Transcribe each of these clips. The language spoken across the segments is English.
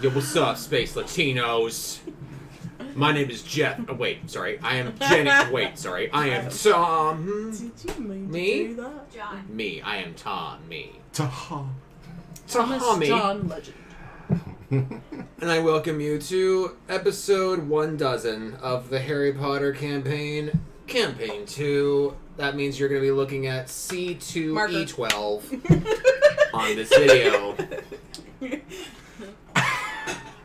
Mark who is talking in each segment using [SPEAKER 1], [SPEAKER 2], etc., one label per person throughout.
[SPEAKER 1] Yo, what's up, Space Latinos? My name is Jeff. Oh, wait, sorry. I am Jenny. Wait, sorry. I am Tom.
[SPEAKER 2] Did you mean
[SPEAKER 1] Me?
[SPEAKER 2] to do that?
[SPEAKER 3] John.
[SPEAKER 1] Me. I am Tom. Me.
[SPEAKER 2] Thomas
[SPEAKER 1] Tommy.
[SPEAKER 2] John Legend.
[SPEAKER 1] And I welcome you to episode 12 of the Harry Potter campaign. Campaign 2. That means you're going to be looking at C2E12 on this video.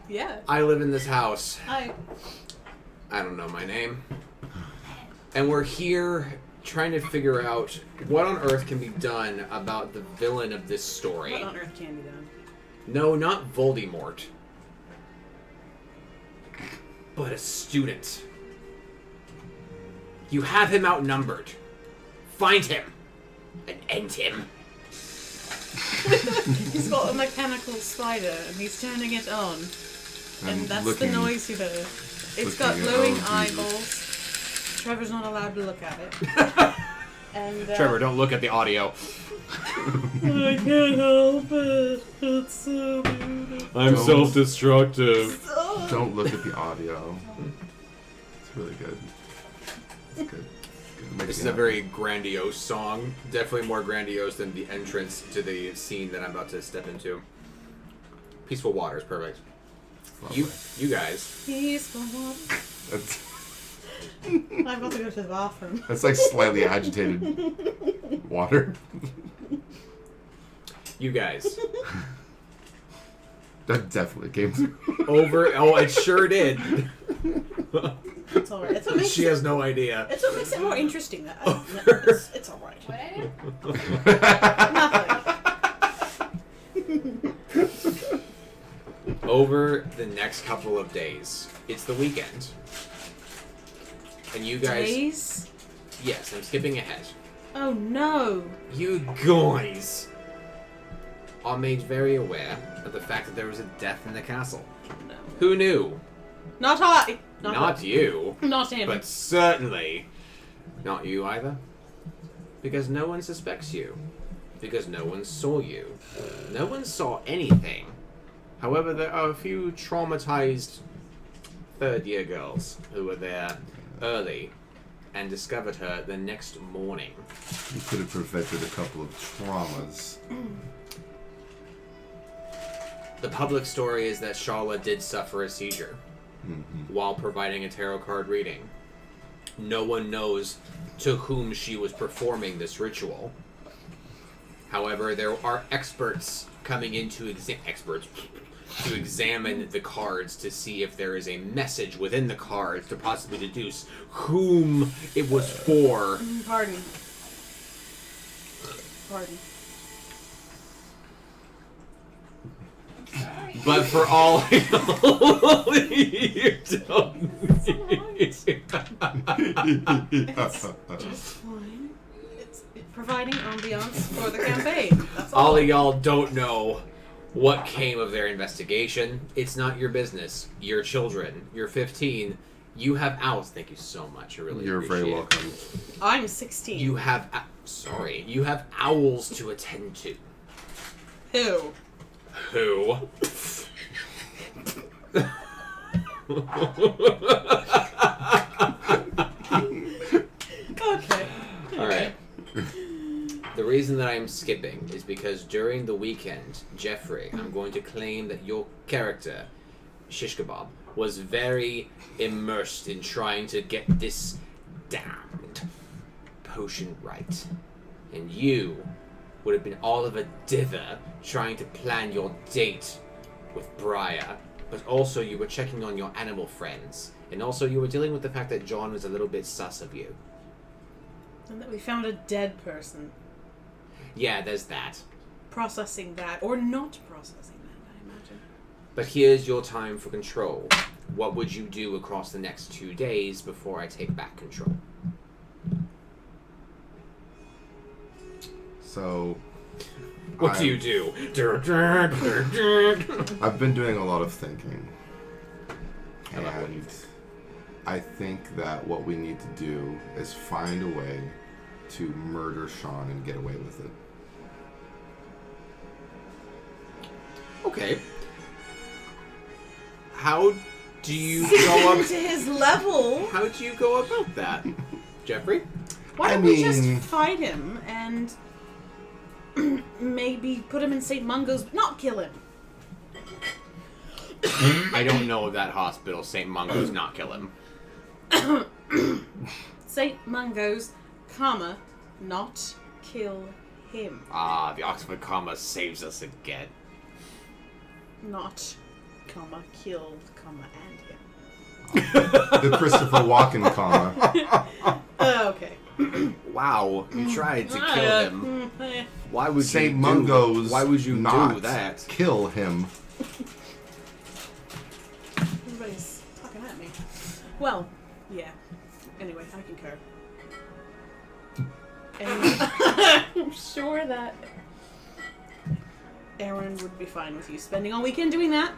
[SPEAKER 2] Yeah.
[SPEAKER 1] I live in this house.
[SPEAKER 2] Hi.
[SPEAKER 1] I don't know my name. And we're here trying to figure out what on earth can be done about the villain of this story.
[SPEAKER 2] What on earth can be done?
[SPEAKER 1] No, not Voldemort. But a student. You have him outnumbered. Find him. And end him.
[SPEAKER 2] He's got a mechanical spider and he's turning it on. And that's the noise you heard. It's got glowing eyeballs. Trevor's not allowed to look at it. And
[SPEAKER 1] Trevor, don't look at the audio.
[SPEAKER 2] I can't help it. It's so beautiful.
[SPEAKER 1] I'm self-destructive.
[SPEAKER 4] Don't look at the audio. It's really good. It's good.
[SPEAKER 1] This is a very grandiose song. Definitely more grandiose than the entrance to the scene that I'm about to step into. Peaceful Waters, perfect. You guys.
[SPEAKER 2] Peaceful water.
[SPEAKER 4] That's,
[SPEAKER 2] I'm about to go to the bathroom.
[SPEAKER 4] that's like slightly agitated water.
[SPEAKER 1] You guys.
[SPEAKER 4] That definitely came through.
[SPEAKER 1] Oh, it sure did.
[SPEAKER 2] It's alright. It's what makes
[SPEAKER 1] She has no idea.
[SPEAKER 2] It's what makes it more interesting. That it's alright.
[SPEAKER 3] What I do?
[SPEAKER 2] Nothing.
[SPEAKER 1] Over the next couple of days, it's the weekend. And you guys...
[SPEAKER 2] Days?
[SPEAKER 1] Yes, I'm skipping ahead.
[SPEAKER 2] Oh no.
[SPEAKER 1] You guys are made very aware of the fact that there was a death in the castle.
[SPEAKER 2] No.
[SPEAKER 1] Who knew?
[SPEAKER 2] Not I.
[SPEAKER 1] Not you.
[SPEAKER 2] Not him.
[SPEAKER 1] But certainly not you either. Because no one suspects you. Because no one saw you. No one saw anything. However, there are a few traumatized third-year girls who were there early and discovered her the next morning.
[SPEAKER 4] You could have prevented a couple of traumas.
[SPEAKER 1] The public story is that Sharla did suffer a seizure while providing a tarot card reading. No one knows to whom she was performing this ritual. However, there are experts coming in to examine the cards to see if there is a message within the cards to possibly deduce whom it was for.
[SPEAKER 2] Pardon.
[SPEAKER 1] But for all you don't need.
[SPEAKER 2] Just fine. It's providing ambiance for the campaign. That's all.
[SPEAKER 1] All of y'all don't know what came of their investigation. It's not your business. You're children. You're 15. You have owls. Thank you so much. I really
[SPEAKER 4] You're
[SPEAKER 1] appreciate
[SPEAKER 4] very
[SPEAKER 1] it.
[SPEAKER 4] welcome.
[SPEAKER 2] I'm 16.
[SPEAKER 1] You have... you have owls to attend to.
[SPEAKER 2] Who?
[SPEAKER 1] Who?
[SPEAKER 2] Okay.
[SPEAKER 1] Alright. The reason that I'm skipping is because during the weekend, Jeffrey, I'm going to claim that your character, Shish Kebab, was very immersed in trying to get this damned potion right. And you would have been all of a dither trying to plan your date with Briar, but also you were checking on your animal friends, and also you were dealing with the fact that John was a little bit sus of you.
[SPEAKER 2] And that we found a dead person.
[SPEAKER 1] Yeah, there's that.
[SPEAKER 2] Processing that, or not processing that, I imagine.
[SPEAKER 1] But here's your time for control. What would you do across the next 2 days before I take back control?
[SPEAKER 4] So...
[SPEAKER 1] What do you do?
[SPEAKER 4] I've been doing a lot of thinking.
[SPEAKER 1] I love what you
[SPEAKER 4] And I think that what we need to do is find a way to murder Sean and get away with it.
[SPEAKER 1] Okay. How do you
[SPEAKER 2] Sink
[SPEAKER 1] go up?
[SPEAKER 2] into his level.
[SPEAKER 1] How do you go about that, Jeffrey?
[SPEAKER 2] Why don't we just fight him and maybe put him in St. Mungo's, but not kill him?
[SPEAKER 1] I don't know of that hospital. St. Mungo's not kill him.
[SPEAKER 2] St. Mungo's, comma, not kill him.
[SPEAKER 1] Ah, the Oxford comma saves us again.
[SPEAKER 2] Not, comma, kill, comma, and him.
[SPEAKER 4] The Christopher Walken comma.
[SPEAKER 2] Okay.
[SPEAKER 1] Wow, you tried to kill him. Why would
[SPEAKER 4] St.
[SPEAKER 1] you
[SPEAKER 4] Mungo's
[SPEAKER 1] Why would you
[SPEAKER 4] not
[SPEAKER 1] do that?
[SPEAKER 4] kill him.
[SPEAKER 2] Everybody's talking at me. Well, yeah. Anyway, I concur. And I'm sure that Aaron would be fine with you spending all weekend doing that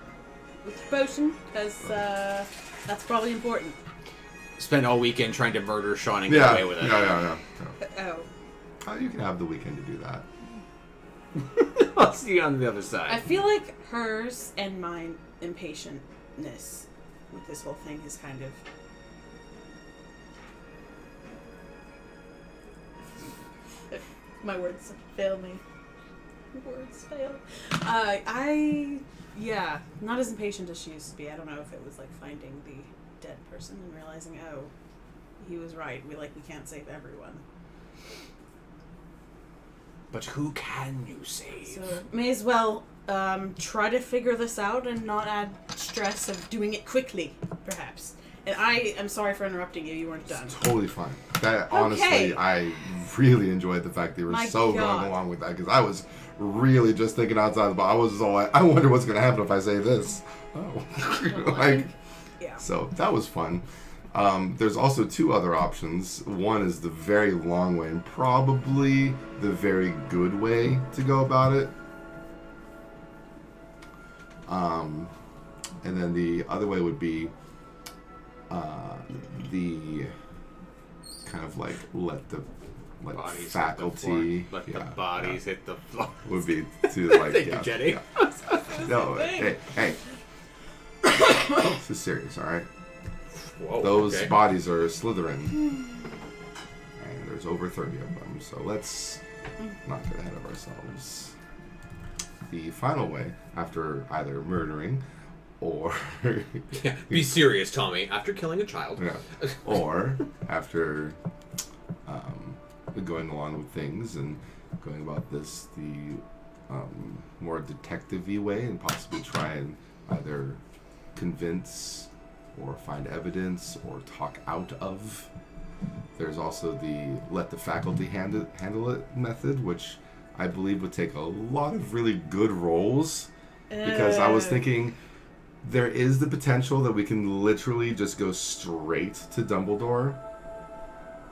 [SPEAKER 2] with your potion, because that's probably important.
[SPEAKER 1] Spend all weekend trying to murder Sean and get away with it.
[SPEAKER 4] Yeah.
[SPEAKER 2] Oh.
[SPEAKER 4] You can have the weekend to do that.
[SPEAKER 1] I'll see you on the other
[SPEAKER 2] I
[SPEAKER 1] side.
[SPEAKER 2] feel like hers and my impatientness with this whole thing is kind of... My words fail me. Words fail. Yeah, not as impatient as she used to be. I don't know if it was like finding the dead person and realizing, oh, he was right. We can't save everyone.
[SPEAKER 1] But who can you save?
[SPEAKER 2] So may as well try to figure this out and not add stress of doing it quickly, perhaps. And I am sorry for interrupting you. You weren't done.
[SPEAKER 4] It's totally fine. That
[SPEAKER 2] Okay.
[SPEAKER 4] honestly, I really enjoyed the fact they were so
[SPEAKER 2] God.
[SPEAKER 4] going along with that, because I was really just thinking outside the box. I was just all like, I wonder what's going to happen if I say this. Oh,
[SPEAKER 2] Yeah.
[SPEAKER 4] So that was fun. There's also two other options. One is the very long way, and probably the very good way to go about it. And then the other way would be the kind of like let the
[SPEAKER 1] Bodies
[SPEAKER 4] faculty
[SPEAKER 1] Let the bodies hit the floor.
[SPEAKER 4] would be to like
[SPEAKER 1] Thank you, Jenny.
[SPEAKER 4] No, hey. This is serious, all right?
[SPEAKER 1] Whoa,
[SPEAKER 4] Those
[SPEAKER 1] okay.
[SPEAKER 4] bodies are Slytherin, and there's over 30 of them. So let's not get ahead of ourselves. The final way, after either murdering or
[SPEAKER 1] Yeah, be serious, Tommy. After killing a child.
[SPEAKER 4] yeah, or after going along with things and going about this the more detective-y way, and possibly try and either convince or find evidence or talk out of. There's also the let the faculty handle it method, which I believe would take a lot of really good rolls, because I was thinking there is the potential that we can literally just go straight to Dumbledore,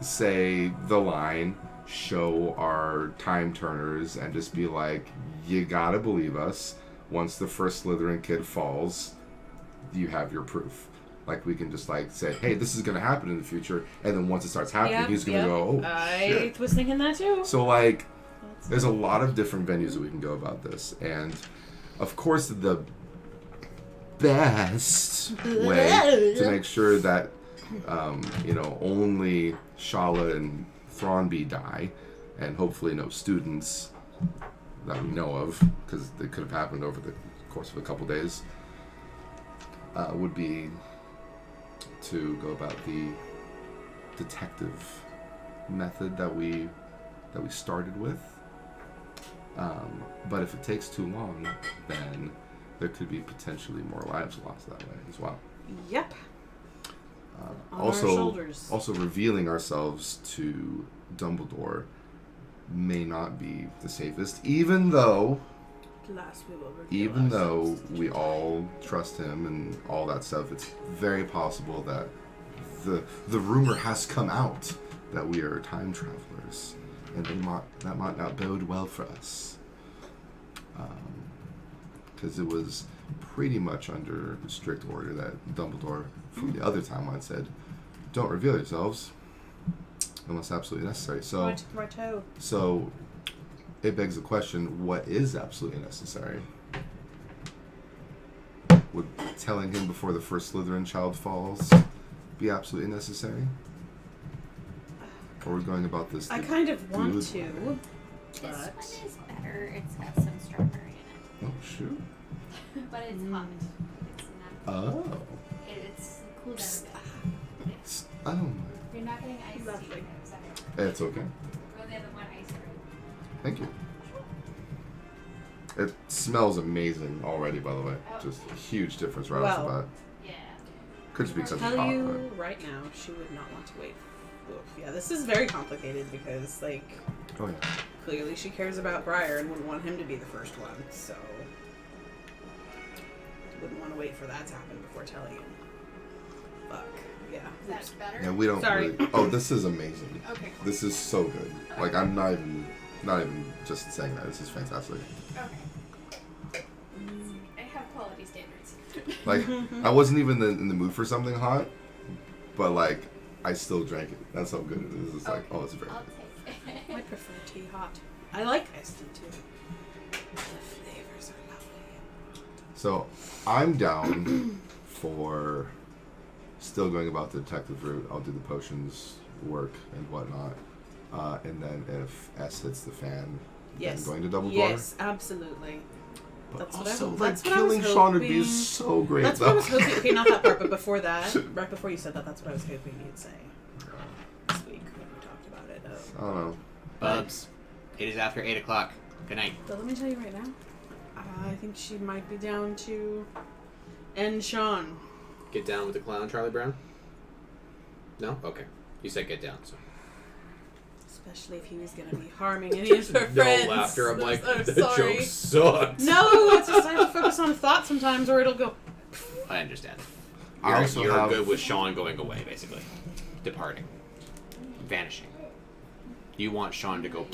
[SPEAKER 4] say the line, show our time turners, and just be like, you gotta believe us. Once the first Slytherin kid falls, you have your proof. Like, we can just like say, hey, this is gonna happen in the future, and then once it starts happening, he's gonna go, oh,
[SPEAKER 2] I was thinking that too.
[SPEAKER 4] So like, there's a lot of different venues that we can go about this, and of course the best way to make sure that only Shala and Thornby die, and hopefully no students that we know of, because they could have happened over the course of a couple days, would be to go about the detective method that we started with. But if it takes too long, then there could be potentially more lives lost that way as well.
[SPEAKER 2] Yep. On our shoulders.
[SPEAKER 4] Also revealing ourselves to Dumbledore may not be the safest, even though we all trust him and all that stuff. It's very possible that the rumor has come out that we are time travelers, and that might not bode well for us, because it was pretty much under strict order that Dumbledore from the other timeline said, don't reveal yourselves unless absolutely necessary. So
[SPEAKER 2] Righto.
[SPEAKER 4] So it begs the question, what is absolutely necessary? Would telling him before the first Slytherin child falls be absolutely necessary? Or we're going about this?
[SPEAKER 2] I kind of want
[SPEAKER 4] good
[SPEAKER 2] to,
[SPEAKER 4] way?
[SPEAKER 2] but
[SPEAKER 3] This one is better. It's got some strawberry in
[SPEAKER 4] Oh shoot!
[SPEAKER 3] it. But it's hot. It's not.
[SPEAKER 4] Oh.
[SPEAKER 3] It's cool down a bit.
[SPEAKER 4] Oh.
[SPEAKER 3] You're not getting iced tea.
[SPEAKER 2] Lovely.
[SPEAKER 3] though, sorry.
[SPEAKER 4] It's okay.
[SPEAKER 3] We only have the one ice cream.
[SPEAKER 4] Thank you. It smells amazing already, by the way. Just a huge difference right off the
[SPEAKER 2] Well,
[SPEAKER 4] bat.
[SPEAKER 3] Yeah.
[SPEAKER 4] Could just be because it's
[SPEAKER 2] tell
[SPEAKER 4] hot.
[SPEAKER 2] you right now, she would not want to wait. Oof, yeah, this is very complicated because, like,
[SPEAKER 4] But... Oh yeah.
[SPEAKER 2] clearly she cares about Briar and wouldn't want him to be the first one, so wouldn't want to wait for that to happen before telling him. Fuck. Yeah.
[SPEAKER 3] Is that better?
[SPEAKER 4] Yeah, we don't.
[SPEAKER 2] Sorry.
[SPEAKER 4] Really... Oh, this is amazing.
[SPEAKER 3] Okay.
[SPEAKER 4] This is so good. Like I'm not even just saying that. This is fantastic.
[SPEAKER 3] Okay. I have quality standards.
[SPEAKER 4] Like I wasn't even in the mood for something hot, but like I still drank it. That's how good it is. It's like, oh, it's very
[SPEAKER 3] I'll
[SPEAKER 4] good.
[SPEAKER 3] take it.
[SPEAKER 2] I prefer tea hot. I like iced tea too. The flavors are lovely.
[SPEAKER 4] So I'm down for still going about the detective route. I'll do the potions work and whatnot. And then if S hits the fan,
[SPEAKER 2] Yes.
[SPEAKER 4] then going to double
[SPEAKER 2] Yes, absolutely.
[SPEAKER 4] But
[SPEAKER 2] That's what I-
[SPEAKER 4] also,
[SPEAKER 2] that's
[SPEAKER 4] like,
[SPEAKER 2] what I was
[SPEAKER 4] killing Sean would be
[SPEAKER 2] hoping.
[SPEAKER 4] so great.
[SPEAKER 2] That's what I was hoping. Okay, not that part, but before that, right before you said that, that's what I was hoping you'd say this week when we talked about it.
[SPEAKER 4] I don't know.
[SPEAKER 1] Bubs, it is after 8 o'clock. Good night.
[SPEAKER 2] But let me tell you right now, I think she might be down to end Sean.
[SPEAKER 1] Get down with the clown, Charlie Brown? No? Okay. You said get down, so.
[SPEAKER 2] Especially if he was going to be harming any of her
[SPEAKER 1] No
[SPEAKER 2] friends.
[SPEAKER 1] laughter. I'm like,
[SPEAKER 2] I'm
[SPEAKER 1] the
[SPEAKER 2] sorry.
[SPEAKER 1] joke sucks.
[SPEAKER 2] No, it's just I have to focus on a thought sometimes or it'll go.
[SPEAKER 1] I understand.
[SPEAKER 4] I
[SPEAKER 1] You're,
[SPEAKER 4] also
[SPEAKER 1] you're
[SPEAKER 4] have-
[SPEAKER 1] good with Sean going away, basically. Departing. Vanishing. You want Sean to go.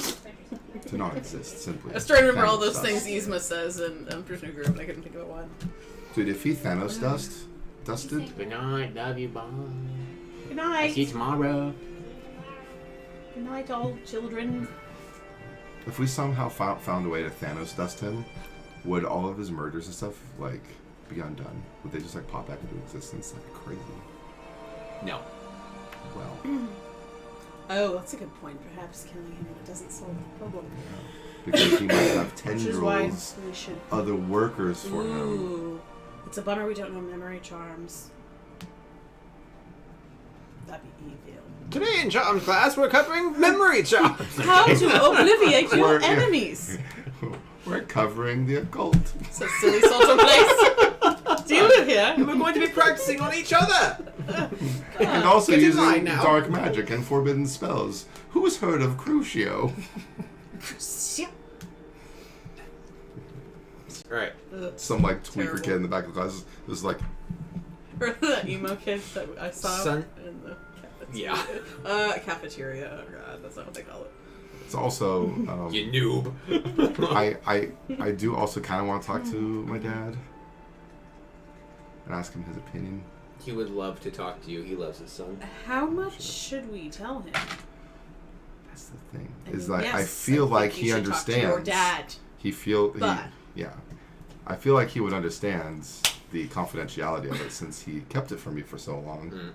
[SPEAKER 4] To not exist, simply.
[SPEAKER 2] I was trying to remember all
[SPEAKER 4] Thanos
[SPEAKER 2] those
[SPEAKER 4] dust.
[SPEAKER 2] things Yzma says in Prisoner Group, and I couldn't think of one.
[SPEAKER 4] Dude, if he Thanos dusted,
[SPEAKER 1] Good night, love you, bye.
[SPEAKER 2] Good
[SPEAKER 1] I see you
[SPEAKER 2] night.
[SPEAKER 1] tomorrow.
[SPEAKER 2] Good night, all children.
[SPEAKER 4] if we somehow found a way to Thanos dust him, would all of his murders and stuff like be undone? Would they just like pop back into existence like crazy?
[SPEAKER 1] No.
[SPEAKER 4] Well,
[SPEAKER 2] Oh, that's a good point. Perhaps killing him doesn't solve the problem.
[SPEAKER 4] because he might have
[SPEAKER 2] Which is why
[SPEAKER 4] tendrils,
[SPEAKER 2] we should.
[SPEAKER 4] other workers for him.
[SPEAKER 2] Ooh, it's a bummer we don't know memory charms. That'd be evil.
[SPEAKER 1] Today in Charms class, we're covering memory charms.
[SPEAKER 2] How to obliviate your
[SPEAKER 4] We're-
[SPEAKER 2] enemies.
[SPEAKER 4] We're covering the occult.
[SPEAKER 2] So silly sort of place. Deal with here.
[SPEAKER 1] We're going to be practicing on each other.
[SPEAKER 4] And also
[SPEAKER 1] Get in
[SPEAKER 4] using
[SPEAKER 1] line now.
[SPEAKER 4] dark magic and forbidden spells. Who has heard of Crucio?
[SPEAKER 1] Right.
[SPEAKER 4] Some like tweaker
[SPEAKER 2] Terrible.
[SPEAKER 4] kid in the back of the class was like,
[SPEAKER 2] Or the emo kid that I saw
[SPEAKER 1] Son-
[SPEAKER 2] in the cafeteria.
[SPEAKER 1] Yeah.
[SPEAKER 2] Cafeteria. Oh god, that's not what they call it.
[SPEAKER 4] it's also
[SPEAKER 1] You noob.
[SPEAKER 4] I do also kind of want to talk to my dad and ask him his opinion.
[SPEAKER 1] He would love to talk to you. He loves his son.
[SPEAKER 2] How much should we tell him?
[SPEAKER 4] That's the thing.
[SPEAKER 2] I
[SPEAKER 4] Is
[SPEAKER 2] mean,
[SPEAKER 4] like I
[SPEAKER 2] yes,
[SPEAKER 4] feel
[SPEAKER 2] think
[SPEAKER 4] like
[SPEAKER 2] you
[SPEAKER 4] he
[SPEAKER 2] should talk to your
[SPEAKER 4] understands.
[SPEAKER 2] dad. But-
[SPEAKER 4] Yeah, I feel like he would understand the confidentiality of it since he kept it from me for so long.
[SPEAKER 1] Mm.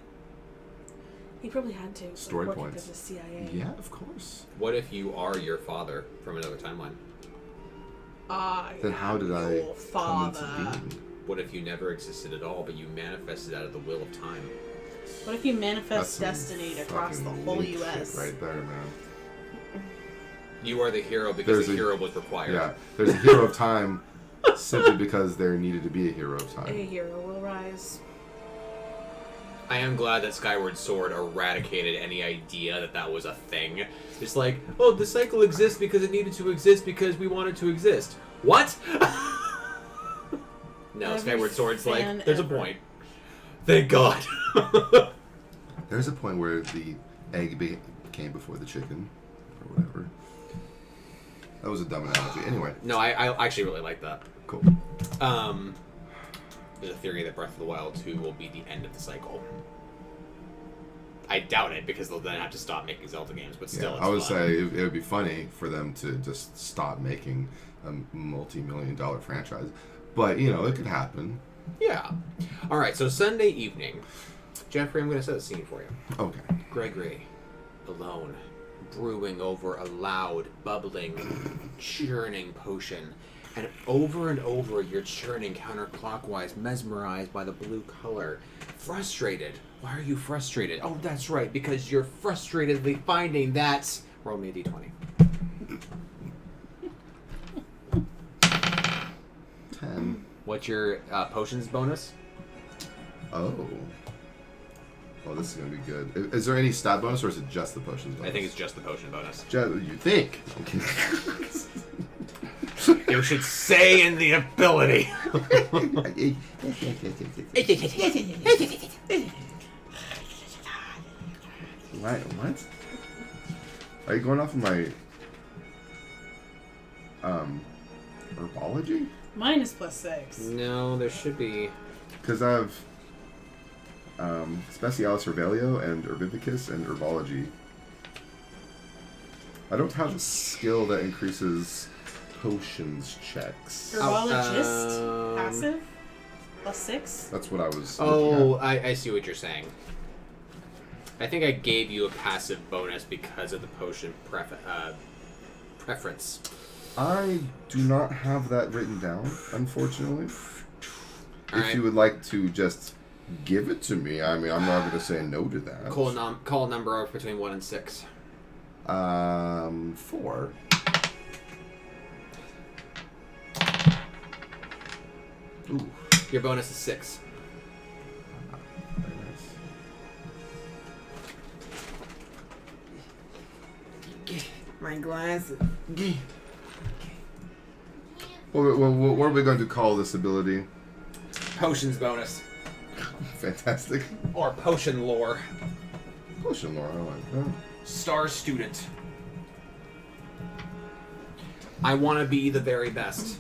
[SPEAKER 2] He probably had to. like,
[SPEAKER 4] Story
[SPEAKER 2] working
[SPEAKER 4] points.
[SPEAKER 2] for the CIA.
[SPEAKER 4] Yeah, of course.
[SPEAKER 1] What if you are your father from another timeline?
[SPEAKER 4] Then how did I
[SPEAKER 2] your
[SPEAKER 4] come
[SPEAKER 2] father?
[SPEAKER 4] into being?
[SPEAKER 1] What if you never existed at all, but you manifested out of the will of time?
[SPEAKER 2] What if you
[SPEAKER 4] That's
[SPEAKER 2] manifest
[SPEAKER 4] some
[SPEAKER 2] destiny across the
[SPEAKER 4] fucking
[SPEAKER 2] whole
[SPEAKER 4] link
[SPEAKER 2] U.S.?
[SPEAKER 4] shit right there, man.
[SPEAKER 1] You are the hero because
[SPEAKER 4] There's
[SPEAKER 1] the
[SPEAKER 4] a-
[SPEAKER 1] hero was required.
[SPEAKER 4] Yeah, there's a hero of time simply because there needed to be a hero of
[SPEAKER 2] A
[SPEAKER 4] time.
[SPEAKER 2] hero will rise.
[SPEAKER 1] I am glad that Skyward Sword eradicated any idea that that was a thing. It's like, oh, the cycle exists because it needed to exist because we want it to exist. What? No,
[SPEAKER 2] Every
[SPEAKER 1] Skyward Sword's
[SPEAKER 2] fan
[SPEAKER 1] like, there's
[SPEAKER 2] ever.
[SPEAKER 1] a point. Thank God.
[SPEAKER 4] There's a point where the egg came before the chicken, or whatever. That was a dumb analogy. Anyway,
[SPEAKER 1] No, I actually really like that.
[SPEAKER 4] cool.
[SPEAKER 1] There's a theory that Breath of the Wild 2 will be the end of the cycle. I doubt it because they'll then have to stop making Zelda games, but still,
[SPEAKER 4] Yeah,
[SPEAKER 1] it's
[SPEAKER 4] I would
[SPEAKER 1] fun.
[SPEAKER 4] say it would be funny for them to just stop making a multi-million-dollar franchise, but you know it could happen.
[SPEAKER 1] Yeah. All right. So Sunday evening, Jeffrey, I'm going to set a scene for you.
[SPEAKER 4] Okay.
[SPEAKER 1] Gregory, alone, brewing over a loud, bubbling, churning potion. And over you're churning counterclockwise, mesmerized by the blue color. Frustrated. Why are you frustrated? Oh, that's right, because you're frustratedly finding that... Roll me a d20.
[SPEAKER 4] 10.
[SPEAKER 1] What's your potions bonus?
[SPEAKER 4] Oh. Oh, this is going to be good. Is there any stat bonus, or is it just the potions bonus?
[SPEAKER 1] I think it's just the potion bonus.
[SPEAKER 4] You think? Okay.
[SPEAKER 1] You should say in the ability.
[SPEAKER 4] What? Are you going off of my herbology?
[SPEAKER 2] Mine is +6.
[SPEAKER 1] No, there should be.
[SPEAKER 4] Because I have Specialis Revelio and Herbivicus and Herbology. I don't have a skill that increases potions checks.
[SPEAKER 2] Herbologist, passive, +6.
[SPEAKER 4] That's what I was.
[SPEAKER 1] Oh, I see what you're saying. I think I gave you a passive bonus because of the potion preference.
[SPEAKER 4] I do not have that written down, unfortunately.
[SPEAKER 1] All
[SPEAKER 4] If
[SPEAKER 1] right.
[SPEAKER 4] you would like to just give it to me, I mean, I'm not going to say no to that.
[SPEAKER 1] Call a number out between 1 and 6.
[SPEAKER 4] 4. Ooh,
[SPEAKER 1] Your bonus is 6.
[SPEAKER 4] very nice.
[SPEAKER 1] My glasses.
[SPEAKER 4] What are we going to call this ability?
[SPEAKER 1] Potions bonus.
[SPEAKER 4] Fantastic.
[SPEAKER 1] Or potion lore.
[SPEAKER 4] Potion lore, I like that.
[SPEAKER 1] Star student. I want to be the very best.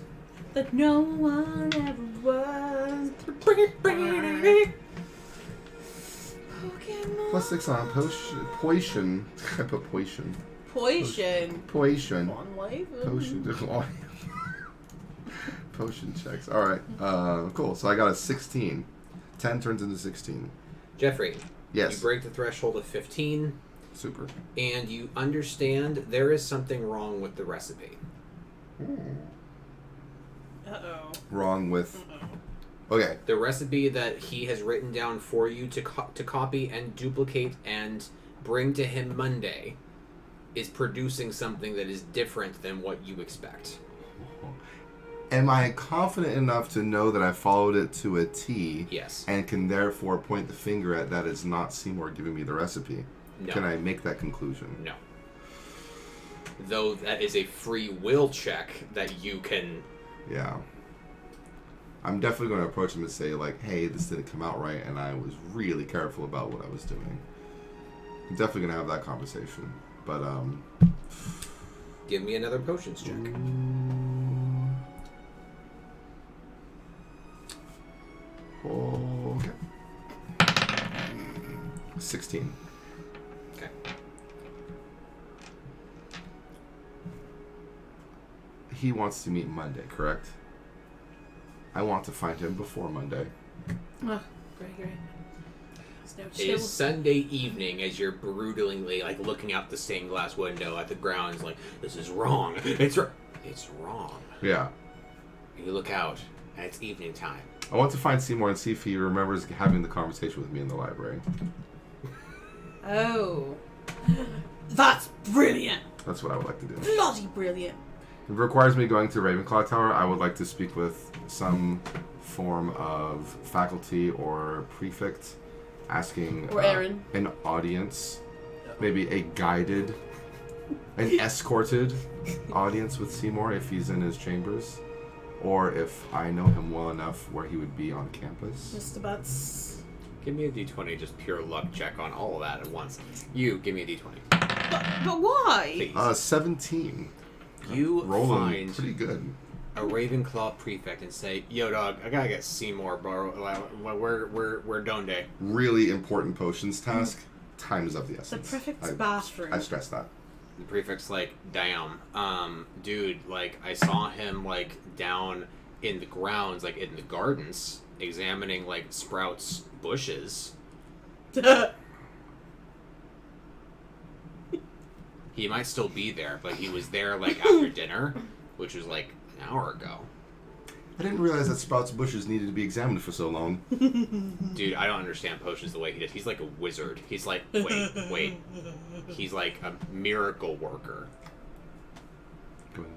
[SPEAKER 2] That no one ever was.
[SPEAKER 4] +6 on potion. I put potion.
[SPEAKER 2] Poison.
[SPEAKER 4] Potion.
[SPEAKER 2] One life.
[SPEAKER 4] Potion. Potion checks. Alright. Cool. So I got a 16. 10 turns into 16.
[SPEAKER 1] Jeffrey.
[SPEAKER 4] Yes.
[SPEAKER 1] You break the threshold of 15.
[SPEAKER 4] Super.
[SPEAKER 1] And you understand there is something wrong with the recipe.
[SPEAKER 2] Uh-oh.
[SPEAKER 4] Wrong with... Okay.
[SPEAKER 1] The recipe that he has written down for you to copy and duplicate and bring to him Monday is producing something that is different than what you expect.
[SPEAKER 4] Am I confident enough to know that I followed it to a T?
[SPEAKER 1] Yes.
[SPEAKER 4] And can therefore point the finger at that is not Seymour giving me the recipe?
[SPEAKER 1] No.
[SPEAKER 4] Can I make that conclusion?
[SPEAKER 1] No. Though that is a free will check that you can...
[SPEAKER 4] Yeah. I'm definitely going to approach him and say, like, hey, this didn't come out right, and I was really careful about what I was doing. I'm definitely going to have that conversation. But,
[SPEAKER 1] Give me another potions check.
[SPEAKER 4] Okay. 16.
[SPEAKER 1] Okay.
[SPEAKER 4] He wants to meet Monday, correct? I want to find him before Monday.
[SPEAKER 2] Oh, great. There's no
[SPEAKER 1] It
[SPEAKER 2] chill.
[SPEAKER 1] is Sunday evening as you're brutally like looking out the stained glass window at the grounds like, this is wrong. It's wrong.
[SPEAKER 4] Yeah.
[SPEAKER 1] And you look out and it's evening time.
[SPEAKER 4] I want to find Seymour and see if he remembers having the conversation with me in the library.
[SPEAKER 2] Oh. That's brilliant.
[SPEAKER 4] That's what I would like to do.
[SPEAKER 2] Bloody brilliant.
[SPEAKER 4] If it requires me going to Ravenclaw Tower, I would like to speak with some form of faculty or prefect, asking
[SPEAKER 2] Or Aaron.
[SPEAKER 4] an audience, maybe a guided, an escorted audience with Seymour if he's in his chambers, or if I know him well enough where he would be on campus.
[SPEAKER 2] Just about.
[SPEAKER 1] Give me a d20, just pure luck check on all of that at once. You, give me a d20.
[SPEAKER 2] But why?
[SPEAKER 1] Please.
[SPEAKER 4] 17.
[SPEAKER 1] You
[SPEAKER 4] Rolling
[SPEAKER 1] find
[SPEAKER 4] pretty good.
[SPEAKER 1] a Ravenclaw prefect and say, "Yo, dog, I gotta get Seymour, bro. We're donde."
[SPEAKER 4] Really important potions task. Time is of the
[SPEAKER 2] The
[SPEAKER 4] essence.
[SPEAKER 2] prefect's bathroom.
[SPEAKER 4] I stress that.
[SPEAKER 1] The prefect's like, "Damn, dude, like I saw him like down in the grounds, like in the gardens, examining like Sprout's bushes. He might still be there, but he was there like after dinner, which was like an hour ago.
[SPEAKER 4] I didn't realize that Sprout's bushes needed to be examined for so long.
[SPEAKER 1] Dude, I don't understand potions the way he does. He's like a wizard. He's like, wait. He's like a miracle worker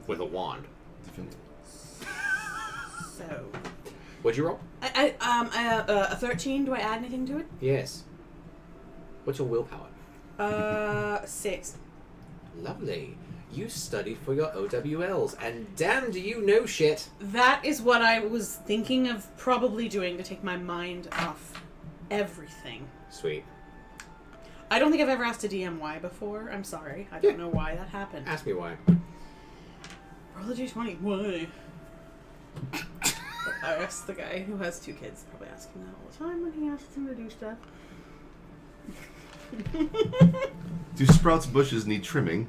[SPEAKER 1] with a wand.
[SPEAKER 2] So,
[SPEAKER 1] What'd you roll?
[SPEAKER 2] a 13. Do I add anything to it?
[SPEAKER 1] Yes. What's your willpower?
[SPEAKER 2] 6.
[SPEAKER 1] Lovely. You studied for your OWLs, and damn do you know shit.
[SPEAKER 2] That is what I was thinking of probably doing to take my mind off everything.
[SPEAKER 1] Sweet.
[SPEAKER 2] I don't think I've ever asked a DM why before. I'm sorry. I don't know why that happened.
[SPEAKER 1] Ask me why.
[SPEAKER 2] Roll a d20. Why? I asked the guy who has 2 kids. Probably asking that all the time when he asks him to do stuff.
[SPEAKER 4] Do Sprout's bushes need trimming?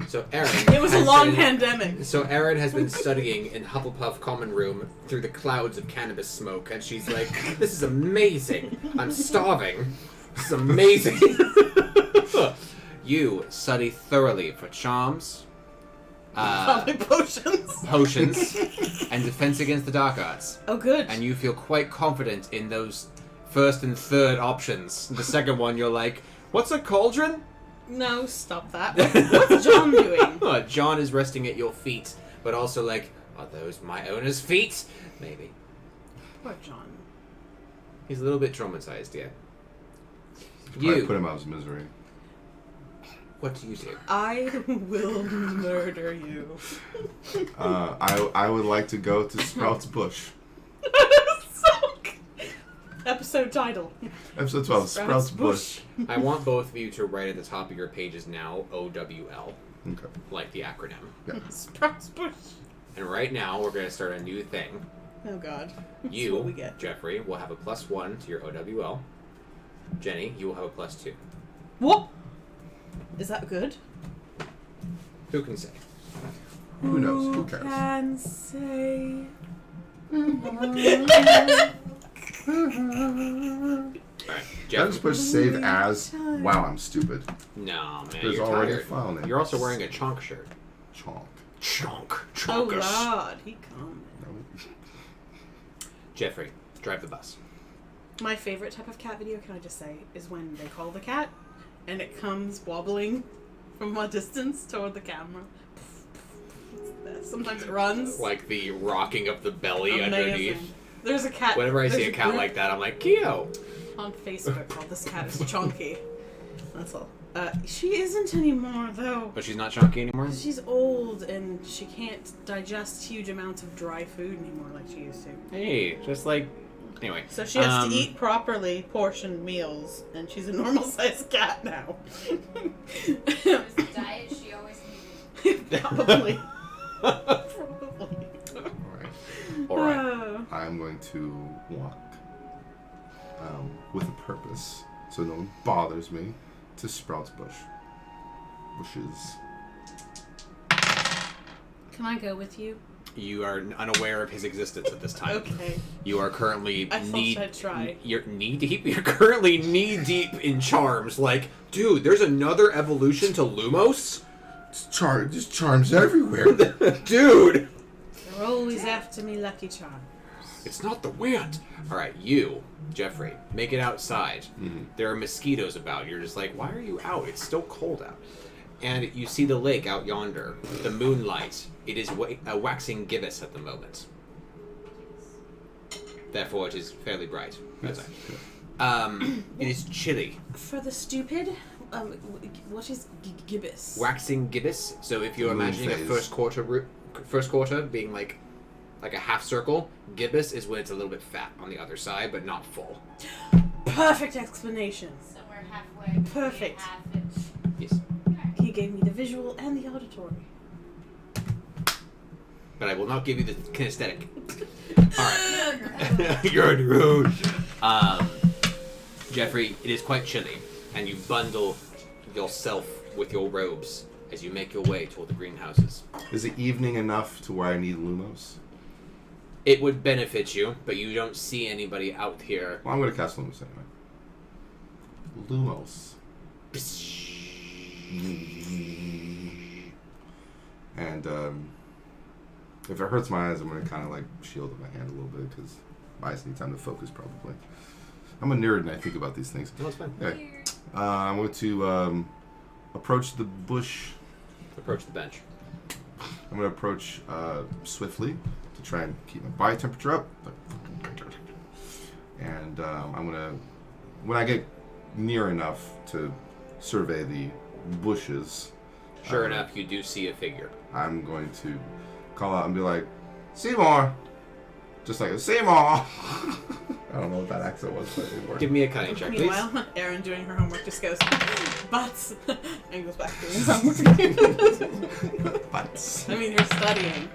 [SPEAKER 1] So Erin...
[SPEAKER 2] It was a long pandemic.
[SPEAKER 1] So Erin has been studying in Hufflepuff common room through the clouds of cannabis smoke, and she's like, this is amazing. I'm starving. This is amazing. You study thoroughly for charms,
[SPEAKER 2] Probably potions.
[SPEAKER 1] potions, and defense against the dark arts.
[SPEAKER 2] Oh, good.
[SPEAKER 1] And you feel quite confident in those first and third options. The second one, you're like, what's a cauldron?
[SPEAKER 2] No, stop that. What's John doing?
[SPEAKER 1] John is resting at your feet, but also like, are those my owner's feet? Maybe.
[SPEAKER 2] Poor John.
[SPEAKER 1] He's a little bit traumatized, yeah.
[SPEAKER 4] Probably
[SPEAKER 1] You,
[SPEAKER 4] put him out of his misery.
[SPEAKER 1] what do you do?
[SPEAKER 2] I will murder you.
[SPEAKER 4] I would like to go to Sprout's bush.
[SPEAKER 2] Episode title.
[SPEAKER 4] Episode 12, Sprout's bush.
[SPEAKER 1] I want both of you to write at the top of your pages now, OWL,
[SPEAKER 4] Okay.
[SPEAKER 1] like the acronym.
[SPEAKER 4] Yeah.
[SPEAKER 2] Sprout's bush.
[SPEAKER 1] And right now, we're going to start a new thing.
[SPEAKER 2] Oh, God. That's
[SPEAKER 1] You,
[SPEAKER 2] what we get.
[SPEAKER 1] Jeffrey, will have a +1 to your OWL. Jenny, you will have a +2.
[SPEAKER 2] What? Is that good?
[SPEAKER 1] Who can say?
[SPEAKER 4] Who knows? Who cares?
[SPEAKER 2] Can say?
[SPEAKER 1] Alright,
[SPEAKER 4] I'm
[SPEAKER 1] Jeff.
[SPEAKER 4] supposed to save as, wow, I'm stupid.
[SPEAKER 1] No, man,
[SPEAKER 4] There's
[SPEAKER 1] you're
[SPEAKER 4] already a
[SPEAKER 1] tired.
[SPEAKER 4] file name.
[SPEAKER 1] You're also wearing a chonk shirt.
[SPEAKER 4] Chonk.
[SPEAKER 1] Chonk.
[SPEAKER 2] Oh,
[SPEAKER 1] Chonkus.
[SPEAKER 2] Lord. He come.
[SPEAKER 4] No.
[SPEAKER 1] Jeffrey, drive the bus.
[SPEAKER 2] My favorite type of cat video, can I just say, is when they call the cat and it comes wobbling from a distance toward the camera. It's the best. Sometimes it runs.
[SPEAKER 1] Like the rocking of the belly
[SPEAKER 2] Amazing.
[SPEAKER 1] underneath.
[SPEAKER 2] There's a cat.
[SPEAKER 1] Whenever I see
[SPEAKER 2] there's
[SPEAKER 1] a cat
[SPEAKER 2] group
[SPEAKER 1] like that, I'm like, Keo.
[SPEAKER 2] on Facebook called This Cat is Chonky. That's all. She isn't anymore, though.
[SPEAKER 1] But she's not chunky anymore?
[SPEAKER 2] She's old and she can't digest huge amounts of dry food anymore like she used to.
[SPEAKER 1] Hey, just like... Anyway.
[SPEAKER 2] So she has to eat properly portioned meals, and she's a normal-sized cat now.
[SPEAKER 3] It was the diet she always needed.
[SPEAKER 2] Probably. Probably.
[SPEAKER 4] Alright.
[SPEAKER 1] Alright.
[SPEAKER 4] I'm going to walk with a purpose, so no one bothers me, to Sprout's bush. Bushes.
[SPEAKER 2] Can I go with you?
[SPEAKER 1] You are unaware of his existence at this time.
[SPEAKER 2] Okay.
[SPEAKER 1] You are currently
[SPEAKER 2] I thought I'd try.
[SPEAKER 1] You're knee deep. You're currently knee deep in charms. Like, dude, there's another evolution to Lumos.
[SPEAKER 4] There's charms everywhere.
[SPEAKER 1] Dude,
[SPEAKER 2] They're always after me, Lucky Charm.
[SPEAKER 1] it's not the wind. All right, you, Jeffrey, make it outside.
[SPEAKER 4] Mhm.
[SPEAKER 1] There are mosquitoes about. You're just like, why are you out? It's still cold out. And you see the lake out yonder. The moonlight. It is a waxing gibbous at the moment. Therefore, it is fairly bright.
[SPEAKER 4] Yes.
[SPEAKER 1] It is chilly.
[SPEAKER 2] For the stupid, what is gibbous?
[SPEAKER 1] Waxing gibbous. So if you're
[SPEAKER 4] Moon
[SPEAKER 1] imagining a
[SPEAKER 4] phase.
[SPEAKER 1] first quarter being like a half circle, gibbous is when it's a little bit fat on the other side, but not full.
[SPEAKER 2] Perfect explanation.
[SPEAKER 3] Somewhere halfway. between
[SPEAKER 2] Perfect.
[SPEAKER 3] Half inch.
[SPEAKER 1] Yes.
[SPEAKER 2] He gave me the visual and the auditory.
[SPEAKER 1] But I will not give you the kinesthetic. Alright. You're on your own. Jeffrey, it is quite chilly, and you bundle yourself with your robes as you make your way toward the greenhouses.
[SPEAKER 4] Is it evening enough to where I need Lumos?
[SPEAKER 1] It would benefit you, but you don't see anybody out here.
[SPEAKER 4] Well, I'm going to cast Lumos anyway. Lumos. And if it hurts my eyes, I'm going to kind of like shield my hand a little bit because my eyes need time to focus probably. I'm a nerd and I think about these things.
[SPEAKER 1] No, it's fine.
[SPEAKER 4] Okay. I'm going to approach the bush.
[SPEAKER 1] Approach the bench.
[SPEAKER 4] I'm going to approach swiftly to try and keep my body temperature up. And I'm going to, when I get near enough to survey the bushes,
[SPEAKER 1] Sure enough, you do see a figure.
[SPEAKER 4] I'm going to call out and be like, Seymour! Just like, Seymour! I don't know what that accent was, but it worked.
[SPEAKER 1] Give me a cunning check, please.
[SPEAKER 2] Meanwhile, Erin doing her homework just goes, butts! And goes back to doing homework.
[SPEAKER 4] Butts.
[SPEAKER 2] I mean, you're studying.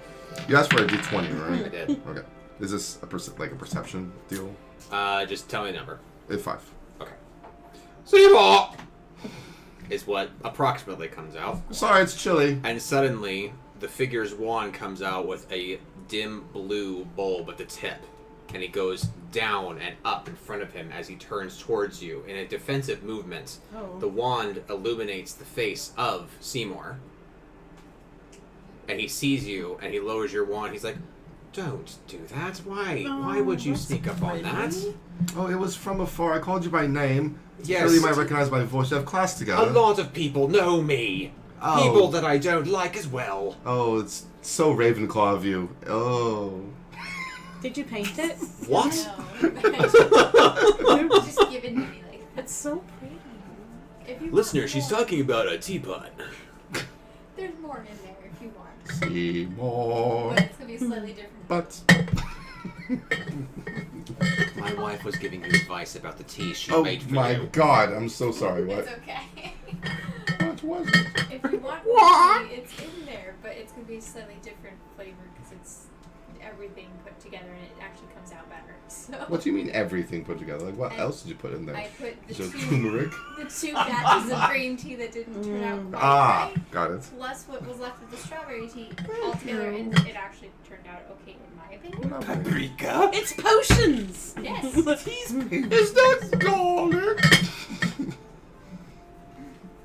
[SPEAKER 4] You asked for a d20, right?
[SPEAKER 1] I did.
[SPEAKER 4] Okay. Is this like a perception deal?
[SPEAKER 1] Just tell me a number.
[SPEAKER 4] It's 5.
[SPEAKER 1] Okay. Seymour! Is what approximately comes out.
[SPEAKER 4] Sorry, it's chilly.
[SPEAKER 1] And suddenly, the figure's wand comes out with a dim blue bulb at the tip. And he goes down and up in front of him as he turns towards you in a defensive movement.
[SPEAKER 2] Oh.
[SPEAKER 1] The wand illuminates the face of Seymour. And he sees you, and he lowers your wand. He's like, don't do that. Why? Why would you sneak up on that?
[SPEAKER 4] Oh, it was from afar. I called you by name.
[SPEAKER 1] Yes.
[SPEAKER 4] Surely you might recognize my voice. You have class together.
[SPEAKER 1] A lot of people know me.
[SPEAKER 4] Oh.
[SPEAKER 1] People that I don't like as well.
[SPEAKER 4] Oh, it's so Ravenclaw of you. Oh.
[SPEAKER 2] Did you paint it?
[SPEAKER 1] What?
[SPEAKER 3] No. Just give it to me like
[SPEAKER 2] It's so pretty.
[SPEAKER 3] if you
[SPEAKER 1] Listener,
[SPEAKER 3] want
[SPEAKER 1] she's
[SPEAKER 3] more,
[SPEAKER 1] talking about a teapot.
[SPEAKER 3] There's more in there if you want.
[SPEAKER 4] Seymour.
[SPEAKER 3] But it's gonna be slightly different.
[SPEAKER 4] But.
[SPEAKER 1] My wife was giving you advice about the tea she
[SPEAKER 4] Oh
[SPEAKER 1] made for
[SPEAKER 4] my
[SPEAKER 1] you.
[SPEAKER 4] God! I'm so sorry. What?
[SPEAKER 3] It's okay.
[SPEAKER 4] What was it?
[SPEAKER 3] If you want more tea, it's in there, but it's gonna be slightly different flavor because it's everything put together and it actually comes out better. So
[SPEAKER 4] What do you mean everything put together? Like what
[SPEAKER 3] I-
[SPEAKER 4] else did you put in there?
[SPEAKER 3] I put the
[SPEAKER 4] Is there
[SPEAKER 3] two
[SPEAKER 4] turmeric?
[SPEAKER 3] batches of green tea that didn't turn out quite right.
[SPEAKER 4] Got it.
[SPEAKER 3] Plus what was left of the strawberry tea altogether, and it actually turned out okay in my opinion.
[SPEAKER 1] Paprika?
[SPEAKER 2] It's potions!
[SPEAKER 3] Yes.
[SPEAKER 4] Is that garlic?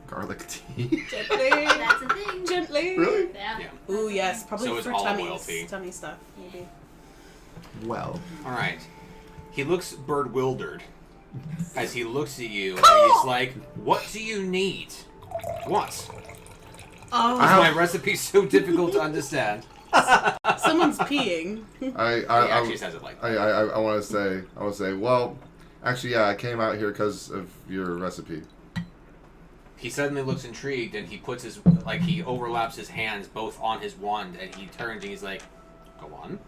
[SPEAKER 4] Garlic tea?
[SPEAKER 2] Gently.
[SPEAKER 3] That's a thing.
[SPEAKER 2] Gently.
[SPEAKER 4] Really?
[SPEAKER 3] Yeah.
[SPEAKER 1] Yeah.
[SPEAKER 2] Ooh, yes. Probably
[SPEAKER 1] So it's
[SPEAKER 2] for
[SPEAKER 1] olive
[SPEAKER 2] tummies.
[SPEAKER 1] oil tea.
[SPEAKER 2] Tummy stuff, maybe.
[SPEAKER 4] Well.
[SPEAKER 1] Alright. He looks bird-wildered as he looks at you and he's like, what do you need? What?
[SPEAKER 2] Oh,
[SPEAKER 1] Is my recipe so difficult to understand?
[SPEAKER 2] someone's peeing.
[SPEAKER 1] He actually says it like that.
[SPEAKER 4] I want to say, well, actually, yeah, I came out here because of your recipe.
[SPEAKER 1] He suddenly looks intrigued and he puts his, he overlaps his hands both on his wand and he turns and he's like, go on.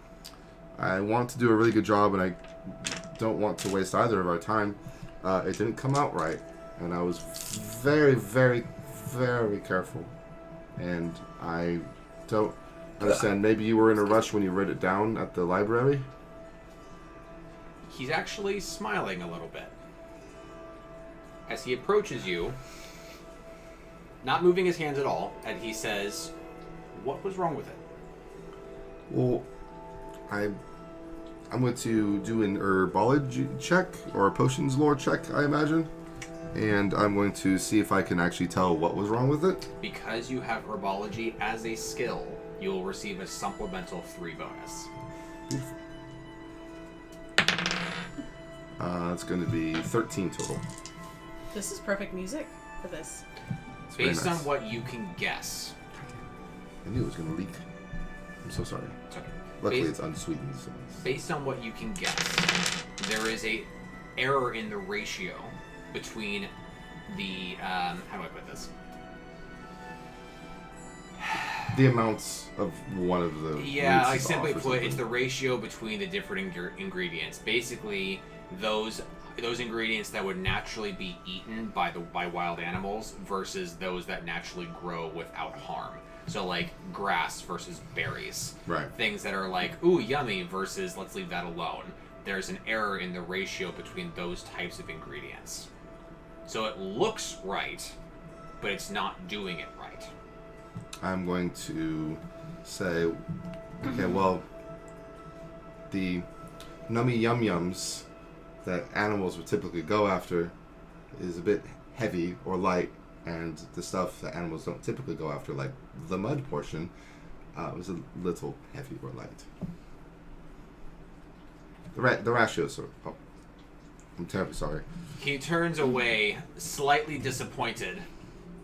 [SPEAKER 4] I want to do a really good job, and I don't want to waste either of our time. It didn't come out right, and I was very, very, very careful. And I don't understand. Maybe you were in a rush when you wrote it down at the library?
[SPEAKER 1] He's actually smiling a little bit. As he approaches you, not moving his hands at all, and he says, what was wrong with it?
[SPEAKER 4] Well, I'm going to do an herbology check, or a potions lore check, I imagine. And I'm going to see if I can actually tell what was wrong with it.
[SPEAKER 1] Because you have herbology as a skill, you will receive a supplemental 3 bonus.
[SPEAKER 4] It's going to be 13 total.
[SPEAKER 2] This is perfect music for this.
[SPEAKER 4] It's very
[SPEAKER 1] Based
[SPEAKER 4] nice.
[SPEAKER 1] on what you can guess.
[SPEAKER 4] I knew it was going to leak. I'm so sorry.
[SPEAKER 1] It's okay.
[SPEAKER 4] Luckily,
[SPEAKER 1] Based-
[SPEAKER 4] it's unsweetened. So it's...
[SPEAKER 1] Based on what you can guess, there is a error in the ratio between the how do I put this?
[SPEAKER 4] The amounts of one of the
[SPEAKER 1] Yeah,
[SPEAKER 4] roots
[SPEAKER 1] like
[SPEAKER 4] is
[SPEAKER 1] simply
[SPEAKER 4] off or
[SPEAKER 1] put, it's
[SPEAKER 4] something.
[SPEAKER 1] the ratio between the different ingredients. Basically, those ingredients that would naturally be eaten by wild animals versus those that naturally grow without harm. So like grass versus berries.
[SPEAKER 4] Right.
[SPEAKER 1] Things that are like, ooh, yummy versus let's leave that alone. There's an error in the ratio between those types of ingredients. So it looks right, but it's not doing it right.
[SPEAKER 4] I'm going to say, okay, well, the nummy yum-yums that animals would typically go after is a bit heavy or light, and the stuff that animals don't typically go after, like the mud portion, was a little heavy or light. The ratios are... Oh, I'm terribly sorry.
[SPEAKER 1] He turns away, slightly disappointed.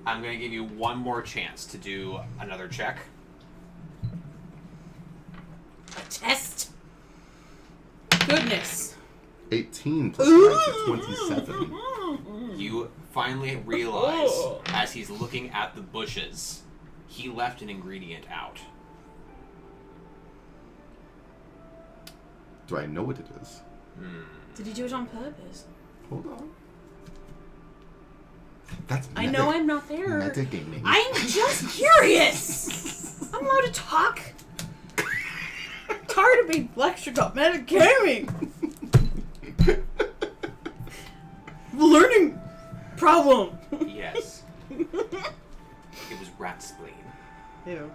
[SPEAKER 1] I'm going to give you one more chance to do another check.
[SPEAKER 2] A test? Goodness.
[SPEAKER 4] 18 plus 9 to 27.
[SPEAKER 1] You finally realize, as he's looking at the bushes, he left an ingredient out.
[SPEAKER 4] Do I know what it is?
[SPEAKER 2] Did he do it on purpose?
[SPEAKER 4] Hold on. That's
[SPEAKER 2] I know I'm not there.
[SPEAKER 4] metagaming.
[SPEAKER 2] I'm just curious. I'm allowed to talk. Tired of being lectured about metagaming. Learning problem.
[SPEAKER 1] Yes. It was rat spleen.
[SPEAKER 2] Ew.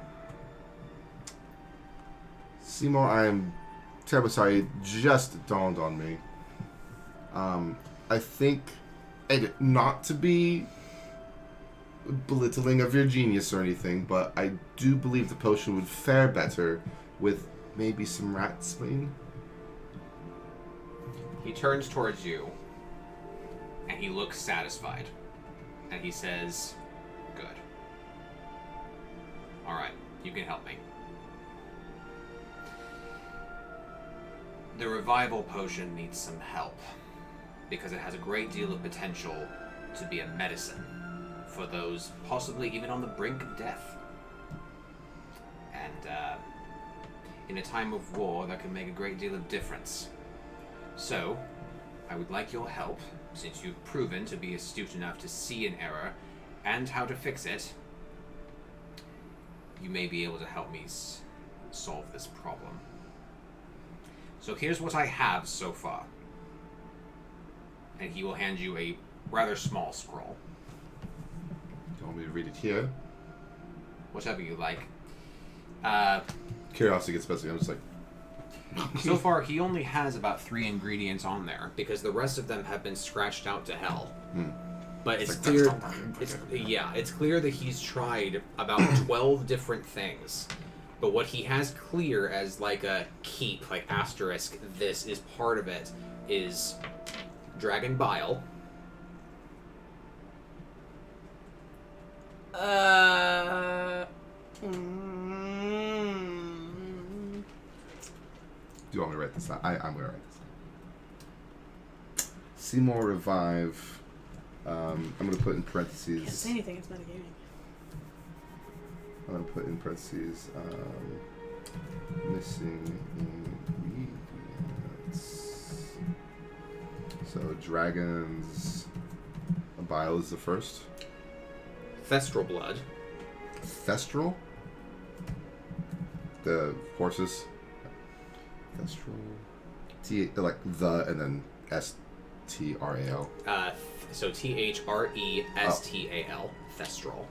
[SPEAKER 4] Seymour, I am terribly sorry. It just dawned on me. I think, and not to be belittling of your genius or anything, but I do believe the potion would fare better with maybe some rat spleen.
[SPEAKER 1] He turns towards you, and he looks satisfied. And he says, "Good. Alright, you can help me. The revival potion needs some help, because it has a great deal of potential to be a medicine for those possibly even on the brink of death. And in a time of war, that can make a great deal of difference. So, I would like your help, since you've proven to be astute enough to see an error and how to fix it. You may be able to help me solve this problem. So here's what I have so far." And he will hand you a rather small scroll.
[SPEAKER 4] Do you want me to read it here?
[SPEAKER 1] Whatever you like.
[SPEAKER 4] Curiosity gets best. I'm just like...
[SPEAKER 1] So far, he only has about 3 ingredients on there, because the rest of them have been scratched out to hell. But it's clear... It's clear that he's tried about 12 different things. But what he has clear as like a keep, like asterisk, this is part of it, is dragon bile.
[SPEAKER 4] Do you want me to write this down? I'm going to write this down. Seymour Revive. I'm going to put in parentheses...
[SPEAKER 2] Can't say anything, it's metagaming.
[SPEAKER 4] I'm going to put in parentheses, missing ingredients. So, dragons... Bile is the first.
[SPEAKER 1] Thestral blood.
[SPEAKER 4] Thestral? The horses? Thestral... like the, and then S-T-R-A-L.
[SPEAKER 1] So T-H-R-E-S-T-A-L. Thestral.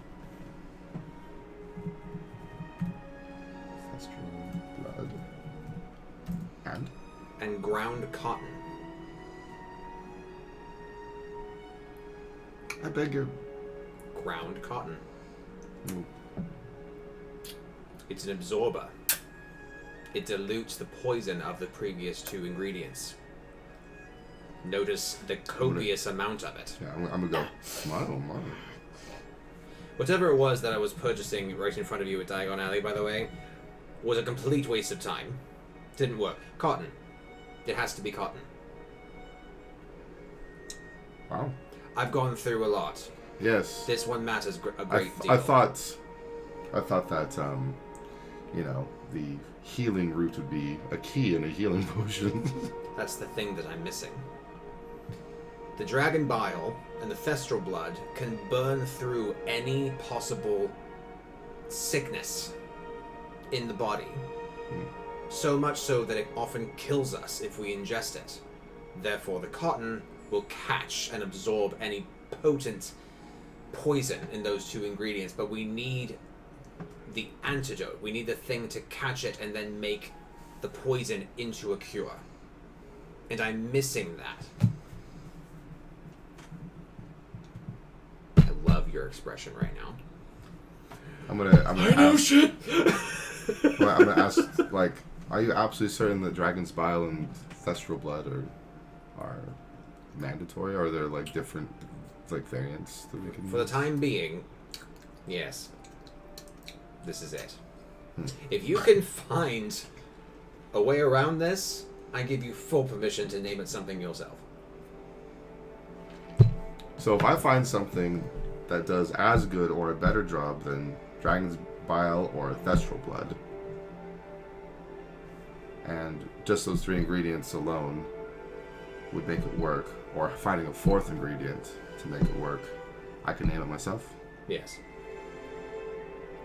[SPEAKER 4] Thestral blood.
[SPEAKER 1] And ground cotton.
[SPEAKER 4] I beg your...
[SPEAKER 1] Ground cotton.
[SPEAKER 4] Mm.
[SPEAKER 1] It's an absorber. It dilutes the poison of the previous 2 ingredients. Notice the copious amount of it.
[SPEAKER 4] Yeah, I'm gonna go, smile.
[SPEAKER 1] Whatever it was that I was purchasing right in front of you at Diagon Alley, by the way, was a complete waste of time. Didn't work. Cotton. It has to be cotton.
[SPEAKER 4] Wow.
[SPEAKER 1] I've gone through a lot.
[SPEAKER 4] Yes.
[SPEAKER 1] This one matters a great deal.
[SPEAKER 4] I thought that, the healing root would be a key in a healing potion.
[SPEAKER 1] That's the thing that I'm missing. The dragon bile and the thestral blood can burn through any possible sickness in the body. So much so that it often kills us if we ingest it. Therefore, the cotton will catch and absorb any potent poison in those 2 ingredients, but we need the antidote. We need the thing to catch it and then make the the poison into a cure. And I'm missing that. I love your expression right now.
[SPEAKER 4] I'm gonna ask,
[SPEAKER 1] shit!
[SPEAKER 4] I'm gonna ask, like, are you absolutely certain that Dragon's Bile and Thestral Blood are mandatory, or are there, like, different, like, variants that we can
[SPEAKER 1] For the time being, yes. This is it. If you can find a way around this, I give you full permission to name it something yourself.
[SPEAKER 4] So if I find something that does as good or a better job than Dragon's Bile or Thestral Blood, and just those 3 ingredients alone would make it work, or finding a 4th ingredient to make it work, I can name it myself?
[SPEAKER 1] Yes.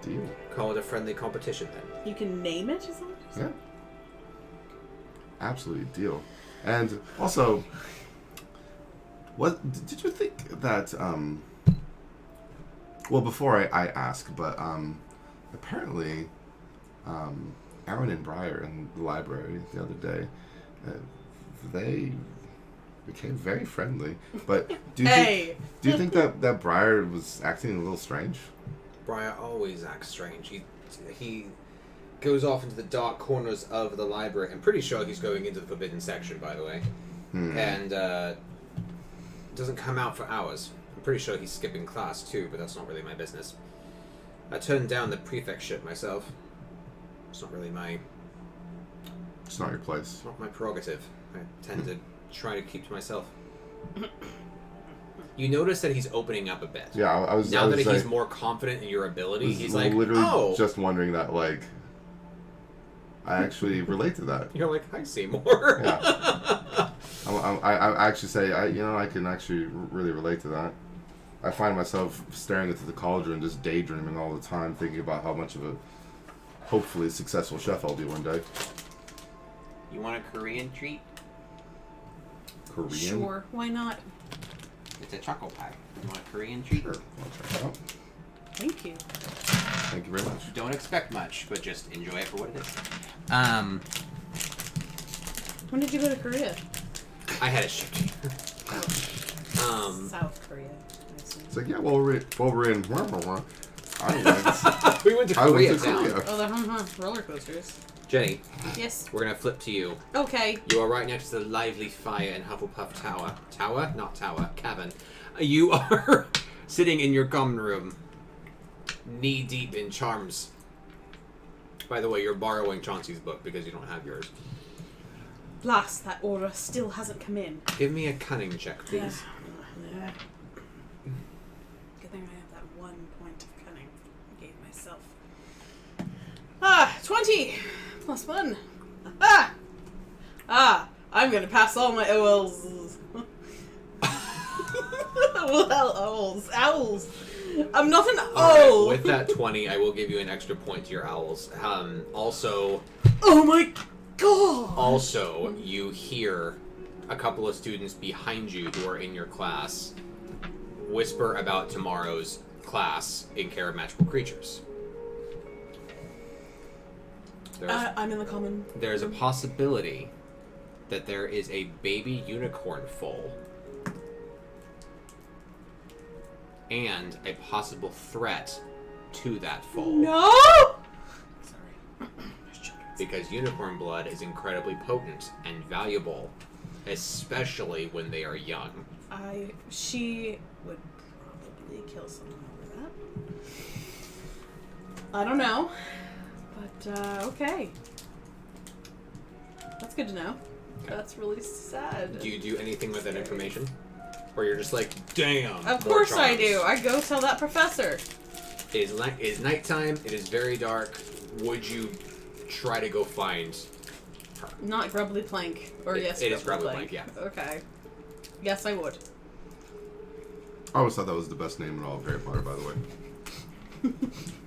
[SPEAKER 4] Deal.
[SPEAKER 1] Call it a friendly competition then.
[SPEAKER 2] You can name it, is that what you
[SPEAKER 4] Yeah.
[SPEAKER 2] said?
[SPEAKER 4] Absolutely deal. And also, what did you think that well, before I ask, but apparently Aaron and Briar in the library the other day, they became very friendly. But do you think that Briar was acting a little strange?
[SPEAKER 1] Briar always acts strange. He goes off into the dark corners of the library. I'm pretty sure he's going into the forbidden section, by the way. And doesn't come out for hours. I'm pretty sure he's skipping class too, but that's not really my business. I turned down the prefectship myself. It's not really my...
[SPEAKER 4] It's not your place.
[SPEAKER 1] It's not my prerogative. I tend to try to keep to myself. You notice that he's opening up a bit.
[SPEAKER 4] Yeah, I was.
[SPEAKER 1] Now
[SPEAKER 4] I was
[SPEAKER 1] that
[SPEAKER 4] like,
[SPEAKER 1] he's more confident in your ability, he's like,
[SPEAKER 4] literally
[SPEAKER 1] oh!
[SPEAKER 4] just wondering that, like, I actually relate to that.
[SPEAKER 1] You're like, I see more.
[SPEAKER 4] Yeah. I actually say, I can actually really relate to that. I find myself staring into the cauldron, just daydreaming all the time, thinking about how much of a hopefully successful chef I'll be one day.
[SPEAKER 5] You want a Korean treat?
[SPEAKER 4] Korean?
[SPEAKER 2] Sure, why not?
[SPEAKER 5] It's a choco pie. You want a Korean treat?
[SPEAKER 4] Sure, I'll try it out.
[SPEAKER 2] Thank you.
[SPEAKER 4] Thank you very much.
[SPEAKER 5] Don't expect much, but just enjoy it for what it is.
[SPEAKER 2] When did you go to Korea?
[SPEAKER 1] I had it shipped.
[SPEAKER 2] South Korea. I see.
[SPEAKER 4] It's like, yeah, well, we're in.
[SPEAKER 1] We went to
[SPEAKER 4] I
[SPEAKER 1] Korea
[SPEAKER 4] went to
[SPEAKER 1] town.
[SPEAKER 4] Korea.
[SPEAKER 2] Oh, the roller coasters.
[SPEAKER 1] Jenny,
[SPEAKER 2] Yes.
[SPEAKER 1] we're gonna flip to you.
[SPEAKER 2] Okay.
[SPEAKER 1] You are right next to the lively fire in Hufflepuff Tower. Tower? Not tower. Cavern. You are sitting in your common room, knee deep in charms. By the way, you're borrowing Chauncey's book because you don't have yours.
[SPEAKER 2] Blast, that order still hasn't come in.
[SPEAKER 1] Give me a cunning check, please.
[SPEAKER 2] Good thing I have that 1 point of cunning I gave myself. 20 plus 1. I'm gonna pass all my OLs. Well, owls. I'm not an owl.
[SPEAKER 1] With that 20, I will give you an extra point to your owls. Also,
[SPEAKER 2] Oh my god.
[SPEAKER 1] Also, you hear a couple of students behind you who are in your class whisper about tomorrow's class in Care of Magical Creatures.
[SPEAKER 2] I'm in the common.
[SPEAKER 1] There's a possibility that there is a baby unicorn foal and a possible threat to that foal.
[SPEAKER 2] No! Sorry.
[SPEAKER 1] Because unicorn blood is incredibly potent and valuable, especially when they are young.
[SPEAKER 2] She would probably kill someone over that. I don't know. But, okay. That's good to know.
[SPEAKER 1] Okay.
[SPEAKER 2] That's really sad.
[SPEAKER 1] Do you do anything with that information? Or you're just like, damn.
[SPEAKER 2] Of
[SPEAKER 1] more
[SPEAKER 2] course I
[SPEAKER 1] charms.
[SPEAKER 2] do. I go tell that professor.
[SPEAKER 1] It is nighttime. It is very dark. Would you try to go find her?
[SPEAKER 2] Not Grubbly Plank. Or
[SPEAKER 1] It-
[SPEAKER 2] yes,
[SPEAKER 1] it is Grubbly Plank, yeah.
[SPEAKER 2] Okay. Yes, I would.
[SPEAKER 4] I always thought that was the best name in all of Harry Potter, by the way.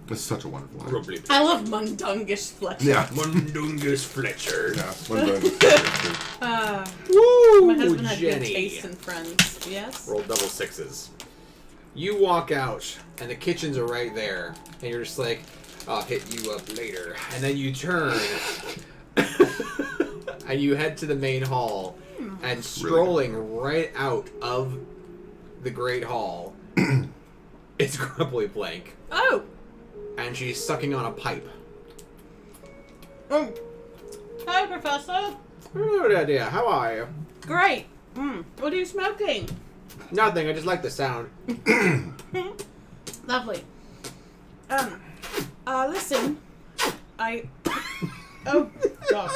[SPEAKER 4] It's such a wonderful name.
[SPEAKER 1] Probably.
[SPEAKER 2] I love Mundungus Fletcher.
[SPEAKER 4] Yeah.
[SPEAKER 1] Mundungus Fletcher.
[SPEAKER 4] Yeah. Mundungus.
[SPEAKER 1] Woo!
[SPEAKER 2] My husband had
[SPEAKER 1] Jenny.
[SPEAKER 2] good taste in friends. Yes?
[SPEAKER 1] Roll double sixes. You walk out, and the kitchens are right there, and you're just like, I'll hit you up later. And then you turn, And you head to the main hall, and strolling right out of the Great Hall, it's Grumpy Plank.
[SPEAKER 2] Oh!
[SPEAKER 1] And she's sucking on a pipe.
[SPEAKER 2] Hi, Professor.
[SPEAKER 1] Oh, there, dear. How are you?
[SPEAKER 2] Great. What are you smoking?
[SPEAKER 1] Nothing. I just like the sound.
[SPEAKER 2] Lovely. Listen. Oh, God.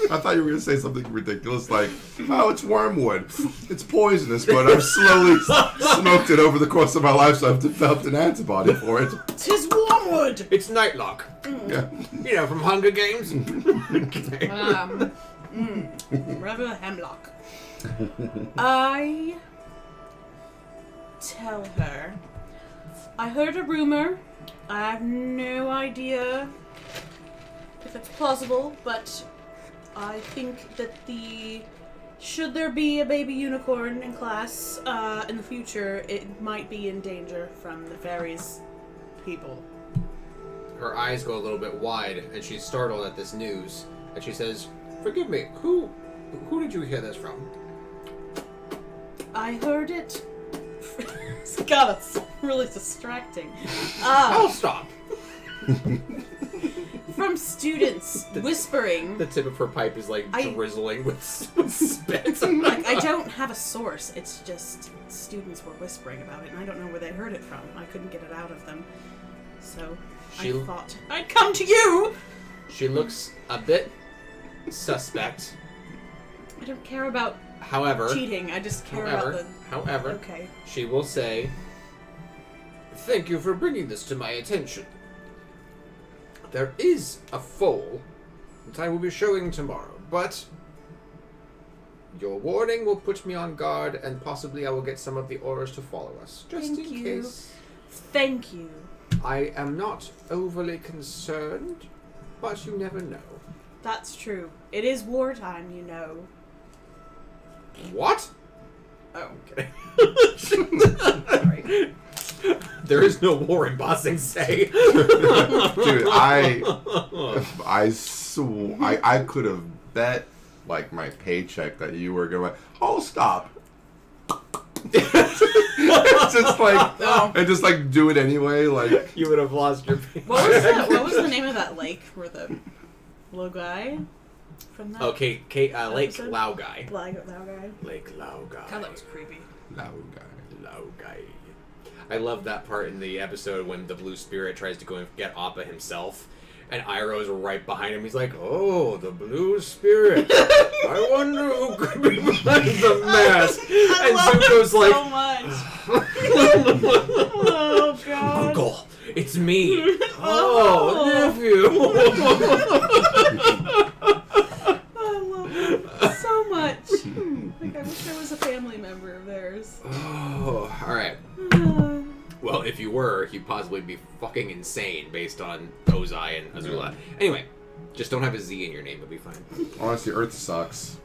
[SPEAKER 4] I thought you were going to say something ridiculous like, oh, it's wormwood. It's poisonous, but I've slowly smoked it over the course of my life, so I've developed an antibody for it.
[SPEAKER 2] 'Tis wormwood.
[SPEAKER 1] It's Nightlock.
[SPEAKER 4] Yeah.
[SPEAKER 1] You know, from Hunger Games. Okay.
[SPEAKER 2] Rather hemlock. I tell her. I heard a rumor. I have no idea if it's plausible, but I think that should there be a baby unicorn in class in the future, it might be in danger from the fairies people.
[SPEAKER 1] Her eyes go a little bit wide, and she's startled at this news. And she says, "Forgive me, who did you hear this from?"
[SPEAKER 2] I heard it. God, it's really distracting.
[SPEAKER 1] I'll stop.
[SPEAKER 2] From students whispering.
[SPEAKER 1] The tip of her pipe is like drizzling with spit.
[SPEAKER 2] Like, I don't have a source. It's just students were whispering about it, and I don't know where they heard it from. I couldn't get it out of them. So I thought I'd come to you.
[SPEAKER 1] She looks a bit suspect.
[SPEAKER 2] I don't care about cheating. I just care about the...
[SPEAKER 1] However,
[SPEAKER 2] okay.
[SPEAKER 1] She will say, "Thank you for bringing this to my attention. There is a foal that I will be showing tomorrow, but your warning will put me on guard, and possibly I will get some of the Aurors to follow us, just in case.
[SPEAKER 2] Thank you.
[SPEAKER 1] I am not overly concerned, but you never know."
[SPEAKER 2] That's true. It is wartime, you know.
[SPEAKER 1] What?
[SPEAKER 2] Oh.
[SPEAKER 1] Okay. There is no war in Bossing Say.
[SPEAKER 4] Dude, I could have bet like my paycheck that you were going, oh, stop. It's just like, and just like do it anyway. Like
[SPEAKER 1] you would have lost your paycheck.
[SPEAKER 2] What was the name of that lake where the little guy from that?
[SPEAKER 1] Oh, Lake Laogai.
[SPEAKER 2] Laogai.
[SPEAKER 1] Lake Laogai.
[SPEAKER 2] God, that was creepy.
[SPEAKER 1] Laogai. I love that part in the episode when the Blue Spirit tries to go and get Appa himself, and Iroh's right behind him. He's like, "Oh, the Blue Spirit. I wonder who could be behind the mask." And Zuko's like,
[SPEAKER 2] so much. Oh God.
[SPEAKER 1] "Uncle, it's me. Oh, nephew."
[SPEAKER 2] I love it so much. Like, I wish I was a family member of theirs.
[SPEAKER 1] Oh, all right. Well, if you were, you'd possibly be fucking insane based on Ozai and Azula. Anyway, just don't have a Z in your name, it'll be fine.
[SPEAKER 4] Honestly, Earth sucks.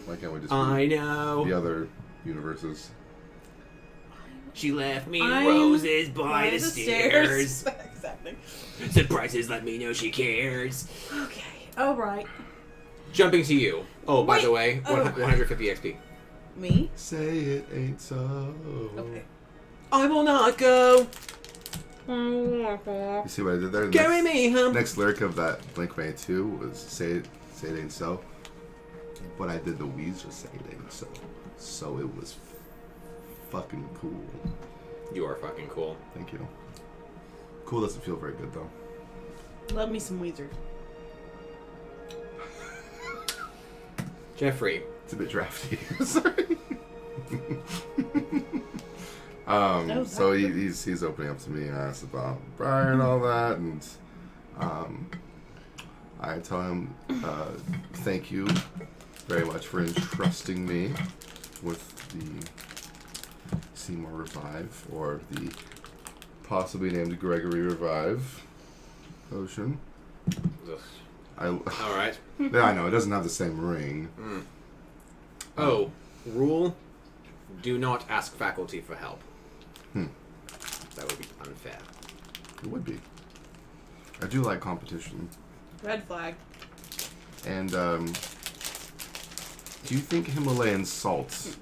[SPEAKER 4] Why can't we just
[SPEAKER 1] I know.
[SPEAKER 4] the other universes?
[SPEAKER 5] She left me roses by the stairs.
[SPEAKER 2] Exactly.
[SPEAKER 5] Surprises let me know she cares.
[SPEAKER 2] Okay. All right.
[SPEAKER 1] Jumping to you. Oh, by the way,
[SPEAKER 2] Oh.
[SPEAKER 1] 150 XP.
[SPEAKER 2] Me?
[SPEAKER 4] Say it ain't so.
[SPEAKER 2] Okay.
[SPEAKER 1] I will not go.
[SPEAKER 4] You see what I did there?
[SPEAKER 1] Carry me, hum.
[SPEAKER 4] Next lyric of that Blink-182 was say it ain't so. But I did the Weezer say it ain't so. So it was fucking cool.
[SPEAKER 1] You are fucking cool.
[SPEAKER 4] Thank you. Cool doesn't feel very good though.
[SPEAKER 2] Love me some Weezer.
[SPEAKER 1] Jeffrey.
[SPEAKER 4] It's a bit drafty. Sorry. So he's opening up to me and asks about Brian and all that, and I tell him thank you very much for entrusting me with the Seymour Revive, or the possibly named Gregory Revive potion.
[SPEAKER 1] All right.
[SPEAKER 4] Yeah, I know it doesn't have the same ring.
[SPEAKER 1] Oh, rule: do not ask faculty for help. That would be unfair.
[SPEAKER 4] It would be. I do like competition.
[SPEAKER 2] Red flag.
[SPEAKER 4] And do you think Himalayan salt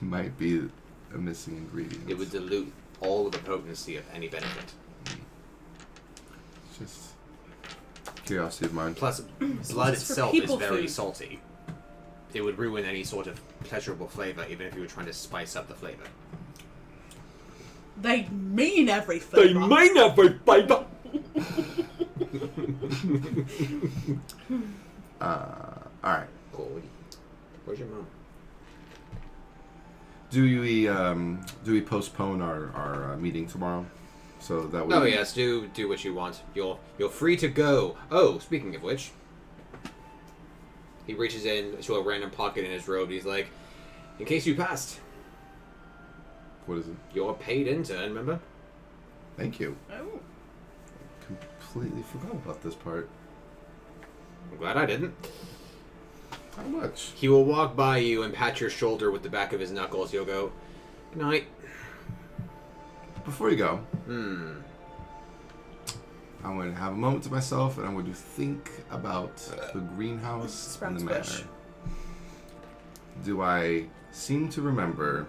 [SPEAKER 4] might be a missing ingredient?
[SPEAKER 1] It would dilute all of the potency of any benefit.
[SPEAKER 4] Just curiosity of mine.
[SPEAKER 1] Plus, blood
[SPEAKER 2] It's for
[SPEAKER 1] itself is
[SPEAKER 2] people
[SPEAKER 1] very
[SPEAKER 2] food.
[SPEAKER 1] salty. It would ruin any sort of pleasurable flavor, even if you were trying to spice up the flavor.
[SPEAKER 2] They mean everything.
[SPEAKER 1] have a flavor.
[SPEAKER 4] Alright.
[SPEAKER 1] Where's your mom?
[SPEAKER 4] Do we postpone our meeting tomorrow? So that we...
[SPEAKER 1] Oh yes, do what you want. You're free to go. Oh, speaking of which, he reaches into a random pocket in his robe. He's like, in case you passed,
[SPEAKER 4] What is it?
[SPEAKER 1] you're a paid intern, remember?
[SPEAKER 4] Thank you.
[SPEAKER 2] Oh.
[SPEAKER 4] Completely forgot about this part.
[SPEAKER 1] I'm glad I didn't.
[SPEAKER 4] How much?
[SPEAKER 1] He will walk by you and pat your shoulder with the back of his knuckles. He'll go, good night.
[SPEAKER 4] Before you go,
[SPEAKER 1] Hmm.
[SPEAKER 4] I'm going to have a moment to myself, and I'm going to think about the greenhouse
[SPEAKER 2] Sprout
[SPEAKER 4] and the
[SPEAKER 2] squish.
[SPEAKER 4] manor. Do I seem to remember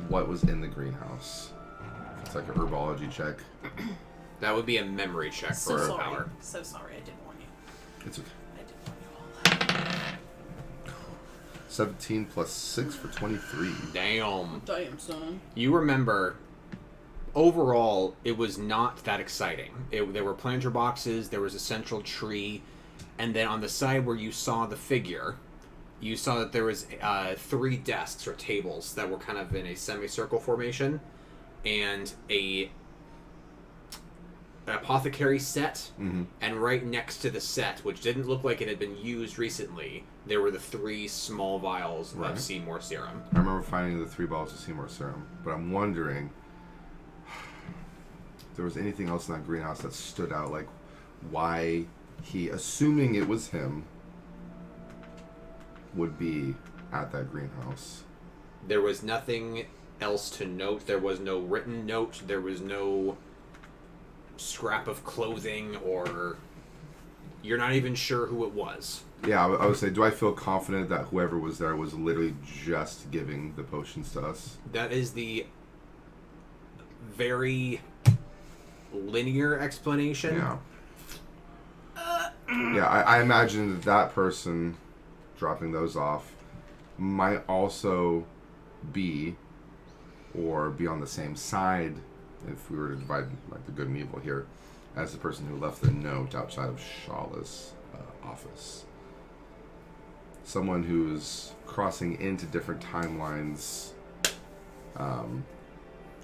[SPEAKER 4] what was in the greenhouse? It's like a herbology check.
[SPEAKER 1] That would be a memory check
[SPEAKER 2] So
[SPEAKER 1] for
[SPEAKER 2] sorry.
[SPEAKER 1] power.
[SPEAKER 2] So sorry. I did warn you.
[SPEAKER 4] It's okay.
[SPEAKER 2] I did warn you all.
[SPEAKER 4] 17 plus 6 for 23.
[SPEAKER 1] Damn.
[SPEAKER 2] Damn, son.
[SPEAKER 1] You remember, overall, it was not that exciting. There were planter boxes, there was a central tree, and then on the side where you saw the figure, you saw that there was 3 desks or tables that were kind of in a semicircle formation, and an apothecary set, and right next to the set, which didn't look like it had been used recently, there were the 3 small vials
[SPEAKER 4] Right.
[SPEAKER 1] of Seymour serum.
[SPEAKER 4] I remember finding the 3 balls of Seymour serum, but I'm wondering if there was anything else in that greenhouse that stood out, like why he, assuming it was him, would be at that greenhouse.
[SPEAKER 1] There was nothing else to note. There was no written note. There was no scrap of clothing, or you're not even sure who it was.
[SPEAKER 4] Yeah, I would say, do I feel confident that whoever was there was literally just giving the potions to us?
[SPEAKER 1] That is the very linear explanation.
[SPEAKER 4] Yeah. Yeah, I imagine that that person dropping those off might also be, or be on the same side, if we were to divide like the good and evil here, as the person who left the note outside of Shala's office. Someone who's crossing into different timelines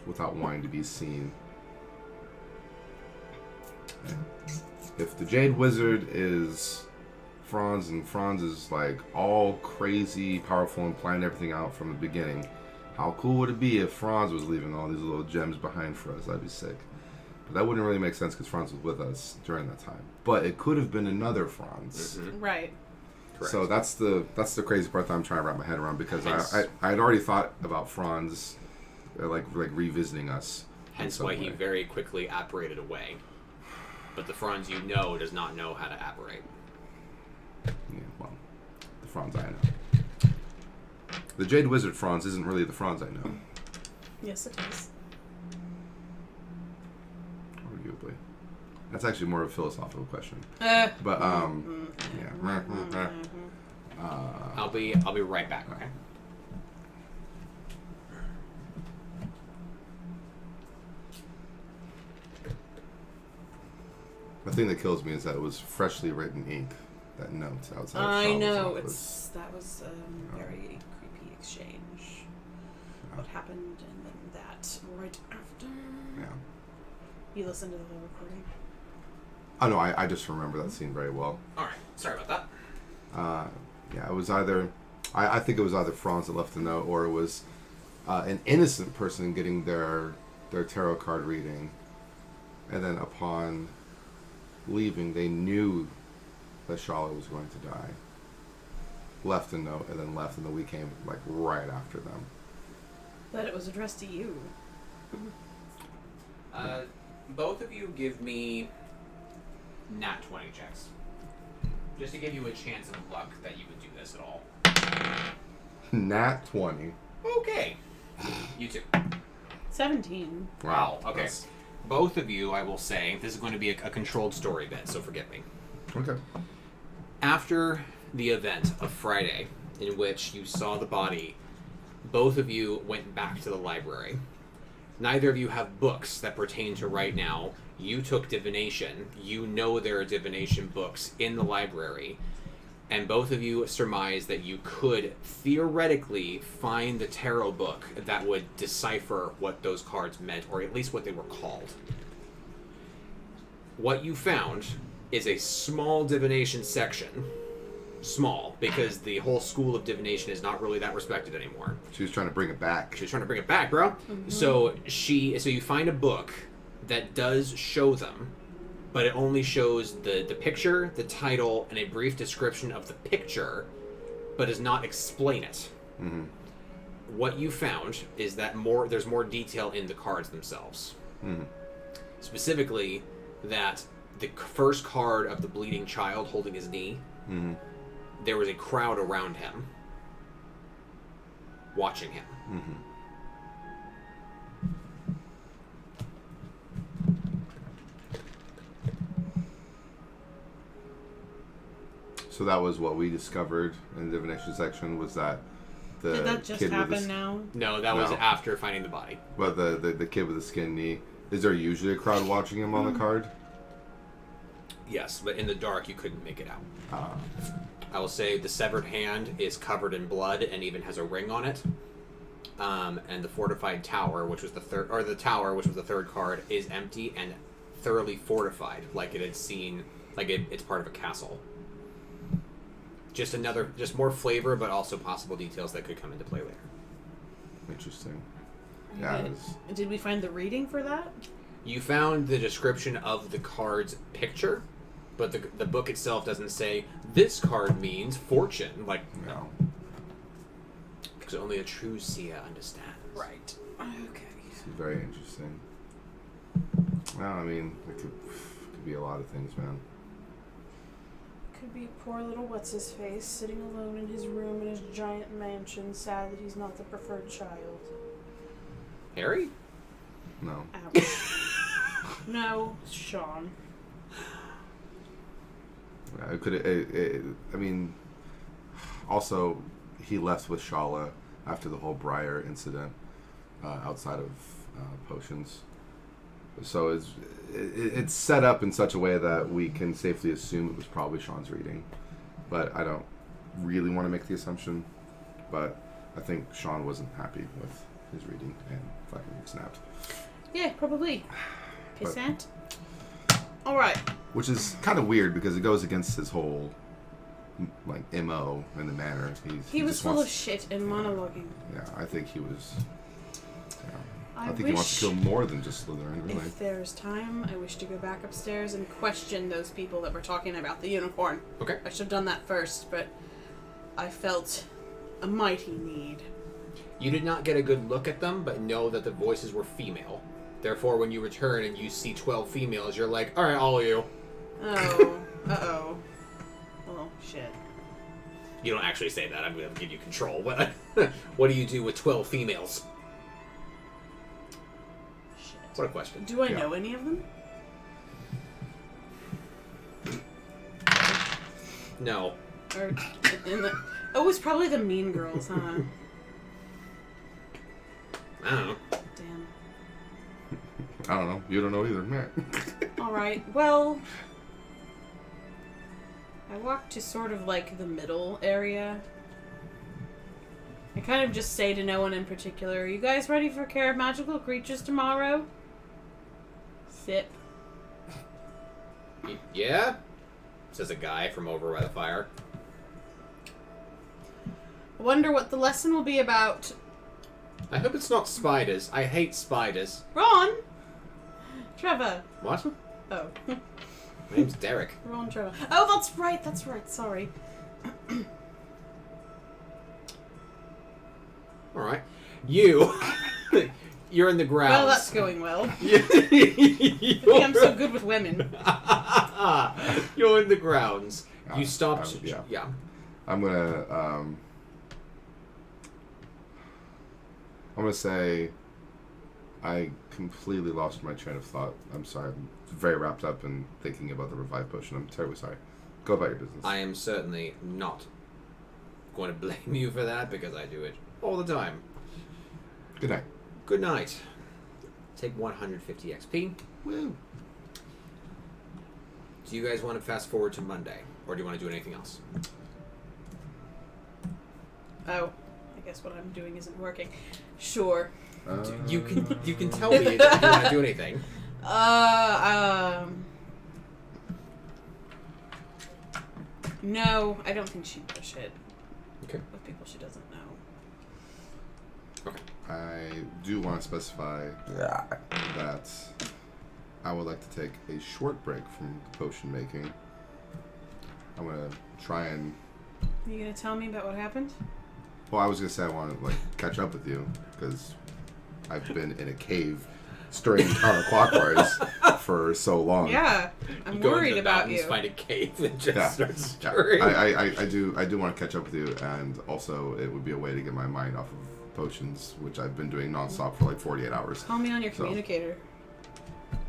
[SPEAKER 4] without wanting to be seen. If the Jade Wizard is Franz, and Franz is like all crazy powerful and planned everything out from the beginning, how cool would it be if Franz was leaving all these little gems behind for us? That'd be sick. But that wouldn't really make sense because Franz was with us during that time. But it could have been another Franz.
[SPEAKER 2] Right.
[SPEAKER 1] Correct.
[SPEAKER 4] So that's the crazy part that I'm trying to wrap my head around, because
[SPEAKER 1] Hence-
[SPEAKER 4] I had already thought about Franz like revisiting us. in
[SPEAKER 1] Hence
[SPEAKER 4] some
[SPEAKER 1] why he
[SPEAKER 4] way.
[SPEAKER 1] very quickly apparated away. But the Franz you know does not know how to apparate.
[SPEAKER 4] Yeah, well, the Franz I know. The Jade Wizard Franz isn't really the Franz I know,
[SPEAKER 2] Yes, it is.
[SPEAKER 4] arguably. That's actually more of a philosophical question.
[SPEAKER 2] Uh,
[SPEAKER 4] But yeah.
[SPEAKER 1] I'll be right back, okay?
[SPEAKER 4] The thing that kills me is that it was freshly written ink. That note outside. of
[SPEAKER 2] I
[SPEAKER 4] Shala's
[SPEAKER 2] know.
[SPEAKER 4] office.
[SPEAKER 2] That was a very creepy exchange. What happened, and then that right after.
[SPEAKER 4] Yeah.
[SPEAKER 2] You listened to the whole recording.
[SPEAKER 4] Oh no, I just remember that scene very well.
[SPEAKER 1] Alright, sorry about that.
[SPEAKER 4] Yeah, it was either. I think it was either Franz that left the note, or it was an innocent person getting their tarot card reading, and then upon leaving, they knew that Shala was going to die. Left a note, and then left, and then we came like right after them.
[SPEAKER 2] But it was addressed to you.
[SPEAKER 1] Both of you give me nat 20 checks. Just to give you a chance of luck that you would do this at all.
[SPEAKER 4] Nat 20.
[SPEAKER 1] Okay. You too.
[SPEAKER 2] 17.
[SPEAKER 1] Wow. Okay.
[SPEAKER 4] That's-
[SPEAKER 1] Both of you, I will say, this is going to be a controlled story bit, so forgive me.
[SPEAKER 4] Okay.
[SPEAKER 1] After the event of Friday, in which you saw the body, both of you went back to the library. Neither of you have books that pertain to right now. You took divination. You know there are divination books in the library. And both of you surmise that you could theoretically find the tarot book that would decipher what those cards meant, or at least what they were called. What you found is a small divination section. Small, because the whole school of divination is not really that respected anymore.
[SPEAKER 4] She was trying to bring it back.
[SPEAKER 1] She was trying to bring it back, bro.
[SPEAKER 2] Mm-hmm.
[SPEAKER 1] So you find a book that does show them, but it only shows the picture, the title, and a brief description of the picture, but does not explain it.
[SPEAKER 4] Mm-hmm.
[SPEAKER 1] What you found is that there's more detail in the cards themselves.
[SPEAKER 4] Mm-hmm.
[SPEAKER 1] Specifically, that the first card of the bleeding child holding his knee,
[SPEAKER 4] Mm-hmm.
[SPEAKER 1] there was a crowd around him, watching him.
[SPEAKER 4] Mm-hmm. So that was what we discovered in the divination section, was that the
[SPEAKER 2] Did that just
[SPEAKER 4] kid with
[SPEAKER 2] happen
[SPEAKER 4] the,
[SPEAKER 2] now?
[SPEAKER 1] No, that was
[SPEAKER 4] No.
[SPEAKER 1] after finding the body.
[SPEAKER 4] but the kid with the skin knee. Is there usually a crowd watching him on the card?
[SPEAKER 1] Yes, but in the dark you couldn't make it out.
[SPEAKER 4] Ah.
[SPEAKER 1] I will say the severed hand is covered in blood and even has a ring on it. And the fortified tower, which was the third card, is empty and thoroughly fortified, like it had seen, like it's part of a castle. Just more flavor, but also possible details that could come into play later.
[SPEAKER 4] Interesting. Yeah. It
[SPEAKER 2] Did-
[SPEAKER 4] was,
[SPEAKER 2] Did we find the reading for that?
[SPEAKER 1] You found the description of the card's picture, but the book itself doesn't say, this card means fortune, like,
[SPEAKER 4] no.
[SPEAKER 1] because only a true seer understands.
[SPEAKER 2] Right. Okay.
[SPEAKER 4] It's very interesting. Well, I mean, it could be a lot of things, man.
[SPEAKER 2] Could be poor little what's-his-face sitting alone in his room in his giant mansion, sad that he's not the preferred child.
[SPEAKER 1] Harry?
[SPEAKER 4] No.
[SPEAKER 2] Ouch. No, Sean.
[SPEAKER 4] It could. I mean, also, he left with Shala after the whole Briar incident outside of potions. So it's set up in such a way that we can safely assume it was probably Sean's reading. But I don't really want to make the assumption. But I think Sean wasn't happy with his reading and fucking snapped.
[SPEAKER 2] Yeah, probably.
[SPEAKER 4] But-
[SPEAKER 2] Pissant. Alright.
[SPEAKER 4] Which is kind of weird because it goes against his whole like MO in the manner.
[SPEAKER 2] He was
[SPEAKER 4] just
[SPEAKER 2] full
[SPEAKER 4] wants-
[SPEAKER 2] of shit and monologuing.
[SPEAKER 4] Yeah, I think he was. Yeah,
[SPEAKER 2] I
[SPEAKER 4] think he wants to kill more than just Slytherin, really.
[SPEAKER 2] If there's time, I wish to go back upstairs and question those people that were talking about the unicorn.
[SPEAKER 1] Okay.
[SPEAKER 2] I should have done that first, but I felt a mighty need.
[SPEAKER 1] You did not get a good look at them, but know that the voices were female. Therefore, when you return and you see 12 females, you're like, alright, all of you.
[SPEAKER 2] Oh. Uh-oh. Well, shit.
[SPEAKER 1] You don't actually say that. I'm going to give you control. What do you do with 12 females?
[SPEAKER 2] Shit.
[SPEAKER 1] What a question.
[SPEAKER 2] Do I
[SPEAKER 4] Yeah.
[SPEAKER 2] know any of them?
[SPEAKER 1] No.
[SPEAKER 2] Or in the... Oh, it's probably the mean girls, huh?
[SPEAKER 1] I don't know.
[SPEAKER 2] Damn.
[SPEAKER 4] I don't know. You don't know either, man.
[SPEAKER 2] Alright, well... I walked to sort of like the middle area. I kind of just say to no one in particular, are you guys ready for Care of Magical Creatures tomorrow? Sip.
[SPEAKER 1] Yeah? Says a guy from over by the fire.
[SPEAKER 2] I wonder what the lesson will be about.
[SPEAKER 1] I hope it's not spiders. I hate spiders.
[SPEAKER 2] Ron! Trevor.
[SPEAKER 1] What?
[SPEAKER 2] Oh.
[SPEAKER 1] My name's Derek.
[SPEAKER 2] Ron Trevor. Oh, that's right, sorry.
[SPEAKER 1] Alright. You're in the grounds.
[SPEAKER 2] Well, that's going well. I
[SPEAKER 1] I
[SPEAKER 2] think I'm so good with women.
[SPEAKER 1] You're in the grounds. You stopped.
[SPEAKER 4] Yeah. I'm gonna say I completely lost my train of thought. I'm sorry. I'm very wrapped up in thinking about the revive potion. I'm terribly sorry. Go about your business.
[SPEAKER 1] I am certainly not going to blame you for that because I do it all the time.
[SPEAKER 4] Good night.
[SPEAKER 1] Good night. Take 150 XP.
[SPEAKER 4] Woo.
[SPEAKER 1] Do you guys want to fast forward to Monday, or do you want to do anything else?
[SPEAKER 2] Oh, I guess what I'm doing isn't working. Sure.
[SPEAKER 1] You can tell me if you want to do anything.
[SPEAKER 2] No, I don't think she'd push it.
[SPEAKER 1] Okay.
[SPEAKER 2] With people she doesn't know.
[SPEAKER 1] Okay.
[SPEAKER 4] I do want to specify that I would like to take a short break from the potion making. I'm gonna try and.
[SPEAKER 2] Are you gonna tell me about what happened?
[SPEAKER 4] Well, I was gonna say I want to catch up with you because I've been in a cave, stirring counterclockwise for so long.
[SPEAKER 2] Yeah, I'm
[SPEAKER 1] you go
[SPEAKER 2] worried
[SPEAKER 1] into the
[SPEAKER 2] about
[SPEAKER 1] mountains,
[SPEAKER 2] you.
[SPEAKER 1] Find a cave and just start
[SPEAKER 4] Yeah.
[SPEAKER 1] stirring.
[SPEAKER 4] I do want to catch up with you, and also it would be a way to get my mind off of potions, which I've been doing nonstop for 48 hours.
[SPEAKER 2] Call me on your communicator.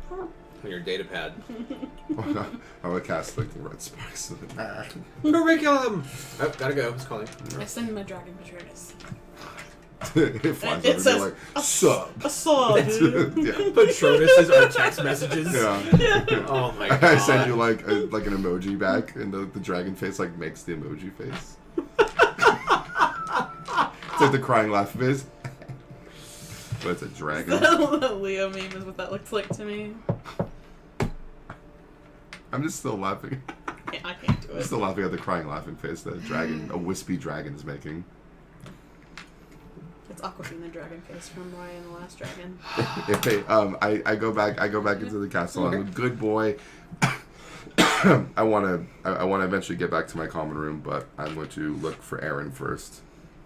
[SPEAKER 1] On your data pad.
[SPEAKER 4] I would cast the red sparks.
[SPEAKER 1] Curriculum! Oh, gotta go. It's calling.
[SPEAKER 2] I send him a dragon Patronus.
[SPEAKER 4] It flies
[SPEAKER 2] It
[SPEAKER 4] over
[SPEAKER 2] says,
[SPEAKER 4] and you're like, sup?
[SPEAKER 2] A saw, dude.
[SPEAKER 4] Yeah.
[SPEAKER 1] Patronuses are text messages.
[SPEAKER 4] Yeah.
[SPEAKER 1] Oh my god.
[SPEAKER 4] I send you like an emoji back, and the dragon face makes the emoji face. It's like the crying laugh face. But it's a dragon.
[SPEAKER 2] The Leo meme is what that looks like to me.
[SPEAKER 4] I'm just still laughing.
[SPEAKER 2] I can't do
[SPEAKER 4] I'm
[SPEAKER 2] it.
[SPEAKER 4] still laughing at the crying laughing face that a wispy dragon is making.
[SPEAKER 2] It's Aquafina the dragon face from Raya and the Last Dragon.
[SPEAKER 4] I go back into the castle. I'm a good boy. I want to eventually get back to my common room, but I'm going to look for Erin first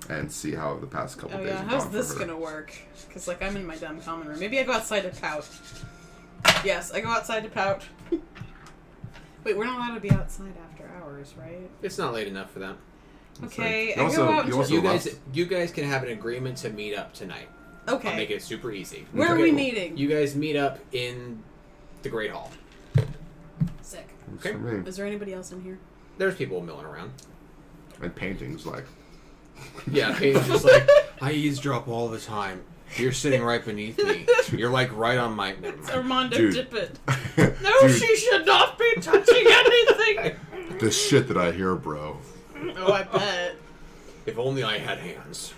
[SPEAKER 4] and see how the past couple days have
[SPEAKER 2] how's
[SPEAKER 4] gone
[SPEAKER 2] this
[SPEAKER 4] for her.
[SPEAKER 2] gonna work? Because I'm in my dumb common room. Maybe I go outside to pout. Yes, I go outside to pout. Wait, we're not allowed to be outside after hours, right?
[SPEAKER 1] It's not late enough for that.
[SPEAKER 2] Okay,
[SPEAKER 4] You also-
[SPEAKER 2] I go out
[SPEAKER 4] you
[SPEAKER 2] into...
[SPEAKER 4] also-
[SPEAKER 1] You guys can have an agreement to meet up tonight.
[SPEAKER 2] Okay.
[SPEAKER 1] I'll make it super easy.
[SPEAKER 2] Where are we meeting?
[SPEAKER 1] You guys meet up in the Great Hall.
[SPEAKER 2] Sick.
[SPEAKER 4] Works
[SPEAKER 1] Okay.
[SPEAKER 4] for me.
[SPEAKER 2] Is there anybody else in here?
[SPEAKER 1] There's people milling around.
[SPEAKER 4] And paintings
[SPEAKER 1] Yeah, Peyton's just like, I eavesdrop all the time. You're sitting right beneath me. You're right on my... Never
[SPEAKER 2] It's
[SPEAKER 1] mind.
[SPEAKER 2] Armando
[SPEAKER 4] Dude.
[SPEAKER 2] Tippett. No,
[SPEAKER 4] Dude.
[SPEAKER 2] she should not be touching anything!
[SPEAKER 4] the shit that I hear, bro.
[SPEAKER 2] Oh, I bet.
[SPEAKER 1] If only I had hands.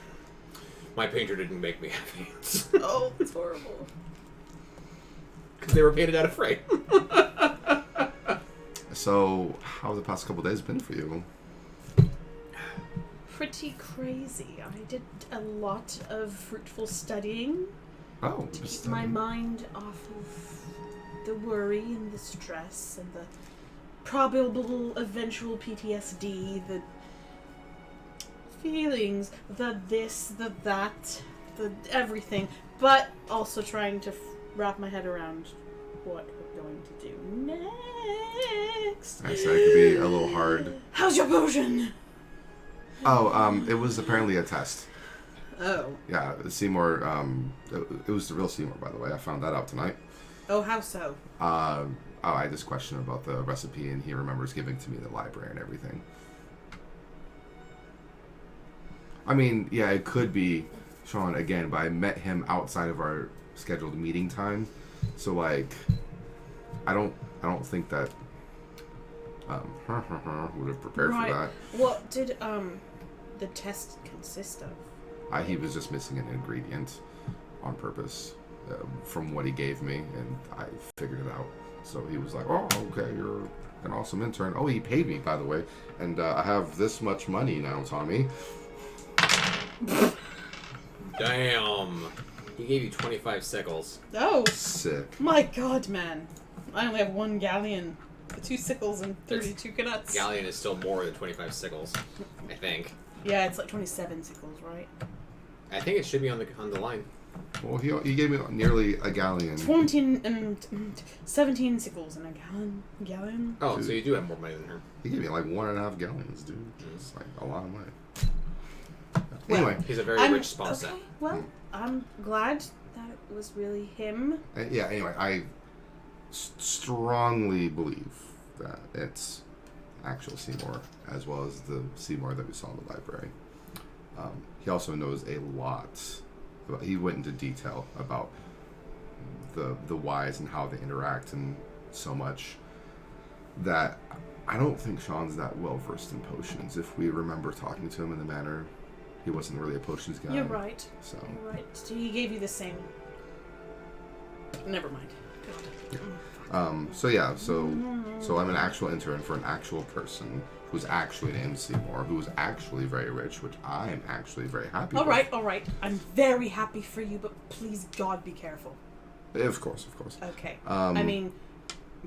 [SPEAKER 1] My painter didn't make me have hands.
[SPEAKER 2] Oh, it's horrible.
[SPEAKER 1] Because they were painted out of frame.
[SPEAKER 4] So, how have the past couple days been for you?
[SPEAKER 2] Pretty crazy. I did a lot of fruitful studying
[SPEAKER 4] Oh,
[SPEAKER 2] to
[SPEAKER 4] just
[SPEAKER 2] keep my mind off of the worry and the stress and the probable eventual PTSD, the feelings, the this, the that, the everything, but also trying to wrap my head around what we're going to do next.
[SPEAKER 4] I said it could be a little hard.
[SPEAKER 2] How's your potion?
[SPEAKER 4] Oh, it was apparently a test.
[SPEAKER 2] Oh.
[SPEAKER 4] Yeah, Seymour, it was the real Seymour, by the way. I found that out tonight.
[SPEAKER 2] Oh, how so?
[SPEAKER 4] I just questioned about the recipe, and he remembers giving to me the library and everything. I mean, yeah, it could be Sean again, but I met him outside of our scheduled meeting time, so I don't think that would have prepared for that.
[SPEAKER 2] What did the test consist of?
[SPEAKER 4] He was just missing an ingredient on purpose from what he gave me, and I figured it out. So he was like, "Oh, okay, you're an awesome intern." Oh, he paid me, by the way, and I have this much money now, Tommy.
[SPEAKER 1] Damn. He gave you 25 sickles.
[SPEAKER 2] Oh,
[SPEAKER 4] Sick.
[SPEAKER 2] my God, man! I only have 1 galleon, 2 sickles, and 32 canuts.
[SPEAKER 1] Galleon is still more than 25 sickles, I think.
[SPEAKER 2] Yeah, it's like 27 sickles, right?
[SPEAKER 1] I think it should be on the line.
[SPEAKER 4] Well, he gave me nearly a galleon.
[SPEAKER 2] 17 sickles in a gallon.
[SPEAKER 1] Oh,
[SPEAKER 4] Dude.
[SPEAKER 1] so you do have more money than her.
[SPEAKER 4] He gave me like 1.5 gallons, dude. It's like a lot of money.
[SPEAKER 2] Well,
[SPEAKER 4] Anyway,
[SPEAKER 1] He's a very rich sponsor.
[SPEAKER 2] Okay, well, I'm glad that it was really him.
[SPEAKER 4] anyway, I strongly believe that it's actual Seymour as well as the Seymour that we saw in the library. He also knows a lot. He went into detail about the whys and how they interact and so much that I don't think Sean's that well versed in potions. If we remember talking to him in the manner, he wasn't really a potions guy.
[SPEAKER 2] You're right.
[SPEAKER 4] So
[SPEAKER 2] You're right. So he gave you the same. Never mind.
[SPEAKER 4] So I'm an actual intern for an actual person who's actually named Seymour, who's actually very rich, which I'm actually very happy with.
[SPEAKER 2] All right. I'm very happy for you, but please, God, be careful.
[SPEAKER 4] Of course.
[SPEAKER 2] Okay. I mean,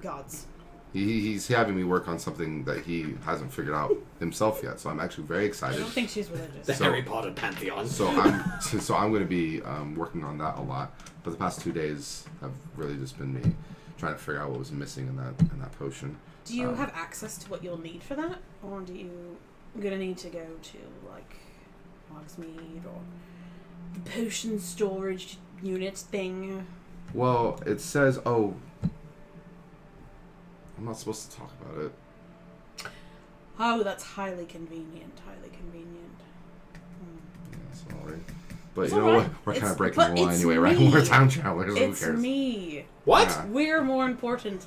[SPEAKER 2] gods.
[SPEAKER 4] He's having me work on something that he hasn't figured out himself yet, so I'm actually very
[SPEAKER 2] I
[SPEAKER 4] excited.
[SPEAKER 2] don't think she's religious.
[SPEAKER 1] The Harry Potter pantheon.
[SPEAKER 4] So I'm going to be working on that a lot. But the past 2 days have really just been me trying to figure out what was missing in that potion.
[SPEAKER 2] Do you have access to what you'll need for that, or do you gonna need to go to like Hogsmeade or the potion storage unit thing?
[SPEAKER 4] Well, it says, I'm not supposed to talk about it.
[SPEAKER 2] Oh, that's highly convenient.
[SPEAKER 4] Yeah, sorry. But
[SPEAKER 2] It's
[SPEAKER 4] you know
[SPEAKER 2] alright.
[SPEAKER 4] what? We're kind
[SPEAKER 2] It's-
[SPEAKER 4] of breaking
[SPEAKER 2] but
[SPEAKER 4] the law
[SPEAKER 2] it's
[SPEAKER 4] anyway, right?
[SPEAKER 2] me.
[SPEAKER 4] We're time travelers. Who
[SPEAKER 2] It's
[SPEAKER 4] cares?
[SPEAKER 2] me.
[SPEAKER 1] What?
[SPEAKER 4] Yeah.
[SPEAKER 2] We're more important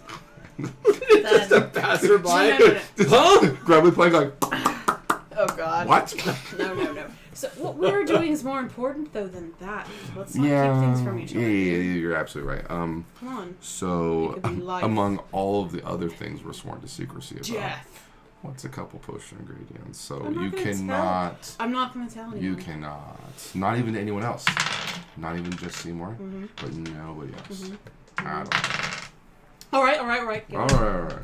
[SPEAKER 1] Just a
[SPEAKER 2] than...
[SPEAKER 1] passerby.
[SPEAKER 2] No.
[SPEAKER 1] Huh?
[SPEAKER 4] Grab the plane like,
[SPEAKER 2] Oh, God.
[SPEAKER 4] what?
[SPEAKER 2] No. So what we're doing is more important, though, than that. Let's not keep things from each other.
[SPEAKER 4] Yeah, you're absolutely right.
[SPEAKER 2] Come on.
[SPEAKER 4] So,
[SPEAKER 2] It could be life.
[SPEAKER 4] among all of the other things we're sworn to secrecy about,
[SPEAKER 2] Death.
[SPEAKER 4] what's a couple potion ingredients? So
[SPEAKER 2] I'm not
[SPEAKER 4] you
[SPEAKER 2] gonna
[SPEAKER 4] cannot,
[SPEAKER 2] I'm not going to tell anyone.
[SPEAKER 4] you cannot, not even to anyone else, not even just Seymour,
[SPEAKER 2] Mm-hmm.
[SPEAKER 4] but nobody else. At
[SPEAKER 2] All right.
[SPEAKER 4] all.
[SPEAKER 2] Go
[SPEAKER 4] All
[SPEAKER 2] on.
[SPEAKER 4] right.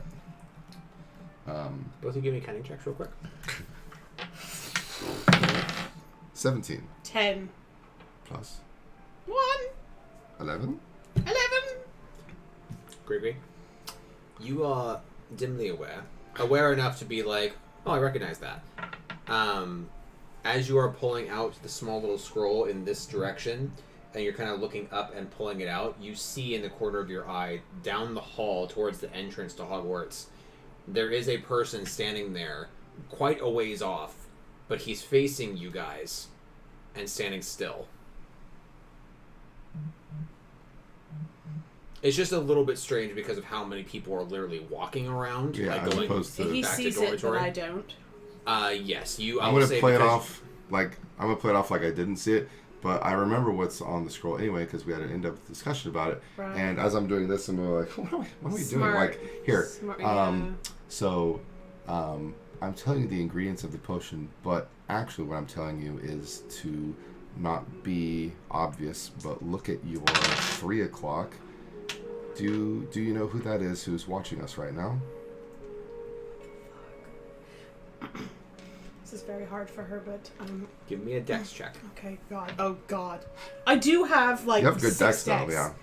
[SPEAKER 1] Both of you give me cunning checks real quick.
[SPEAKER 4] 17
[SPEAKER 2] 10.
[SPEAKER 4] plus
[SPEAKER 2] 1.
[SPEAKER 4] 11.
[SPEAKER 2] 11.
[SPEAKER 1] Gregory, you are dimly aware enough to be like, oh, I recognize that. As you are pulling out the small little scroll in this direction, and you're kind of looking up and pulling it out, you see in the corner of your eye, down the hall towards the entrance to Hogwarts, there is a person standing there, quite a ways off, but he's facing you guys and standing still. It's just a little bit strange because of how many people are literally walking around,
[SPEAKER 4] Yeah,
[SPEAKER 1] like
[SPEAKER 4] as
[SPEAKER 1] going
[SPEAKER 4] opposed to-
[SPEAKER 2] He
[SPEAKER 1] back to
[SPEAKER 2] sees it, but
[SPEAKER 1] dormitory.
[SPEAKER 2] I don't.
[SPEAKER 1] Yes, you. I
[SPEAKER 4] I'm
[SPEAKER 1] will
[SPEAKER 4] gonna
[SPEAKER 1] say
[SPEAKER 4] play it
[SPEAKER 1] because-
[SPEAKER 4] off like I didn't see it, but I remember what's on the scroll anyway because we had an in-depth discussion about it.
[SPEAKER 2] Right.
[SPEAKER 4] And as I'm doing this, I'm like, what are we doing?
[SPEAKER 2] Smart.
[SPEAKER 4] Like here,
[SPEAKER 2] Smart,
[SPEAKER 4] I'm telling you the ingredients of the potion, but actually what I'm telling you is to not be obvious, but look at your 3 o'clock. Do you know who that is who's watching us right now?
[SPEAKER 2] This is very hard for her, but
[SPEAKER 1] Give me a dex check.
[SPEAKER 2] okay. God. Oh God. I do have like
[SPEAKER 4] You have good
[SPEAKER 2] 6
[SPEAKER 4] dex though, yeah.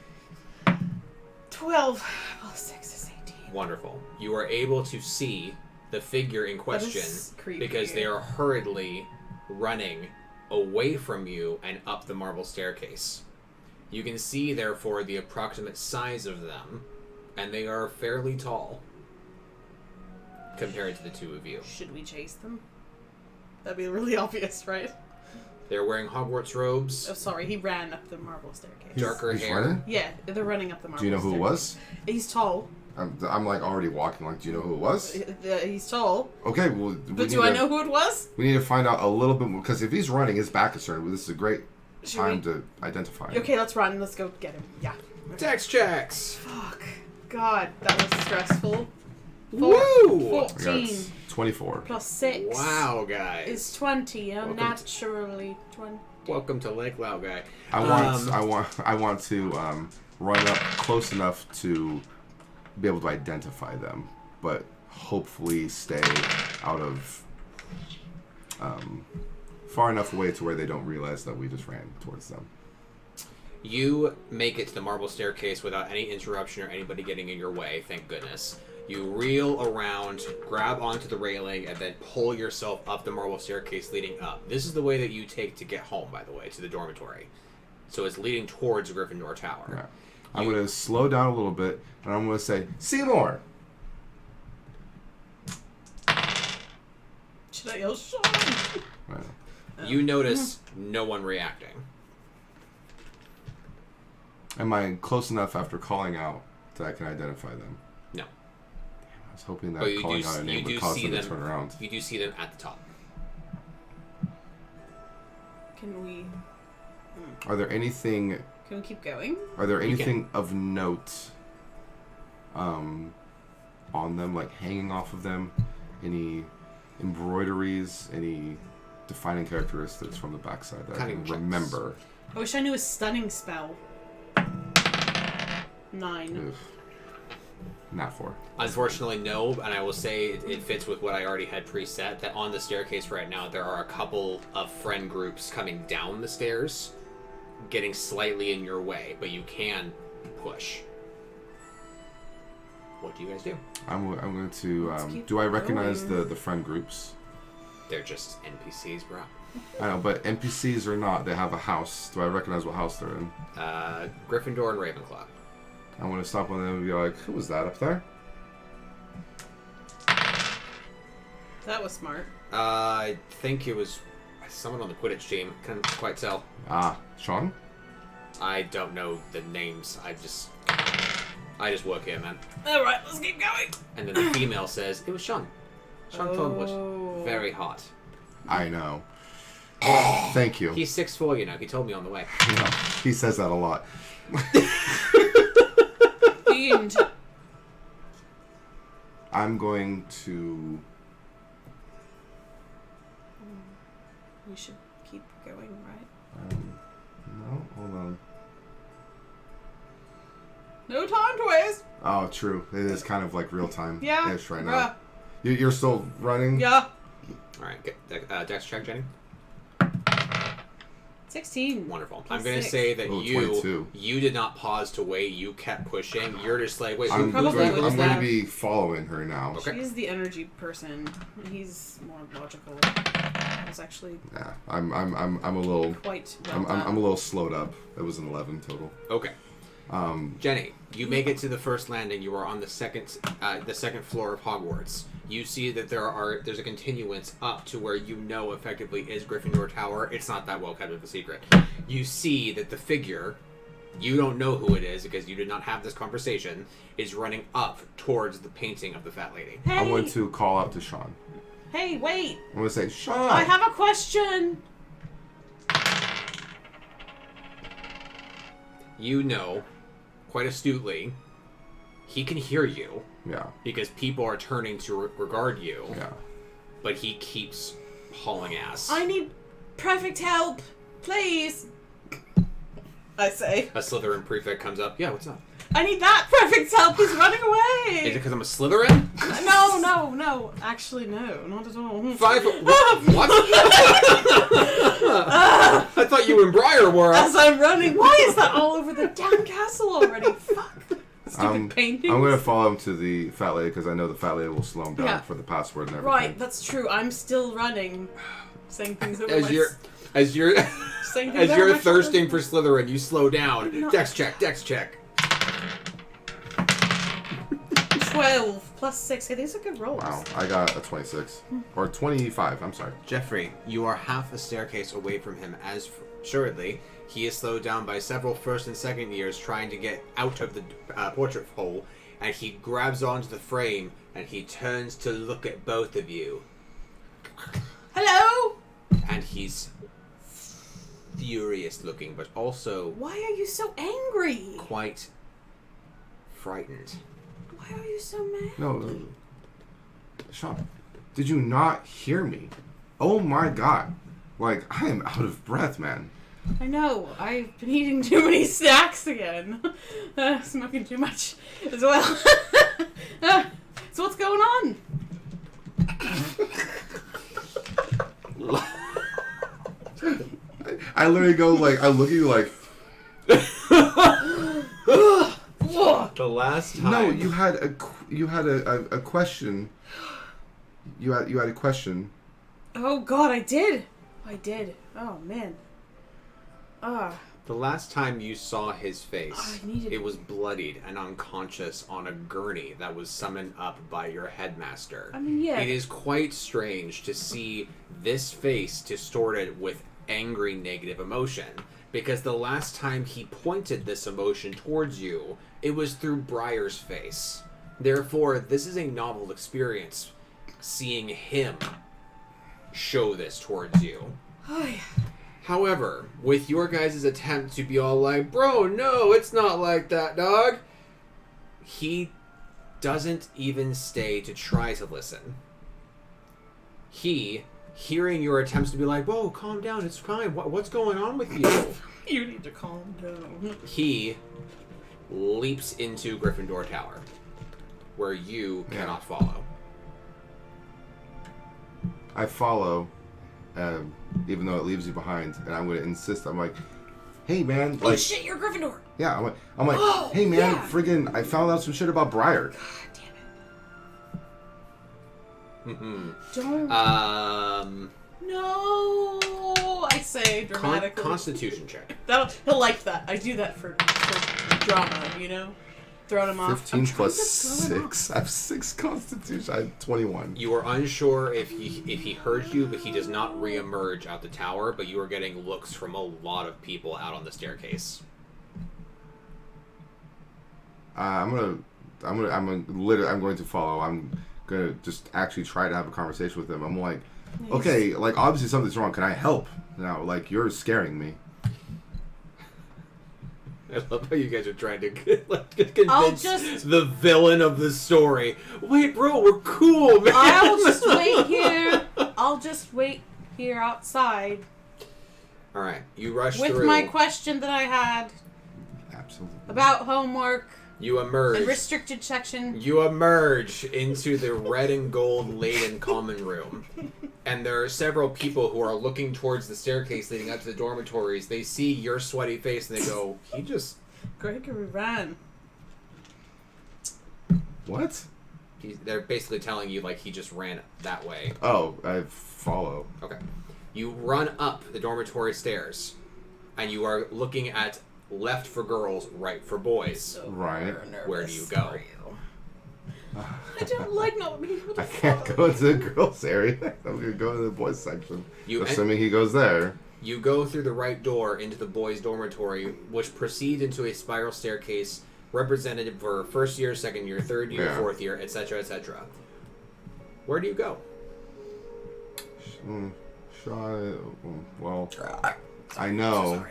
[SPEAKER 2] 12. Well, 6 is 18.
[SPEAKER 1] Wonderful. You are able to see the figure in question
[SPEAKER 2] is creepy.
[SPEAKER 1] because they are hurriedly running away from you and up the marble staircase. You can see, therefore, the approximate size of them, and they are fairly tall compared to the two of you.
[SPEAKER 2] Should we chase them? That'd be really obvious, right?
[SPEAKER 1] They're wearing Hogwarts robes,
[SPEAKER 2] Oh, sorry. He ran up the marble staircase.
[SPEAKER 1] darker
[SPEAKER 4] He's
[SPEAKER 1] hair.
[SPEAKER 4] running?
[SPEAKER 2] Yeah, they're running up the marble
[SPEAKER 4] Do you know who it was?
[SPEAKER 2] staircase. He's tall.
[SPEAKER 4] I'm like already walking. Like, do you know who it was?
[SPEAKER 2] He's tall.
[SPEAKER 4] Okay, well,
[SPEAKER 2] But do I know who it was?
[SPEAKER 4] We need to find out a little bit more because if he's running, his back is turned. This is a great
[SPEAKER 2] Should
[SPEAKER 4] time
[SPEAKER 2] we-
[SPEAKER 4] to identify him.
[SPEAKER 2] Okay, let's run. Let's go get him. Yeah.
[SPEAKER 1] Dex checks!
[SPEAKER 2] Fuck. God, that was stressful.
[SPEAKER 1] Woo!
[SPEAKER 2] 14
[SPEAKER 4] 24.
[SPEAKER 2] plus 6
[SPEAKER 1] Wow, guys.
[SPEAKER 2] is 20. I'm
[SPEAKER 1] Welcome.
[SPEAKER 2] naturally 20.
[SPEAKER 1] Welcome to Lake Loud Guy.
[SPEAKER 4] I want to run up close enough to be able to identify them, but hopefully stay out of far enough away to where they don't realize that we just ran towards them.
[SPEAKER 1] You make it to the marble staircase without any interruption or anybody getting in your way, thank goodness. You reel around, grab onto the railing, and then pull yourself up the marble staircase leading up. This is the way that you take to get home, by the way, to the dormitory. So it's leading towards Gryffindor Tower.
[SPEAKER 4] Yeah. I'm going to slow down a little bit, and I'm going to say, Seymour!
[SPEAKER 2] Should I yell, Sean?
[SPEAKER 4] Right.
[SPEAKER 1] You notice no one reacting.
[SPEAKER 4] Am I close enough after calling out that I can identify them?
[SPEAKER 1] No.
[SPEAKER 4] I was hoping that
[SPEAKER 1] But you
[SPEAKER 4] calling
[SPEAKER 1] do,
[SPEAKER 4] out a
[SPEAKER 1] you
[SPEAKER 4] name
[SPEAKER 1] do
[SPEAKER 4] would cause
[SPEAKER 1] see
[SPEAKER 4] them
[SPEAKER 1] them.
[SPEAKER 4] to turn around.
[SPEAKER 1] You do see them at the top.
[SPEAKER 2] Can we
[SPEAKER 4] Are there anything
[SPEAKER 2] keep going?
[SPEAKER 4] Are there
[SPEAKER 1] You
[SPEAKER 4] anything of note on them, like hanging off of them? Any embroideries? Any defining characteristics from the backside that I
[SPEAKER 1] Cutting
[SPEAKER 4] can
[SPEAKER 1] checks.
[SPEAKER 4] remember?
[SPEAKER 2] I wish I knew a stunning spell. 9.
[SPEAKER 4] Ugh. Not 4.
[SPEAKER 1] Unfortunately, no, and I will say it fits with what I already had preset, that on the staircase right now, there are a couple of friend groups coming down the stairs, getting slightly in your way, but you can push. What do you guys do?
[SPEAKER 4] I'm going to.
[SPEAKER 2] Let's keep
[SPEAKER 4] do I recognize
[SPEAKER 2] going.
[SPEAKER 4] the friend groups?
[SPEAKER 1] They're just NPCs, bro.
[SPEAKER 4] I know, but NPCs or not, they have a house. Do I recognize what house they're in?
[SPEAKER 1] Gryffindor and Ravenclaw.
[SPEAKER 4] I'm going to stop on them and be like, who was that up there?
[SPEAKER 2] That was smart.
[SPEAKER 1] I think it was someone on the Quidditch team. Couldn't quite tell.
[SPEAKER 4] Ah, Sean?
[SPEAKER 1] I don't know the names. I just work here, man.
[SPEAKER 2] Alright, let's keep going.
[SPEAKER 1] And then the female says, it was Sean. Sean Thornwood. Very hot.
[SPEAKER 4] I know. Thank you.
[SPEAKER 1] He's 6'4", you know. He told me on the way.
[SPEAKER 4] Yeah, he says that a lot.
[SPEAKER 2] Fiend.
[SPEAKER 4] I'm going to...
[SPEAKER 2] We should keep going, right?
[SPEAKER 4] No, hold on.
[SPEAKER 2] No time to waste.
[SPEAKER 4] Oh, true. It is kind of like real time
[SPEAKER 2] Yeah.
[SPEAKER 4] ish right
[SPEAKER 2] bruh.
[SPEAKER 4] now. You're still running?
[SPEAKER 2] Yeah.
[SPEAKER 1] Alright, Dex check, Jenny.
[SPEAKER 2] 16.
[SPEAKER 1] Wonderful.
[SPEAKER 2] Plus
[SPEAKER 1] I'm going to
[SPEAKER 2] 6.
[SPEAKER 1] say that
[SPEAKER 4] Oh, 22.
[SPEAKER 1] you did not pause to wait. You kept pushing. You're just like, wait,
[SPEAKER 4] I'm
[SPEAKER 2] probably
[SPEAKER 4] going
[SPEAKER 2] was
[SPEAKER 4] to
[SPEAKER 2] that.
[SPEAKER 4] be following her now.
[SPEAKER 1] Okay.
[SPEAKER 2] She's the energy person. He's more logical. I was actually
[SPEAKER 4] Yeah, I'm a little
[SPEAKER 2] quite well
[SPEAKER 4] I'm
[SPEAKER 2] done.
[SPEAKER 4] a little slowed up. It was an 11 total.
[SPEAKER 1] Okay. Jenny, you make it to the first landing. You are on the second floor of Hogwarts. You see that there's a continuance up to where you know effectively is Gryffindor Tower. It's not that well kept of a secret. You see that the figure, you don't know who it is because you did not have this conversation, is running up towards the painting of the fat lady.
[SPEAKER 2] Hey,
[SPEAKER 4] I'm going to call out to Sean.
[SPEAKER 2] hey, wait!
[SPEAKER 4] I'm going to say, Sean!
[SPEAKER 2] I have a question.
[SPEAKER 1] You know, quite astutely, he can hear you
[SPEAKER 4] Yeah,
[SPEAKER 1] because people are turning to regard you,
[SPEAKER 4] yeah.
[SPEAKER 1] but he keeps hauling ass.
[SPEAKER 2] I need perfect help, please. I say.
[SPEAKER 1] A Slytherin prefect comes up. Yeah, what's up?
[SPEAKER 2] I need that perfect help. He's running
[SPEAKER 1] Is it
[SPEAKER 2] away.
[SPEAKER 1] because I'm a Slytherin?
[SPEAKER 2] No. Actually, no, not at all.
[SPEAKER 1] 5. What? I thought you and Briar were.
[SPEAKER 2] As I'm running, why is that all over the damn castle already? Fuck. Stupid paintings.
[SPEAKER 4] I'm going to follow him to the fat lady because I know the fat lady will slow him down
[SPEAKER 2] Yeah.
[SPEAKER 4] for the password and everything.
[SPEAKER 2] Right, that's true. I'm still running, saying things over
[SPEAKER 1] As
[SPEAKER 2] my
[SPEAKER 1] you're
[SPEAKER 2] saying things
[SPEAKER 1] as
[SPEAKER 2] over
[SPEAKER 1] you're
[SPEAKER 2] my
[SPEAKER 1] thirsting
[SPEAKER 2] shoulder.
[SPEAKER 1] for Slytherin, you slow down.
[SPEAKER 2] No.
[SPEAKER 1] Dex check.
[SPEAKER 2] 12 plus 6. Hey, these are good rolls.
[SPEAKER 4] Wow, I got a 26. Or 25, I'm sorry.
[SPEAKER 1] Jeffrey, you are half a staircase away from him. As assuredly, he is slowed down by several first and second years trying to get out of the portrait hole, and he grabs onto the frame and he turns to look at both of you,
[SPEAKER 2] Hello?
[SPEAKER 1] and he's furious looking, but also
[SPEAKER 2] Why are you so angry?
[SPEAKER 1] quite frightened.
[SPEAKER 2] Why are you so mad?
[SPEAKER 4] No, Sean, did you not hear me? Oh my god. Like, I am out of breath, man.
[SPEAKER 2] I know. I've been eating too many snacks again. Smoking too much as well. So what's going on?
[SPEAKER 4] I literally go, like, I look at you like,
[SPEAKER 1] The last time.
[SPEAKER 4] No, you had a question. You had a question.
[SPEAKER 2] Oh God, I did. Oh man.
[SPEAKER 1] The last time you saw his face,
[SPEAKER 2] I needed-
[SPEAKER 1] it was bloodied and unconscious on a gurney that was summoned up by your headmaster.
[SPEAKER 2] I mean, yeah.
[SPEAKER 1] It is quite strange to see this face distorted with angry negative emotion, because the last time he pointed this emotion towards you, it was through Briar's face. Therefore, this is a novel experience, seeing him show this towards you. However, with your guys' attempt to be all like, bro, no, it's not like that, dog, he doesn't even stay to try to listen. He, hearing your attempts to be like, whoa, calm down, it's fine, what's going on with you?
[SPEAKER 2] You need to calm down.
[SPEAKER 1] He leaps into Gryffindor Tower, where you cannot follow.
[SPEAKER 4] I follow, even though it leaves you behind, and I'm going to insist. I'm like, hey man,
[SPEAKER 2] Oh
[SPEAKER 4] like,
[SPEAKER 2] shit, you're Gryffindor.
[SPEAKER 4] yeah, I'm like, hey man,
[SPEAKER 2] yeah.
[SPEAKER 4] friggin', I found out some shit about Briar.
[SPEAKER 2] God damn it. Don't. No, I say dramatically.
[SPEAKER 1] Constitution check.
[SPEAKER 2] He'll like that. I do that for drama, you know? Throwing him off.
[SPEAKER 4] 15 plus 6. I have 6 Constitution. I have 21.
[SPEAKER 1] You are unsure if he heard you, but he does not reemerge out the tower. But you are getting looks from a lot of people out on the staircase.
[SPEAKER 4] I'm going to follow. I'm gonna just actually try to have a conversation with him. I'm like, okay, like obviously something's wrong. Can I help? Now, like you're scaring me.
[SPEAKER 1] I love how you guys are trying to convince the villain of the story. Wait, bro, we're cool, man.
[SPEAKER 2] I'll just wait here. I'll just wait here outside.
[SPEAKER 1] All right, you rush
[SPEAKER 2] with
[SPEAKER 1] through.
[SPEAKER 2] my question that I had.
[SPEAKER 4] Absolutely.
[SPEAKER 2] About homework.
[SPEAKER 1] You emerge.
[SPEAKER 2] The restricted section.
[SPEAKER 1] You emerge into the red and gold laden common room. And there are several people who are looking towards the staircase leading up to the dormitories. They see your sweaty face and they go, he just...
[SPEAKER 2] Gregory ran.
[SPEAKER 4] What?
[SPEAKER 1] They're basically telling you, like, he just ran that way.
[SPEAKER 4] Oh, I follow.
[SPEAKER 1] Okay. You run up the dormitory stairs. And you are looking at left for girls, right for boys.
[SPEAKER 2] So
[SPEAKER 4] right.
[SPEAKER 1] Where do you go?
[SPEAKER 2] I don't like not being able to
[SPEAKER 4] I can't go into the girls' area. I'm going to go into the boys' section. Assuming he goes there.
[SPEAKER 1] You go through the right door into the boys' dormitory, which proceeds into a spiral staircase representative for first year, second year, third year, fourth year, etc., etc. Where do you go?
[SPEAKER 4] Well, I know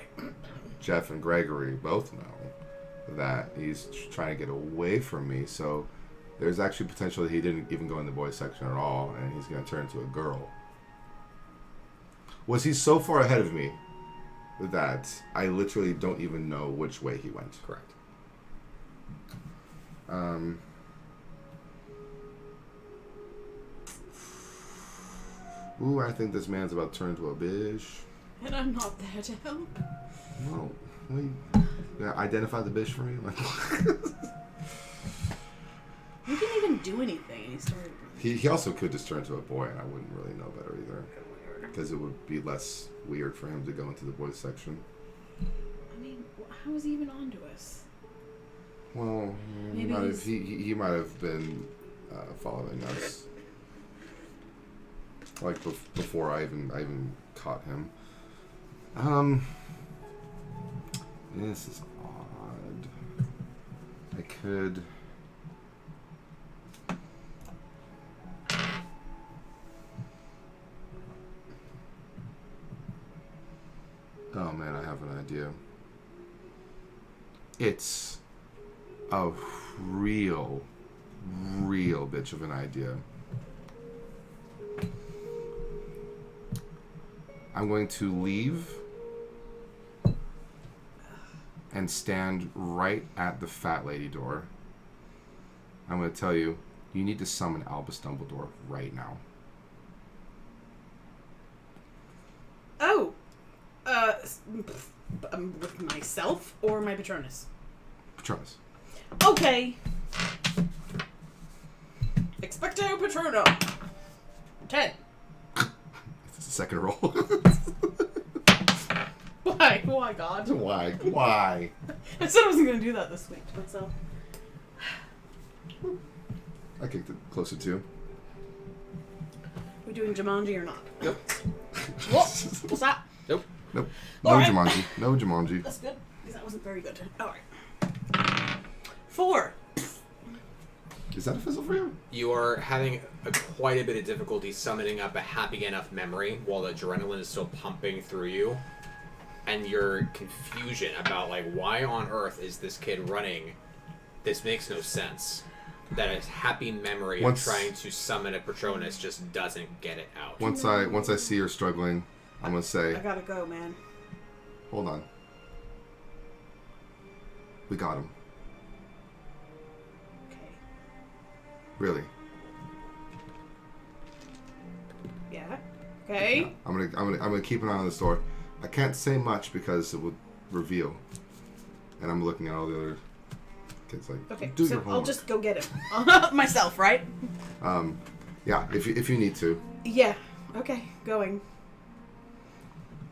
[SPEAKER 4] Jeff and Gregory both know that he's trying to get away from me, so there's actually potential that he didn't even go in the boys section at all, and he's going to turn into a girl. Was he so far ahead of me that I literally don't even know which way he went?
[SPEAKER 1] Correct.
[SPEAKER 4] Ooh, I think this man's about to turn into a bitch.
[SPEAKER 2] And I'm not there to help.
[SPEAKER 4] Well, identify the bitch for me?
[SPEAKER 2] He didn't even do anything. He started.
[SPEAKER 4] He also could just turn into a boy, and I wouldn't really know better either. Because it would be less weird for him to go into the boys section.
[SPEAKER 2] I mean, how is he even onto us?
[SPEAKER 4] Well, he might have been following us, like before I even caught him. This is odd. I could. Oh man, I have an idea. It's a real bitch of an idea. I'm going to leave and stand right at the fat lady door. I'm going to tell you, you need to summon Albus Dumbledore right now.
[SPEAKER 2] Oh! With myself or my Patronus?
[SPEAKER 4] Patronus.
[SPEAKER 2] Okay. Expecto Patronum. 10.
[SPEAKER 4] It's the second roll.
[SPEAKER 2] Why? Why, God?
[SPEAKER 4] Why? Why?
[SPEAKER 2] I said I wasn't going to do that this week, but so.
[SPEAKER 4] I kicked it closer to.
[SPEAKER 2] We doing Jumanji or not?
[SPEAKER 1] Nope.
[SPEAKER 2] What? What's that?
[SPEAKER 1] Nope.
[SPEAKER 4] Nope. No
[SPEAKER 2] Alright.
[SPEAKER 4] Jumanji. No Jumanji.
[SPEAKER 2] That's good. Because that wasn't very good. Alright. 4.
[SPEAKER 4] Is that a fizzle for you?
[SPEAKER 1] You are having quite a bit of difficulty summoning up a happy enough memory while the adrenaline is still pumping through you. And your confusion about, like, why on earth is this kid running? This makes no sense. That a happy memory of trying to summon a Patronus just doesn't get it out.
[SPEAKER 4] Once I see her struggling, I'm gonna say,
[SPEAKER 2] I gotta go, man.
[SPEAKER 4] hold on. We got him.
[SPEAKER 2] Okay.
[SPEAKER 4] Really.
[SPEAKER 2] Yeah. Okay.
[SPEAKER 4] Yeah. I'm gonna keep an eye on this door. I can't say much because it would reveal. And I'm looking at all the other kids like,
[SPEAKER 2] Okay.
[SPEAKER 4] do
[SPEAKER 2] So
[SPEAKER 4] your homework.
[SPEAKER 2] I'll just go get him myself, right?
[SPEAKER 4] Yeah, if you need to.
[SPEAKER 2] Yeah. Okay. Going.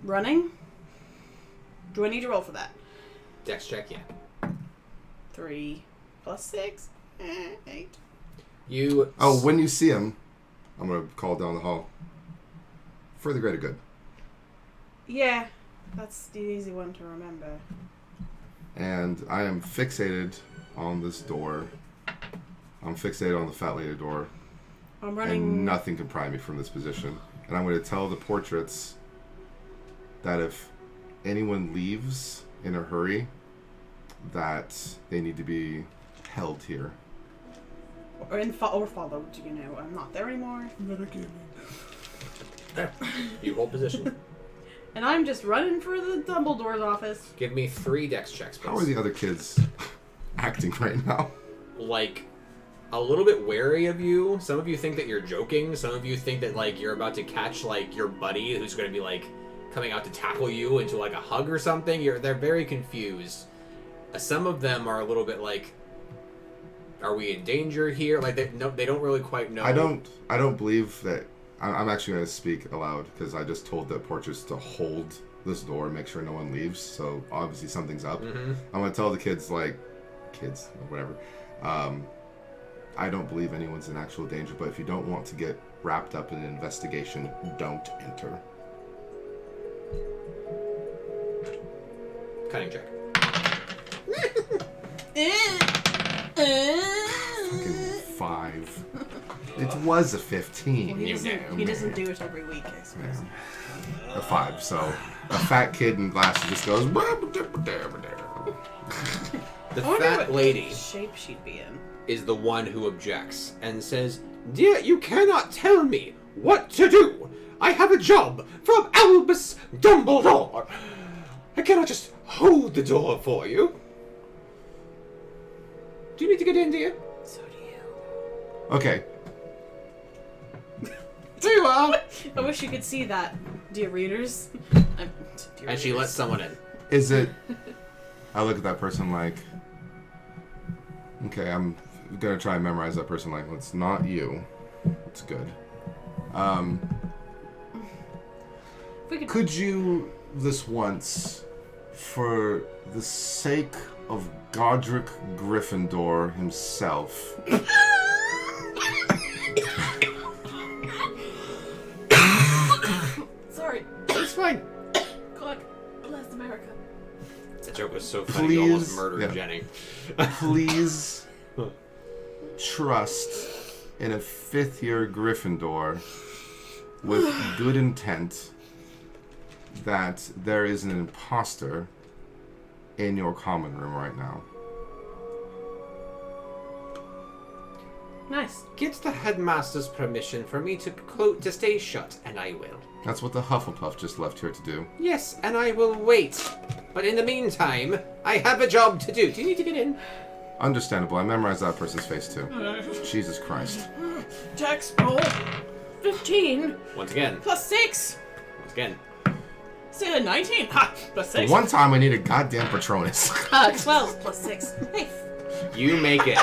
[SPEAKER 2] Running. Do I need to roll for that?
[SPEAKER 1] Dex check, yeah.
[SPEAKER 2] 3 plus 6. 8.
[SPEAKER 1] You.
[SPEAKER 4] Oh, when you see him, I'm gonna call down the hall. For the greater good.
[SPEAKER 2] Yeah. That's the easy one to remember.
[SPEAKER 4] And I am fixated on this door. I'm fixated on the fat lady door.
[SPEAKER 2] I'm running.
[SPEAKER 4] And nothing can pry me from this position. And I'm going to tell the portraits that if anyone leaves in a hurry, that they need to be held here.
[SPEAKER 2] Or followed, you know. I'm not there anymore.
[SPEAKER 1] You hold position.
[SPEAKER 2] And I'm just running for the Dumbledore's office.
[SPEAKER 1] Give me 3 dex checks, please.
[SPEAKER 4] How are the other kids acting right now?
[SPEAKER 1] Like, a little bit wary of you. Some of you think that you're joking. Some of you think that, like, you're about to catch, like, your buddy who's going to be, like, coming out to tackle you into, like, a hug or something. They're very confused. Some of them are a little bit like, are we in danger here? Like, they don't really quite know.
[SPEAKER 4] I don't believe that. I'm actually going to speak aloud because I just told the portraits to hold this door and make sure no one leaves. So obviously something's up.
[SPEAKER 1] Mm-hmm.
[SPEAKER 4] I'm going to tell the kids, or whatever. I don't believe anyone's in actual danger, but if you don't want to get wrapped up in an investigation, don't enter.
[SPEAKER 1] Cunning check.
[SPEAKER 4] Fucking 5. It was a 15.
[SPEAKER 2] He doesn't do it every week, I suppose.
[SPEAKER 4] A 5. So a fat kid in glasses just goes.
[SPEAKER 1] The
[SPEAKER 2] I wonder
[SPEAKER 1] fat
[SPEAKER 2] what
[SPEAKER 1] lady
[SPEAKER 2] shape she'd be in.
[SPEAKER 1] is the one who objects and says, "Dear, you cannot tell me what to do. I have a job from Albus Dumbledore. I cannot just hold the door for you. Do you need to get in, dear?"
[SPEAKER 2] So do you.
[SPEAKER 4] Okay.
[SPEAKER 1] There you are.
[SPEAKER 2] I wish you could see that, dear readers.
[SPEAKER 1] And she lets someone in.
[SPEAKER 4] Is it? I look at that person like. Okay, I'm gonna try and memorize that person like. It's not you. It's good. Could you this once, for the sake of Godric Gryffindor himself?
[SPEAKER 2] Sorry.
[SPEAKER 1] It's fine.
[SPEAKER 2] God bless America.
[SPEAKER 1] That joke was so funny. You almost
[SPEAKER 4] Please,
[SPEAKER 1] murdered
[SPEAKER 4] yeah.
[SPEAKER 1] Jenny.
[SPEAKER 4] Please trust in a 5th year Gryffindor with good intent that there is an imposter in your common room right now.
[SPEAKER 2] Nice.
[SPEAKER 1] Get the headmaster's permission for me to stay shut, and I will.
[SPEAKER 4] That's what the Hufflepuff just left here to do.
[SPEAKER 1] Yes, and I will wait. But in the meantime, I have a job to do. Do you need to get in?
[SPEAKER 4] Understandable. I memorized that person's face too. Jesus Christ.
[SPEAKER 2] Jack's roll. 15
[SPEAKER 1] Once again.
[SPEAKER 2] plus 6.
[SPEAKER 1] Once again.
[SPEAKER 2] So 19. Ha! Plus 6.
[SPEAKER 4] One time I need a goddamn Patronus.
[SPEAKER 2] 12 plus 6. Hey.
[SPEAKER 1] You make it.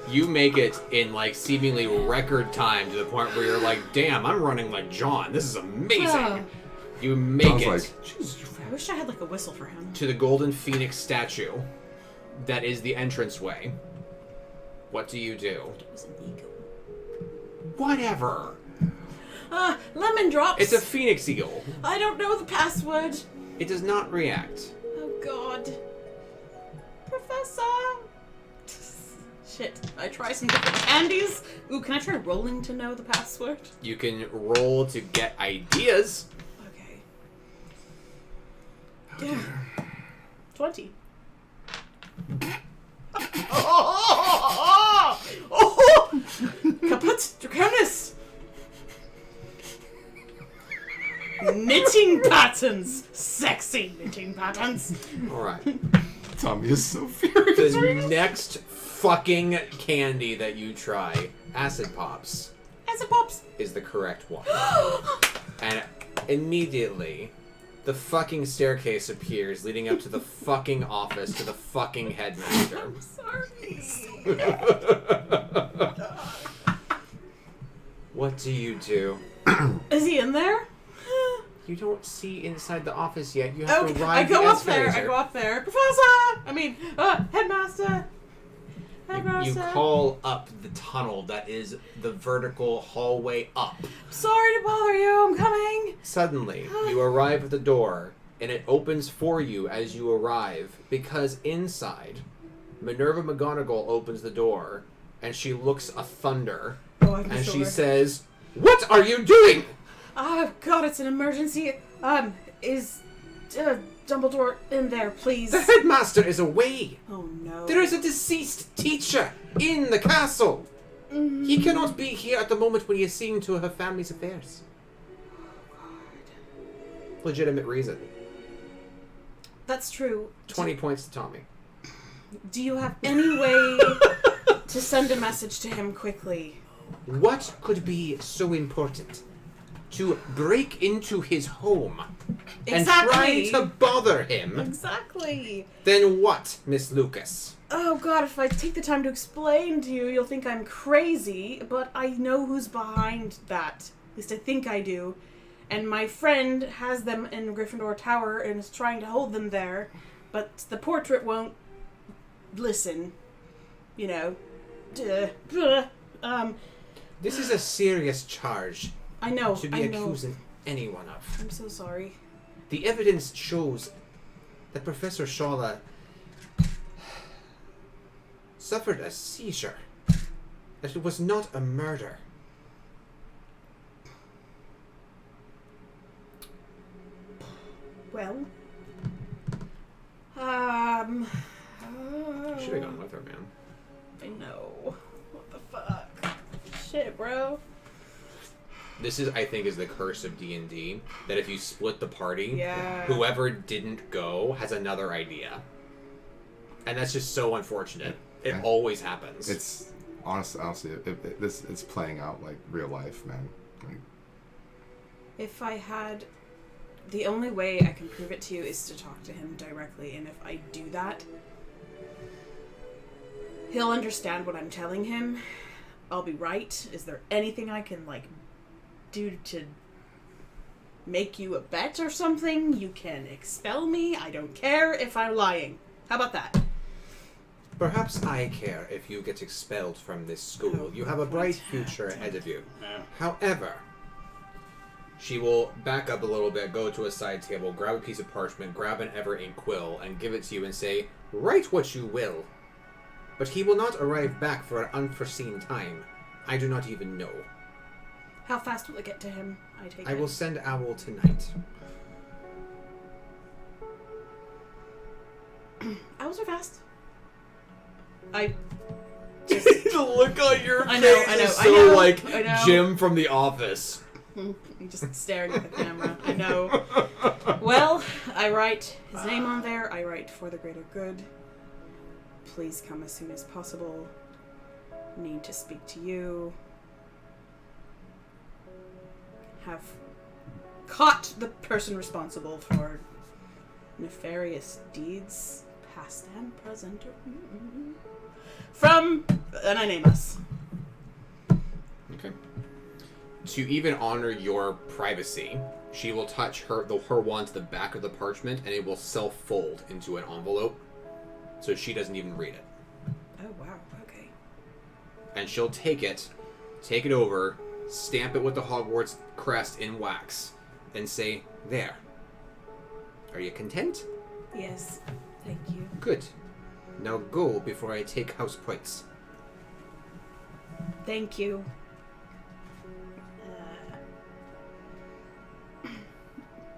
[SPEAKER 1] You make it in like seemingly record time to the point where you're like, damn, I'm running like John. This is amazing.
[SPEAKER 2] Oh.
[SPEAKER 1] You make
[SPEAKER 4] Sounds
[SPEAKER 1] it
[SPEAKER 4] like, Jesus,
[SPEAKER 2] I wish I had like a whistle for him.
[SPEAKER 1] to the Golden Phoenix statue that is the entranceway. What do you do?
[SPEAKER 2] It was an ego.
[SPEAKER 1] Whatever.
[SPEAKER 2] Lemon drops.
[SPEAKER 1] It's a phoenix eagle.
[SPEAKER 2] I don't know the password.
[SPEAKER 1] It does not react.
[SPEAKER 2] Oh God. Professor. Shit. I try some different candies. Ooh, can I try rolling to know the password?
[SPEAKER 1] You can roll to get ideas.
[SPEAKER 2] Okay. Yeah. 20. Oh! Kaput Draconis! Knitting patterns! Sexy knitting patterns!
[SPEAKER 1] Alright.
[SPEAKER 4] Tommy is so furious.
[SPEAKER 1] The next fucking candy that you try, Acid Pops,
[SPEAKER 2] Acid Pops!
[SPEAKER 1] is the correct one. And immediately, the fucking staircase appears leading up to the fucking office to the fucking headmaster.
[SPEAKER 2] I'm sorry.
[SPEAKER 1] What do you do?
[SPEAKER 2] Is he in there?
[SPEAKER 1] You don't see inside the office yet. You have to
[SPEAKER 2] Okay,
[SPEAKER 1] ride
[SPEAKER 2] I go
[SPEAKER 1] the
[SPEAKER 2] up there.
[SPEAKER 1] escalator.
[SPEAKER 2] I go up there. Professor! Headmaster!
[SPEAKER 1] You
[SPEAKER 2] Headmaster!
[SPEAKER 1] call up the tunnel that is the vertical hallway up.
[SPEAKER 2] Sorry to bother you. I'm coming.
[SPEAKER 1] Suddenly, you arrive at the door, and it opens for you as you arrive, because inside, Minerva McGonagall opens the door, and she looks a thunder,
[SPEAKER 2] Oh, I'm
[SPEAKER 1] and
[SPEAKER 2] sure.
[SPEAKER 1] she says, "What are you doing?"
[SPEAKER 2] Oh, God, it's an emergency. Is Dumbledore in there, please?
[SPEAKER 1] The headmaster is away.
[SPEAKER 2] Oh, no.
[SPEAKER 1] There is a deceased teacher in the castle. He cannot be here at the moment when he is seeing to her family's affairs. Legitimate reason.
[SPEAKER 2] That's true.
[SPEAKER 1] 20 points to Tommy.
[SPEAKER 2] Do you have any way to send a message to him quickly?
[SPEAKER 1] What could be so important? To break into his home and try to bother him?
[SPEAKER 2] Exactly.
[SPEAKER 1] Then what, Miss Lucas?
[SPEAKER 2] Oh, God, if I take the time to explain to you, you'll think I'm crazy, but I know who's behind that. At least I think I do. And my friend has them in Gryffindor Tower and is trying to hold them there, but the portrait won't listen. You know.
[SPEAKER 1] This is a serious charge
[SPEAKER 2] I know.
[SPEAKER 1] to be
[SPEAKER 2] I know.
[SPEAKER 1] accusing anyone of.
[SPEAKER 2] I'm so sorry.
[SPEAKER 1] The evidence shows that Professor Shawla suffered a seizure. That it was not a murder.
[SPEAKER 2] Well.
[SPEAKER 1] Should have gone with her, man.
[SPEAKER 2] I know. What the fuck? Shit, bro.
[SPEAKER 1] This is, I think, is the curse of D&D. That if you split the party,
[SPEAKER 2] Yeah.
[SPEAKER 1] whoever didn't go has another idea. And that's just so unfortunate. It
[SPEAKER 4] Yeah.
[SPEAKER 1] always happens.
[SPEAKER 4] It's honestly, it's playing out like real life, man. Like,
[SPEAKER 2] If I had... The only way I can prove it to you is to talk to him directly, and if I do that, he'll understand what I'm telling him. I'll be right. Is there anything I can, do to make you a bet or something? You can expel me. I don't care if I'm lying. How about that?
[SPEAKER 1] Perhaps I care if you get expelled from this school.
[SPEAKER 2] Oh,
[SPEAKER 1] You have a bright future ahead of you. However, she will back up a little bit, go to a side table, grab a piece of parchment, grab an ever-ink quill, and give it to you and say, "Write what you will. But he will not arrive back for an unforeseen time. I do not even know.
[SPEAKER 2] How fast will it get to him? I take
[SPEAKER 1] I
[SPEAKER 2] it.
[SPEAKER 1] will send Owl tonight."
[SPEAKER 2] Owls are fast. I
[SPEAKER 1] The look on your
[SPEAKER 2] I know,
[SPEAKER 1] face
[SPEAKER 2] I know,
[SPEAKER 1] is
[SPEAKER 2] I
[SPEAKER 1] so
[SPEAKER 2] know,
[SPEAKER 1] like
[SPEAKER 2] I know.
[SPEAKER 1] Jim from The Office.
[SPEAKER 2] I'm just staring at the camera. I know. Well, I write his name on there. I write "for the greater good." Please come as soon as possible. Need to speak to you. Have caught the person responsible for nefarious deeds past and present. From, and I name us.
[SPEAKER 1] Okay. To even honor your privacy, she will touch her wand to the back of the parchment, and it will self-fold into an envelope, so she doesn't even read it.
[SPEAKER 2] Oh, wow. Okay.
[SPEAKER 1] And she'll take it over, stamp it with the Hogwarts crest in wax, and say, "There. Are you content?
[SPEAKER 2] Yes. Thank you.
[SPEAKER 1] Good. Now go before I take house points."
[SPEAKER 2] Thank you.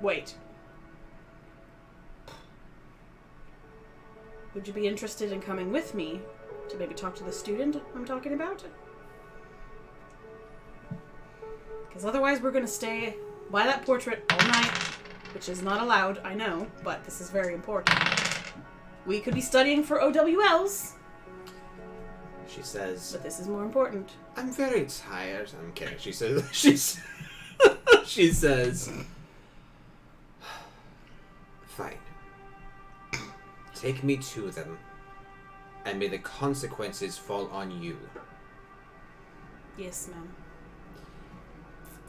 [SPEAKER 2] Wait. Would you be interested in coming with me to maybe talk to the student I'm talking about? Because otherwise we're going to stay by that portrait all night, which is not allowed, I know, but this is very important. We could be studying for OWLs.
[SPEAKER 1] She says,
[SPEAKER 2] But this is more important.
[SPEAKER 1] "I'm very tired." I'm kidding. She says, she says, "Fine. Take me to them, and may the consequences fall on you."
[SPEAKER 2] Yes, ma'am.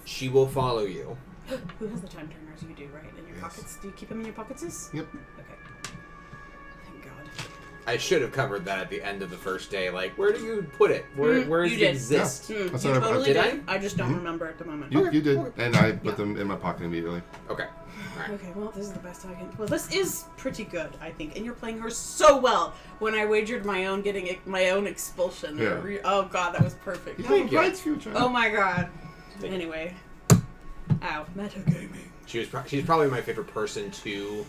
[SPEAKER 1] She will follow you.
[SPEAKER 2] Who has the time turners? You do, right? In your pockets? Do you keep them in your pockets?
[SPEAKER 4] Yep.
[SPEAKER 2] Okay. Thank God.
[SPEAKER 1] I should have covered that at the end of the first day. Like, where do you put it? Where does
[SPEAKER 2] you
[SPEAKER 1] it
[SPEAKER 2] did.
[SPEAKER 1] exist?
[SPEAKER 4] Yeah.
[SPEAKER 2] You
[SPEAKER 4] That's what I-
[SPEAKER 2] totally
[SPEAKER 1] did
[SPEAKER 2] did.
[SPEAKER 1] I?
[SPEAKER 2] I just don't remember at the moment.
[SPEAKER 4] You did, and I put
[SPEAKER 2] Yeah.
[SPEAKER 4] them in my pocket immediately.
[SPEAKER 1] Okay. Alright.
[SPEAKER 2] Okay, well, this is the best I can. Well, this is pretty good, I think, and you're playing her so well. When I wagered my own my own expulsion.
[SPEAKER 4] Yeah.
[SPEAKER 2] Oh God, that was perfect.
[SPEAKER 4] You have a bright future.
[SPEAKER 2] Oh my God.
[SPEAKER 1] Thank you.
[SPEAKER 2] Anyway. Ow, metagaming.
[SPEAKER 1] She's probably my favorite person to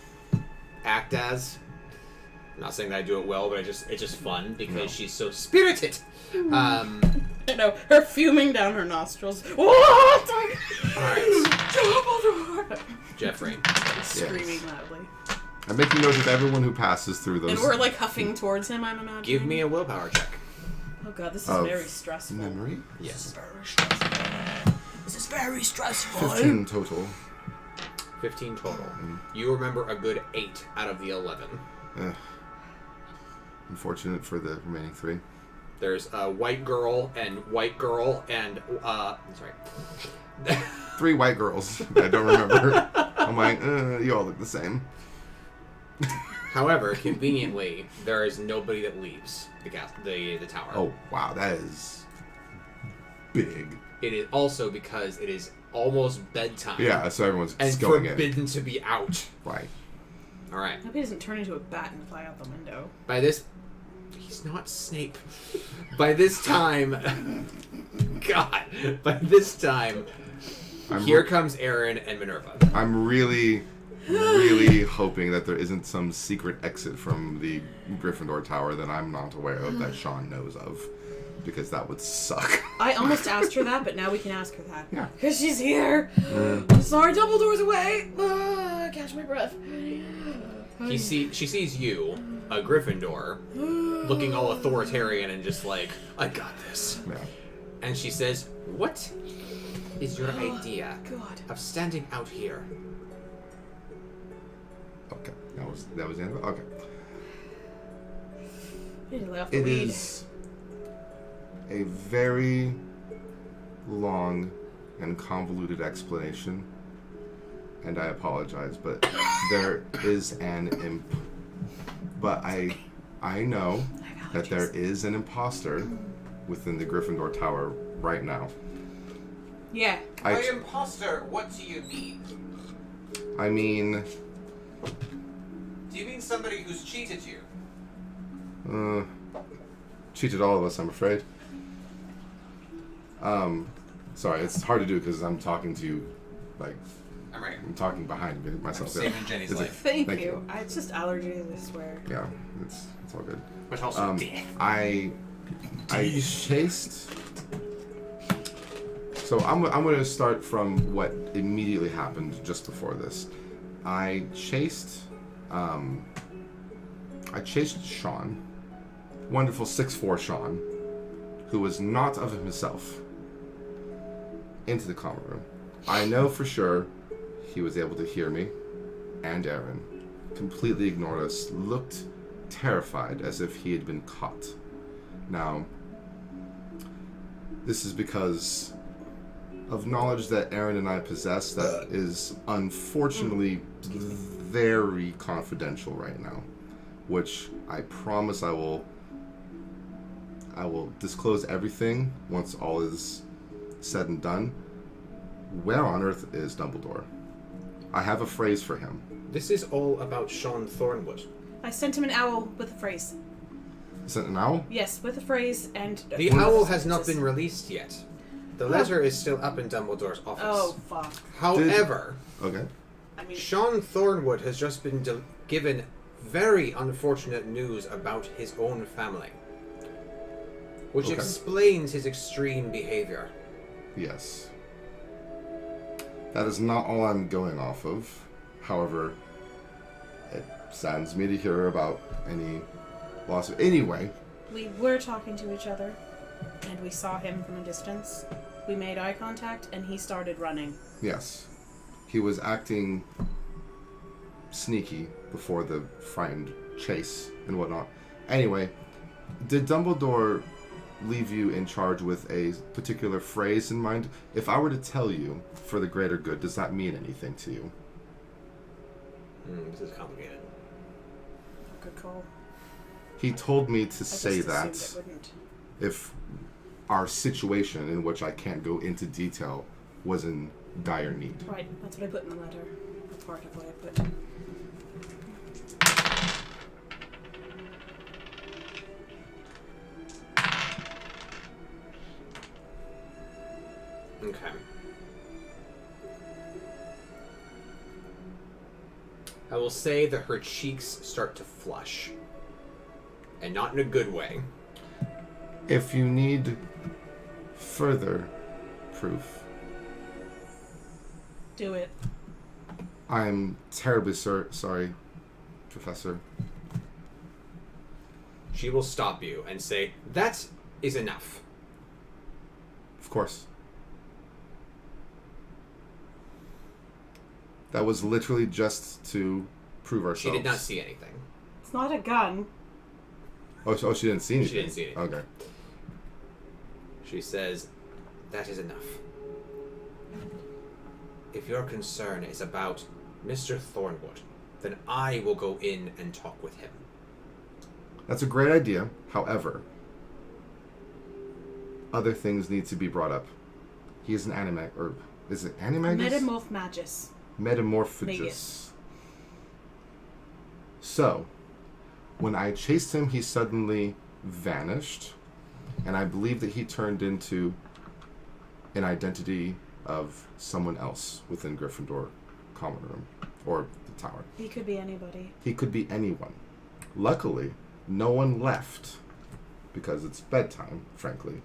[SPEAKER 1] act as. I'm not saying that I do it well, but it's just fun because she's so spirited.
[SPEAKER 2] I know, her fuming down her nostrils. What?
[SPEAKER 1] Alright. Jeffrey.
[SPEAKER 2] Screaming loudly.
[SPEAKER 4] I'm making note of everyone who passes through those.
[SPEAKER 2] And we're like huffing towards him, I'm imagining.
[SPEAKER 1] Give me a willpower check.
[SPEAKER 2] Oh God, this is
[SPEAKER 4] of
[SPEAKER 2] very stressful.
[SPEAKER 4] memory.
[SPEAKER 1] Yes.
[SPEAKER 2] Very stressful. This is very stressful.
[SPEAKER 4] 15 total.
[SPEAKER 1] 15 total. You remember a good 8 out of the 11.
[SPEAKER 4] Unfortunate for the remaining 3.
[SPEAKER 1] There's a white girl and sorry.
[SPEAKER 4] 3 white girls that I don't remember. I'm like, you all look the same.
[SPEAKER 1] However, conveniently, there is nobody that leaves the tower.
[SPEAKER 4] Oh, wow, that is big.
[SPEAKER 1] It is also because it is almost bedtime.
[SPEAKER 4] Yeah, so everyone's
[SPEAKER 1] And
[SPEAKER 4] going in.
[SPEAKER 1] forbidden to be out.
[SPEAKER 4] Right.
[SPEAKER 1] Alright.
[SPEAKER 2] Hope he doesn't turn into a bat and fly out the window.
[SPEAKER 1] By this... He's not Snape. By this time... God. By this time... Here comes Aaron and Minerva.
[SPEAKER 4] I'm really, really hoping that there isn't some secret exit from the Gryffindor Tower that I'm not aware of that Sean knows of. Because that would suck.
[SPEAKER 2] I almost asked her that, but now we can ask her that.
[SPEAKER 4] Yeah.
[SPEAKER 2] Because she's here. I'm sorry, Dumbledore's away. Catch my breath.
[SPEAKER 1] She sees you, a Gryffindor, looking all authoritarian and just like, "I got this."
[SPEAKER 4] Yeah.
[SPEAKER 1] And she says, "What is your idea
[SPEAKER 2] God.
[SPEAKER 1] of standing out here?"
[SPEAKER 4] Okay. That was the end of it? Okay.
[SPEAKER 2] You need to lay off the
[SPEAKER 4] It
[SPEAKER 2] weed.
[SPEAKER 4] is a very long and convoluted explanation, and I apologize, but there is an but I know that there is an imposter within the Gryffindor Tower right now.
[SPEAKER 2] Yeah.
[SPEAKER 1] By imposter, what do you mean?
[SPEAKER 4] I mean,
[SPEAKER 1] Do you mean somebody who's cheated you?
[SPEAKER 4] cheated all of us, I'm afraid. Sorry, it's hard to do because I'm talking to you, like,
[SPEAKER 1] I'm right.
[SPEAKER 4] I'm talking behind myself.
[SPEAKER 1] I'm saving Jenny's
[SPEAKER 4] Is it-
[SPEAKER 1] life.
[SPEAKER 2] Thank,
[SPEAKER 4] Thank
[SPEAKER 2] you. It's just allergies, I swear.
[SPEAKER 4] Yeah, it's all good.
[SPEAKER 1] But also death.
[SPEAKER 4] I chased. So I'm going to start from what immediately happened just before this. I chased Sean, wonderful 6'4" Sean, who was not of himself, into the common room. I know for sure he was able to hear me and Aaron, completely ignored us, looked terrified, as if he had been caught. Now, this is because of knowledge that Aaron and I possess that is unfortunately very confidential right now, which I promise I will disclose everything once all is said and done. Where on earth is Dumbledore? I have a phrase for him.
[SPEAKER 1] This is all about Sean Thornwood.
[SPEAKER 2] I sent him an owl with a phrase.
[SPEAKER 4] You sent an owl?
[SPEAKER 2] Yes, with a phrase and...
[SPEAKER 1] The owl has not been released yet. The letter is still up in Dumbledore's office.
[SPEAKER 2] Oh, fuck.
[SPEAKER 1] However,
[SPEAKER 4] Okay.
[SPEAKER 2] I mean,
[SPEAKER 1] Sean Thornwood has just been given very unfortunate news about his own family, which explains his extreme behavior.
[SPEAKER 4] Yes. That is not all I'm going off of. However, it saddens me to hear about any loss of... Anyway.
[SPEAKER 2] we were talking to each other, and we saw him from a distance. We made eye contact, and he started running.
[SPEAKER 4] Yes. He was acting sneaky before the frightened chase and whatnot. Anyway, did Dumbledore leave you in charge with a particular phrase in mind? If I were to tell you for the greater good, does that mean anything to you?
[SPEAKER 1] This is complicated.
[SPEAKER 2] Good call.
[SPEAKER 4] He told me to
[SPEAKER 2] I
[SPEAKER 4] say
[SPEAKER 2] just
[SPEAKER 4] that
[SPEAKER 2] assumed it wouldn't.
[SPEAKER 4] if our situation, in which I can't go into detail, was in dire need.
[SPEAKER 2] Right, that's what I put in the letter. That's part of what I put.
[SPEAKER 1] Okay. I will say that her cheeks start to flush. And not in a good way.
[SPEAKER 4] If you need further proof,
[SPEAKER 2] Do it.
[SPEAKER 4] I'm terribly sorry, Professor.
[SPEAKER 1] She will stop you and say, that is enough.
[SPEAKER 4] Of course. That was literally just to prove ourselves.
[SPEAKER 1] She did not see anything.
[SPEAKER 2] It's not a gun.
[SPEAKER 4] Oh, she didn't see anything?
[SPEAKER 1] She didn't see anything.
[SPEAKER 4] Okay.
[SPEAKER 1] She says, that is enough. If your concern is about Mr. Thornwood, then I will go in and talk with him.
[SPEAKER 4] That's a great idea. However, other things need to be brought up. He is an or is it animagus?
[SPEAKER 2] Metamorphmagus.
[SPEAKER 4] Metamorphagus.
[SPEAKER 2] Magus.
[SPEAKER 4] So, when I chased him, he suddenly vanished, and I believe that he turned into an identity of someone else within Gryffindor Common Room, or the Tower.
[SPEAKER 2] He could be anybody.
[SPEAKER 4] He could be anyone. Luckily, no one left, because it's bedtime, frankly.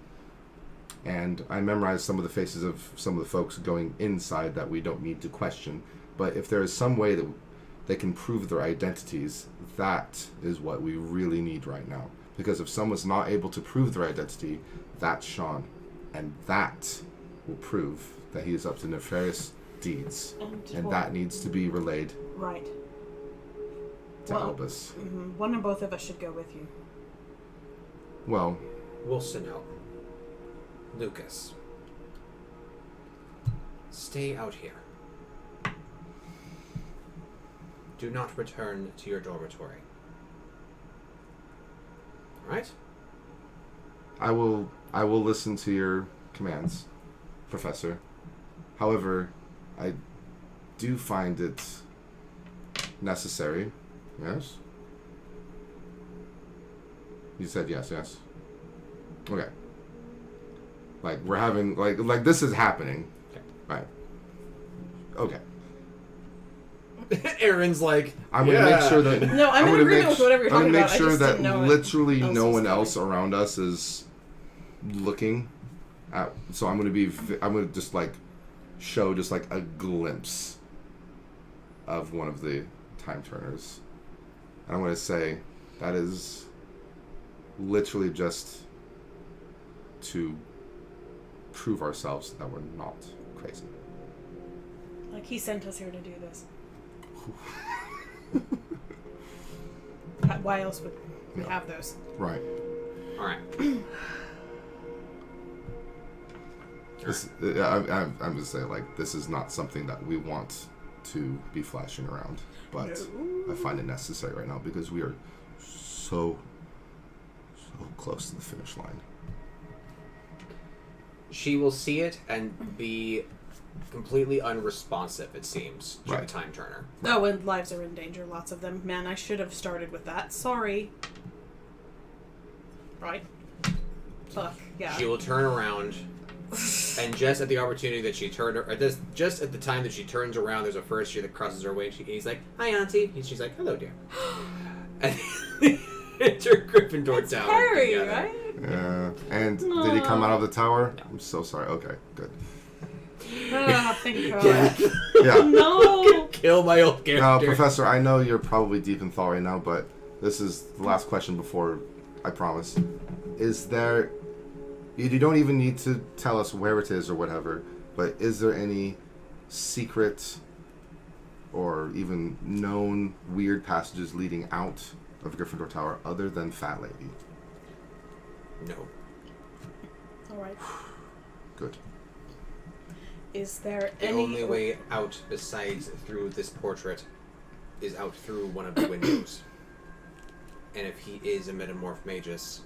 [SPEAKER 4] And I memorized some of the faces of some of the folks going inside that we don't need to question. But if there is some way that they can prove their identities, that is what we really need right now. Because if someone's not able to prove their identity, that's Sean. And that will prove that he is up to nefarious deeds. And that needs to be relayed
[SPEAKER 2] Right.
[SPEAKER 4] to Albus.
[SPEAKER 2] Mm-hmm. One or both of us should go with you.
[SPEAKER 4] Well,
[SPEAKER 1] Wilson, Lucas, stay out here. Do not return to your dormitory. Alright?
[SPEAKER 4] I will listen to your commands, Professor. However, I do find it necessary. Yes? You said yes. Okay. Like, we're having, like this is happening.
[SPEAKER 1] Okay.
[SPEAKER 4] Right. Okay.
[SPEAKER 1] Aaron's like,
[SPEAKER 4] I'm going to make sure that...
[SPEAKER 2] No, I'm in agreement with whatever you're talking about.
[SPEAKER 4] I'm going to make sure
[SPEAKER 2] I just
[SPEAKER 4] that
[SPEAKER 2] didn't know
[SPEAKER 4] literally no one
[SPEAKER 2] coming.
[SPEAKER 4] else around us is looking at... So I'm going to just, like, show just, like, a glimpse of one of the time turners. And I'm going to say, that is literally just to prove ourselves that we're not crazy.
[SPEAKER 2] Like, he sent us here to do this. Why else would we have those?
[SPEAKER 4] Right.
[SPEAKER 1] All right.
[SPEAKER 4] I'm just saying, like, this is not something that we want to be flashing around, but I find it necessary right now because we are so close to the finish line.
[SPEAKER 1] She will see it and be completely unresponsive, it seems, to the time turner.
[SPEAKER 2] Oh, and lives are in danger, lots of them. Man, I should have started with that. Sorry. Right? Fuck, yeah.
[SPEAKER 1] She will turn around, and just at the opportunity that she turned, just at the time that she turns around, there's a first year that crosses her way, and he's like, "Hi, Auntie." And she's like, "Hello, dear." And enter Gryffindor Tower
[SPEAKER 2] Harry,
[SPEAKER 1] together.
[SPEAKER 2] right?
[SPEAKER 4] Yeah. And did he come out of the tower? No. I'm so sorry. Okay, good.
[SPEAKER 2] Oh, thank God.
[SPEAKER 4] Yeah.
[SPEAKER 2] No!
[SPEAKER 1] Kill my old character.
[SPEAKER 4] Now, Professor, I know you're probably deep in thought right now, but this is the last question before I promise. Is there... You don't even need to tell us where it is or whatever, but is there any secret or even known weird passages leading out of Gryffindor Tower other than Fat Lady?
[SPEAKER 1] No.
[SPEAKER 2] Alright.
[SPEAKER 4] Good.
[SPEAKER 2] Is there
[SPEAKER 1] The
[SPEAKER 2] any...
[SPEAKER 1] only way out besides through this portrait is out through one of the windows. And if he is a metamorph magus,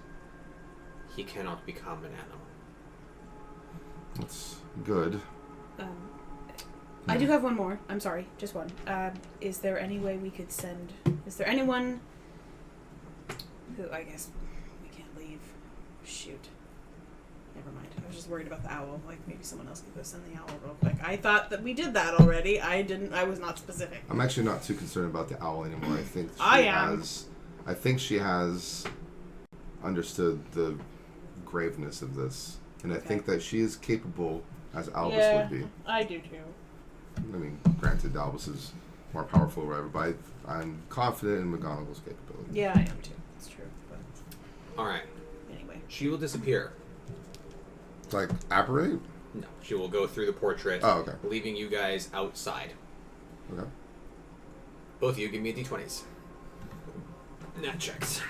[SPEAKER 1] he cannot become an animal.
[SPEAKER 4] That's good.
[SPEAKER 2] I do have one more. I'm sorry, just one. Is there any way we could send... Is there anyone who... I guess we can't leave. Shoot. Never mind. I was just worried about the owl. Like, maybe someone else could go send the owl real quick. I thought that we did that already. I was not specific.
[SPEAKER 4] I'm actually not too concerned about the owl anymore. I think I think she has understood the graveness of this. And I think that she is capable, as Albus would be.
[SPEAKER 2] I do too.
[SPEAKER 4] I mean, granted, Albus is more powerful or whatever, but I'm confident in McGonagall's capability.
[SPEAKER 2] Yeah, I am too. It's true. But
[SPEAKER 1] Alright.
[SPEAKER 2] anyway.
[SPEAKER 1] She will disappear.
[SPEAKER 4] Like, apparate?
[SPEAKER 1] No. She will go through the portrait,
[SPEAKER 4] Oh, okay.
[SPEAKER 1] leaving you guys outside.
[SPEAKER 4] Okay.
[SPEAKER 1] Both of you give me a d20s. Nat checks.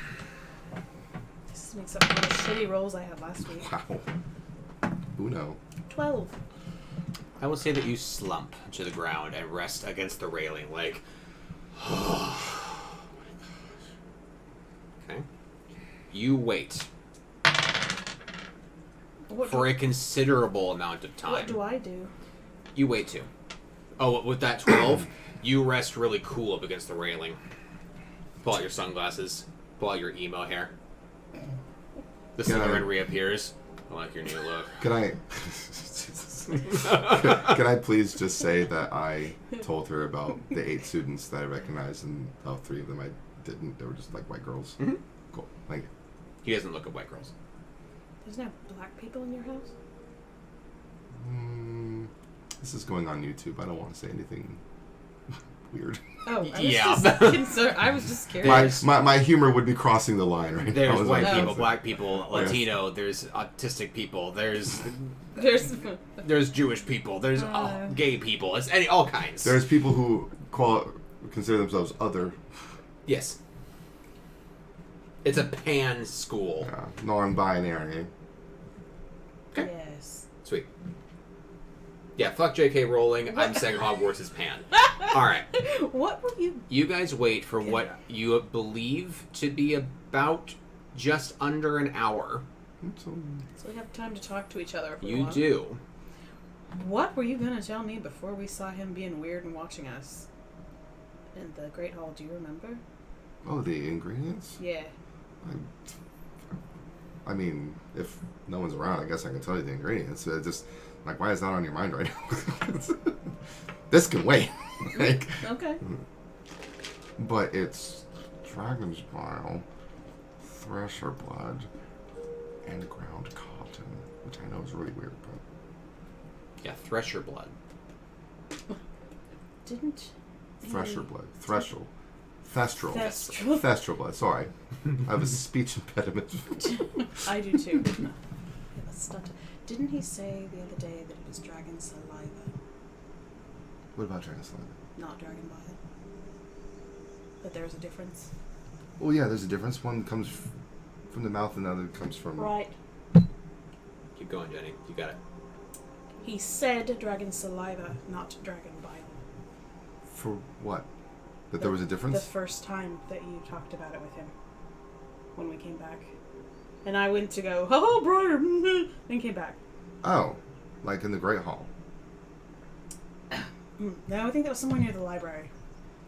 [SPEAKER 2] This makes up for the shitty rolls I had last week.
[SPEAKER 4] Wow. Uno.
[SPEAKER 2] 12.
[SPEAKER 1] I will say that you slump to the ground and rest against the railing, like, oh my gosh. Okay. You wait for a considerable amount of time.
[SPEAKER 2] What do I do?
[SPEAKER 1] You wait too. Oh, with that 12, you rest really cool up against the railing. Pull out your sunglasses. Pull out your emo hair. The Slytherin reappears. I like your new look.
[SPEAKER 4] Can I... Can I please just say that I told her about the 8 students that I recognized, and 3 of them I didn't. They were just like white girls.
[SPEAKER 1] Mm-hmm.
[SPEAKER 4] Cool. Thank you.
[SPEAKER 1] He doesn't look at white girls.
[SPEAKER 2] There's no black people in your house?
[SPEAKER 4] This is going on YouTube. I don't want to say anything weird.
[SPEAKER 2] Oh, I was
[SPEAKER 1] Yeah.
[SPEAKER 2] just concerned. I was just curious.
[SPEAKER 4] My humor would be crossing the line right now.
[SPEAKER 1] There's
[SPEAKER 4] is
[SPEAKER 1] white
[SPEAKER 4] what I'm
[SPEAKER 1] people,
[SPEAKER 4] saying.
[SPEAKER 1] black people, Latino, there's autistic people, there's
[SPEAKER 2] There's
[SPEAKER 1] Jewish people, there's gay people, it's all kinds.
[SPEAKER 4] There's people who consider themselves other.
[SPEAKER 1] Yes. It's a pan school.
[SPEAKER 4] Non-binary.
[SPEAKER 1] Okay.
[SPEAKER 2] Yes.
[SPEAKER 1] Sweet. Yeah, fuck J.K. Rowling. I'm saying Hogwarts is pan. Alright.
[SPEAKER 2] What were you...
[SPEAKER 1] You guys wait for what you believe to be about just under an hour.
[SPEAKER 2] So we have time to talk to each other if we
[SPEAKER 1] You
[SPEAKER 2] want.
[SPEAKER 1] do.
[SPEAKER 2] What were you going to tell me before we saw him being weird and watching us? In the Great Hall, do you remember?
[SPEAKER 4] Oh, the ingredients?
[SPEAKER 2] Yeah.
[SPEAKER 4] I mean, if no one's around, I guess I can tell you the ingredients. Just, like, why is that on your mind right now? This can wait. Like,
[SPEAKER 2] Okay.
[SPEAKER 4] but it's dragon's bile, thresher blood, and ground cotton, which I know is really weird, but...
[SPEAKER 1] Yeah, Thresher blood.
[SPEAKER 2] Didn't...
[SPEAKER 4] Thresher blood. Thresher. Thestral.
[SPEAKER 2] Thestral.
[SPEAKER 4] Thestral blood, sorry. I have a speech impediment.
[SPEAKER 2] I do too. No. Let's start. Didn't he say the other day that it was dragon saliva,
[SPEAKER 4] What about dragon saliva?
[SPEAKER 2] not dragon bile? That there's a difference?
[SPEAKER 4] Well, yeah, there's a difference. One comes from the mouth and the other comes from...
[SPEAKER 2] Right.
[SPEAKER 1] Keep going, Jenny. You got it.
[SPEAKER 2] He said dragon saliva, not dragon bile.
[SPEAKER 4] For what? That there was a difference?
[SPEAKER 2] The first time that you talked about it with him. When we came back. And I went to go, oh, Briar, and came back.
[SPEAKER 4] Oh, like in the Great Hall.
[SPEAKER 2] No, I think that was somewhere near the library.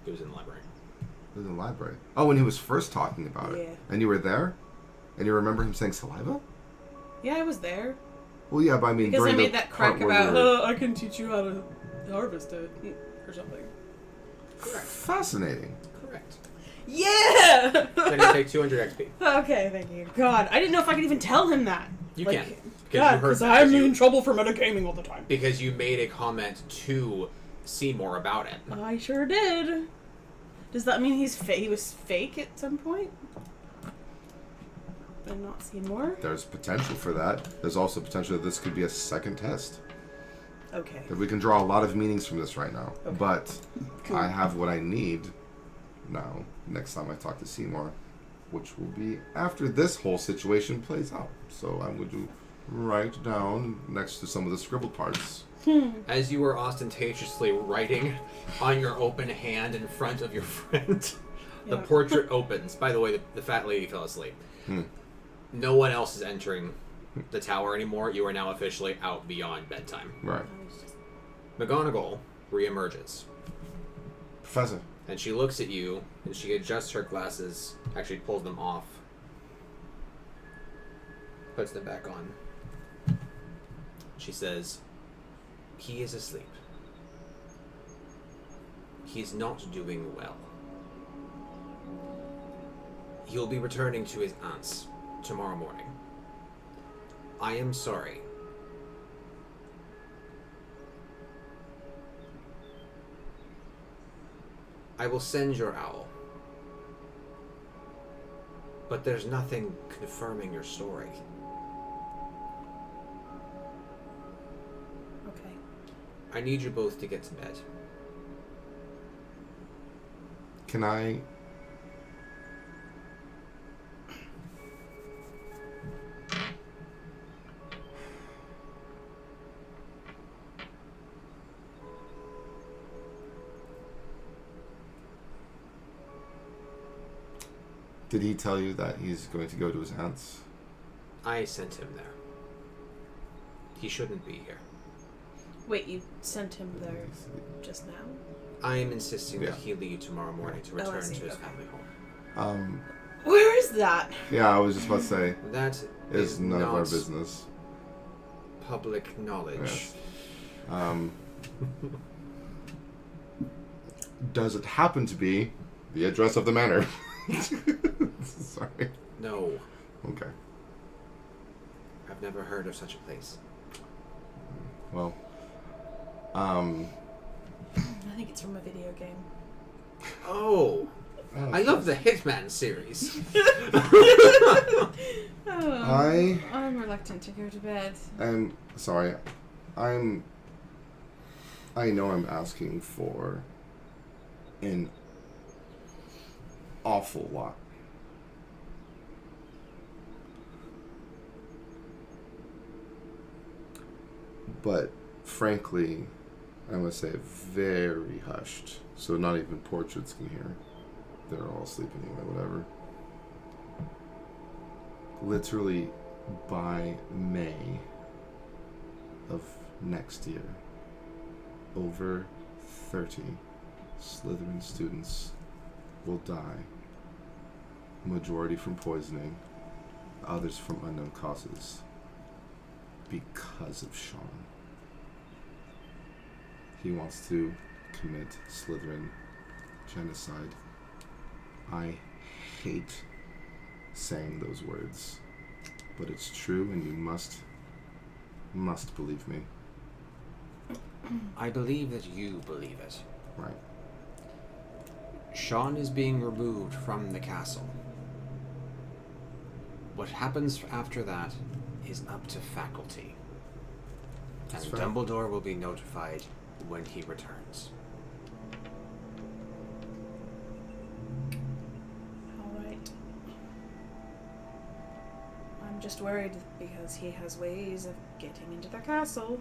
[SPEAKER 1] It was in the library.
[SPEAKER 4] It was in the library. Oh, when he was first talking about it.
[SPEAKER 2] Yeah.
[SPEAKER 4] And you were there? And you remember him saying saliva?
[SPEAKER 2] Yeah, I was there.
[SPEAKER 4] Well, yeah, but I mean,
[SPEAKER 2] Because I
[SPEAKER 4] during
[SPEAKER 2] made
[SPEAKER 4] the
[SPEAKER 2] that
[SPEAKER 4] part
[SPEAKER 2] crack
[SPEAKER 4] where
[SPEAKER 2] about,
[SPEAKER 4] we were-
[SPEAKER 2] I can teach you how to harvest it, or something.
[SPEAKER 1] Correct.
[SPEAKER 4] Fascinating.
[SPEAKER 1] Correct.
[SPEAKER 2] Yeah!
[SPEAKER 1] Then you take 200 XP.
[SPEAKER 2] Okay, thank you. God, I didn't know if I could even tell him that.
[SPEAKER 1] You
[SPEAKER 2] Like,
[SPEAKER 1] can.
[SPEAKER 2] God,
[SPEAKER 1] you heard
[SPEAKER 2] because
[SPEAKER 1] that,
[SPEAKER 2] I'm
[SPEAKER 1] 'cause you-
[SPEAKER 2] in trouble for metagaming all the time.
[SPEAKER 1] Because you made a comment to Seymour about it.
[SPEAKER 2] I sure did. Does that mean he was fake at some point? And not Seymour?
[SPEAKER 4] There's potential for that. There's also potential that this could be a second test.
[SPEAKER 2] Okay.
[SPEAKER 4] That we can draw a lot of meanings from this right now.
[SPEAKER 2] Okay.
[SPEAKER 4] But
[SPEAKER 2] Cool.
[SPEAKER 4] I have what I need now, next time I talk to Seymour, which will be after this whole situation plays out. So I'm going to write down next to some of the scribbled parts.
[SPEAKER 1] As you were ostentatiously writing on your open hand in front of your friend, the
[SPEAKER 2] Yeah.
[SPEAKER 1] portrait opens. By the way, the fat lady fell asleep. No one else is entering the tower anymore. You are now officially out beyond bedtime.
[SPEAKER 4] Right.
[SPEAKER 1] McGonagall reemerges.
[SPEAKER 4] Professor.
[SPEAKER 1] And she looks at you, and she adjusts her glasses, actually pulls them off, puts them back on. She says, he is asleep. He's not doing well. He'll be returning to his aunt's tomorrow morning. I am sorry. I will send your owl. But there's nothing confirming your story.
[SPEAKER 2] Okay.
[SPEAKER 1] I need you both to get to bed.
[SPEAKER 4] Can I... Did he tell you that he's going to go to his aunt's?
[SPEAKER 1] I sent him there. He shouldn't be here.
[SPEAKER 2] Wait, you sent him there just now?
[SPEAKER 1] I am insisting
[SPEAKER 4] Yeah.
[SPEAKER 1] that he leave tomorrow morning to
[SPEAKER 2] Oh, I
[SPEAKER 1] return
[SPEAKER 2] see.
[SPEAKER 1] to his
[SPEAKER 2] Okay.
[SPEAKER 1] family home.
[SPEAKER 2] Where is that?
[SPEAKER 4] Yeah, I was just about to say,
[SPEAKER 1] That
[SPEAKER 4] it's
[SPEAKER 1] is
[SPEAKER 4] none of our
[SPEAKER 1] not
[SPEAKER 4] business.
[SPEAKER 1] public knowledge.
[SPEAKER 4] Yes. Does it happen to be the address of the manor? Sorry.
[SPEAKER 1] No,
[SPEAKER 4] Okay.
[SPEAKER 1] I've never heard of such a place.
[SPEAKER 4] Well,
[SPEAKER 2] I think it's from a video game.
[SPEAKER 1] Oh, I love the Hitman series.
[SPEAKER 3] Oh, I'm reluctant to go to bed.
[SPEAKER 4] I'm sorry. I know I'm asking for an awful lot. But frankly, I must say very hushed. So not even portraits can hear. They're all asleep anyway, whatever. Literally by May of next year, over 30 Slytherin students will die. Majority from poisoning, others from unknown causes. Because of Sean. He wants to commit Slytherin genocide. I hate saying those words, but it's true, and you must believe me.
[SPEAKER 1] I believe that you believe it.
[SPEAKER 4] Right.
[SPEAKER 1] Sean is being removed from the castle. What happens after that is up to faculty.
[SPEAKER 4] That's
[SPEAKER 1] And
[SPEAKER 4] fair.
[SPEAKER 1] Dumbledore will be notified when he returns.
[SPEAKER 2] Alright. I'm just worried because he has ways of getting into the castle.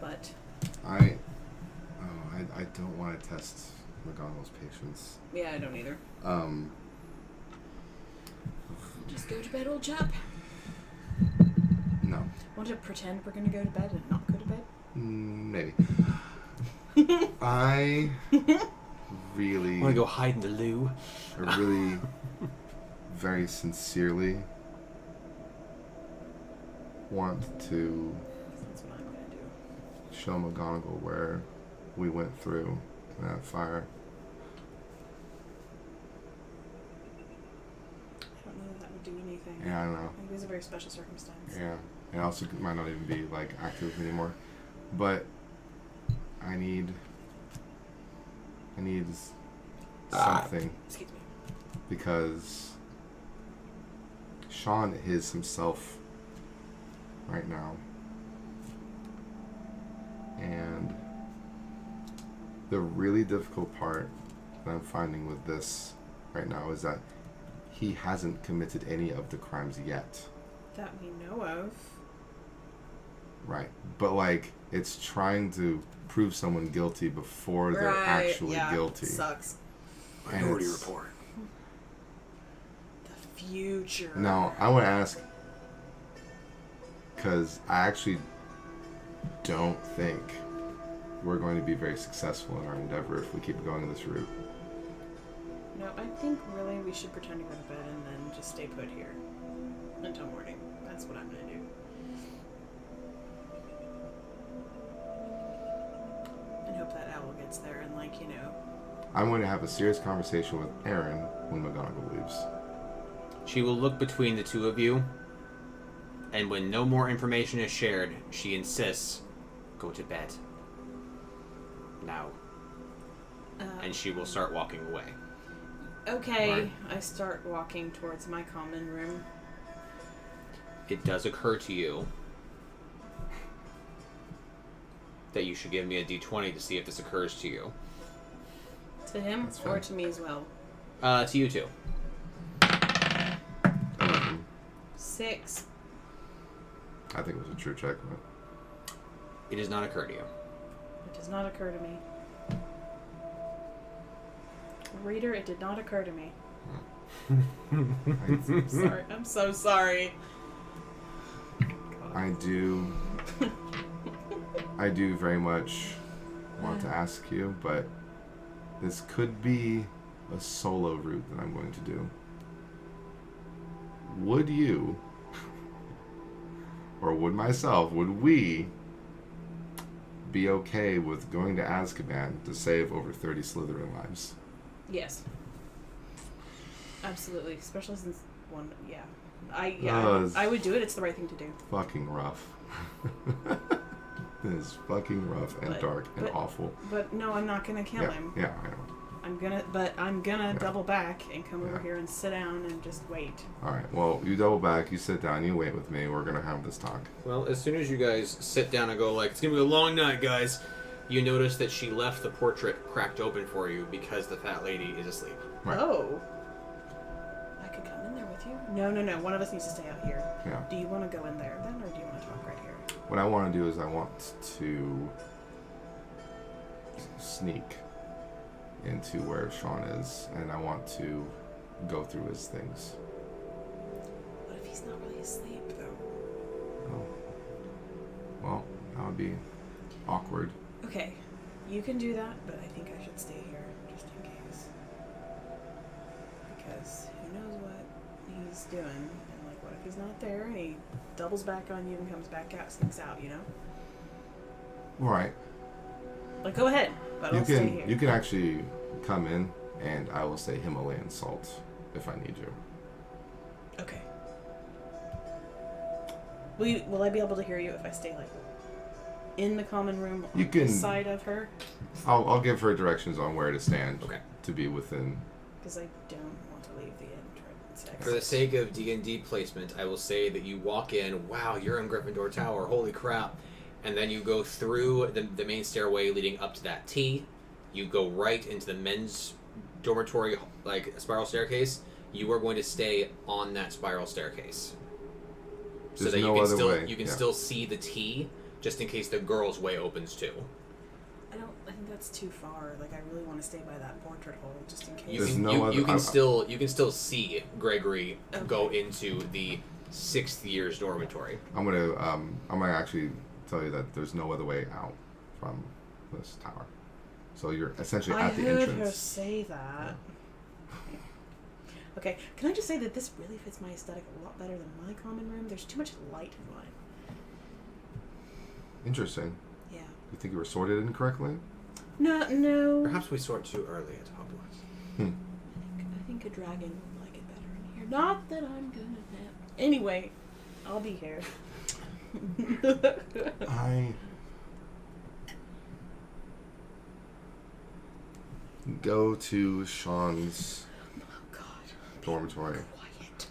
[SPEAKER 2] But
[SPEAKER 4] I don't want to test McGonagall's patience.
[SPEAKER 2] yeah, I don't either. Just go to bed, old chap.
[SPEAKER 4] No.
[SPEAKER 2] Want to pretend we're gonna go to bed and not go to bed?
[SPEAKER 4] Maybe. I really
[SPEAKER 1] want to go hide in the loo.
[SPEAKER 4] I really very sincerely want to
[SPEAKER 2] That's what I'm gonna do.
[SPEAKER 4] show McGonagall where we went through that fire.
[SPEAKER 2] I don't know if that would do anything.
[SPEAKER 4] Yeah, I don't know.
[SPEAKER 2] I think it was a very special circumstance.
[SPEAKER 4] Yeah. It also might not even be like active anymore. But I need something
[SPEAKER 2] Excuse me.
[SPEAKER 4] because Sean is himself right now. And the really difficult part that I'm finding with this right now is that he hasn't committed any of the crimes yet.
[SPEAKER 2] That we know of.
[SPEAKER 4] Right. But like it's trying to prove someone guilty before they're actually guilty.
[SPEAKER 2] Sucks.
[SPEAKER 5] Minority Report.
[SPEAKER 2] The future.
[SPEAKER 4] Now, I want to ask, because I actually don't think we're going to be very successful in our endeavor if we keep going this route.
[SPEAKER 2] No, I think really we should pretend to go to bed and then just stay put here until morning. That's what I'm gonna do. And hope that owl gets there and
[SPEAKER 4] I'm going to have a serious conversation with Aaron when McGonagall leaves.
[SPEAKER 1] She will look between the two of you, and when no more information is shared, she insists, go to bed. Now. And she will start walking away.
[SPEAKER 2] Okay,
[SPEAKER 4] Right.
[SPEAKER 2] I start walking towards my common room.
[SPEAKER 1] It does occur to you that you should give me a d20 to see if this occurs to you.
[SPEAKER 2] To him
[SPEAKER 4] That's
[SPEAKER 2] or
[SPEAKER 4] fine.
[SPEAKER 2] to me as well?
[SPEAKER 1] To you too.
[SPEAKER 4] 11.
[SPEAKER 2] 6.
[SPEAKER 4] I think it was a true check, but
[SPEAKER 1] It does not occur to you.
[SPEAKER 2] It does not occur to me. Reader, it did not occur to me. I'm sorry. I'm so sorry.
[SPEAKER 4] I do very much want to ask you, but this could be a solo route that I'm going to do. Would you, or would we be okay with going to Azkaban to save over 30 Slytherin lives?
[SPEAKER 2] Yes. Absolutely. Especially since one, yeah. I would do it. It's the right thing to do.
[SPEAKER 4] Fucking rough. It is fucking rough and dark and awful.
[SPEAKER 2] But no, I'm not gonna kill him.
[SPEAKER 4] Yeah, I know.
[SPEAKER 2] I'm gonna double back and come over here and sit down and just wait.
[SPEAKER 4] Alright, well, you double back, you sit down, you wait with me, we're gonna have this talk.
[SPEAKER 1] Well, as soon as you guys sit down and go like, it's gonna be a long night, guys, you notice that she left the portrait cracked open for you because the fat lady is asleep.
[SPEAKER 4] Right.
[SPEAKER 2] Oh. I could come in there with you? No. One of us needs to stay out here.
[SPEAKER 4] Yeah.
[SPEAKER 2] Do you want to go in there then, or do you want to talk right here?
[SPEAKER 4] What I want to do is I want to sneak into where Sean is, and I want to go through his things.
[SPEAKER 2] What if he's not really asleep, though?
[SPEAKER 4] Oh. Well, that would be awkward.
[SPEAKER 2] Okay, you can do that, but I think I should stay here just in case. Because who knows what he's doing, and like, what if he's not there and he doubles back on you and comes back out, sneaks out, you know?
[SPEAKER 4] Alright.
[SPEAKER 2] Like, go ahead, but I'll stay here.
[SPEAKER 4] You can actually come in, and I will say Himalayan salt if I need you.
[SPEAKER 2] Okay. Will I be able to hear you if I stay like in the common room
[SPEAKER 4] You
[SPEAKER 2] on
[SPEAKER 4] can-
[SPEAKER 2] the side of her?
[SPEAKER 4] I'll give her directions on where to stand.
[SPEAKER 1] Okay.
[SPEAKER 4] To be within.
[SPEAKER 2] Because I don't want to leave the entrance.
[SPEAKER 1] For the sake of D&D placement, I will say that you walk in, wow, you're in Gryffindor Tower, holy crap. and then you go through the main stairway leading up to that T. You go right into the men's dormitory, like spiral staircase. You are going to stay on that spiral staircase, so
[SPEAKER 4] There's
[SPEAKER 1] that
[SPEAKER 4] no
[SPEAKER 1] you can
[SPEAKER 4] other
[SPEAKER 1] still
[SPEAKER 4] way.
[SPEAKER 1] you can
[SPEAKER 4] Yeah.
[SPEAKER 1] still see the T, just in case the girls' way opens too.
[SPEAKER 2] I think that's too far. Like, I really want to stay by that portrait hole, just in case.
[SPEAKER 1] You
[SPEAKER 4] There's
[SPEAKER 1] can,
[SPEAKER 4] no
[SPEAKER 1] you,
[SPEAKER 4] other-
[SPEAKER 1] you can
[SPEAKER 4] I-
[SPEAKER 1] still you can still see Gregory
[SPEAKER 2] Okay.
[SPEAKER 1] go into the 6th year's dormitory.
[SPEAKER 4] I'm gonna actually tell you that there's no other way out from this tower. So you're essentially
[SPEAKER 2] I
[SPEAKER 4] at the
[SPEAKER 2] heard
[SPEAKER 4] entrance.
[SPEAKER 2] her say that. Okay, can I just say that this really fits my aesthetic a lot better than my common room? There's too much light in mine.
[SPEAKER 4] Interesting.
[SPEAKER 2] Yeah.
[SPEAKER 4] You think you were sorted incorrectly?
[SPEAKER 2] No.
[SPEAKER 1] Perhaps we sort too early at Hogwarts.
[SPEAKER 2] I think a dragon would like it better in here. Not that I'm gonna nap. Anyway, I'll be here.
[SPEAKER 4] I go to Sean's
[SPEAKER 2] Oh God.
[SPEAKER 4] dormitory
[SPEAKER 2] Quiet.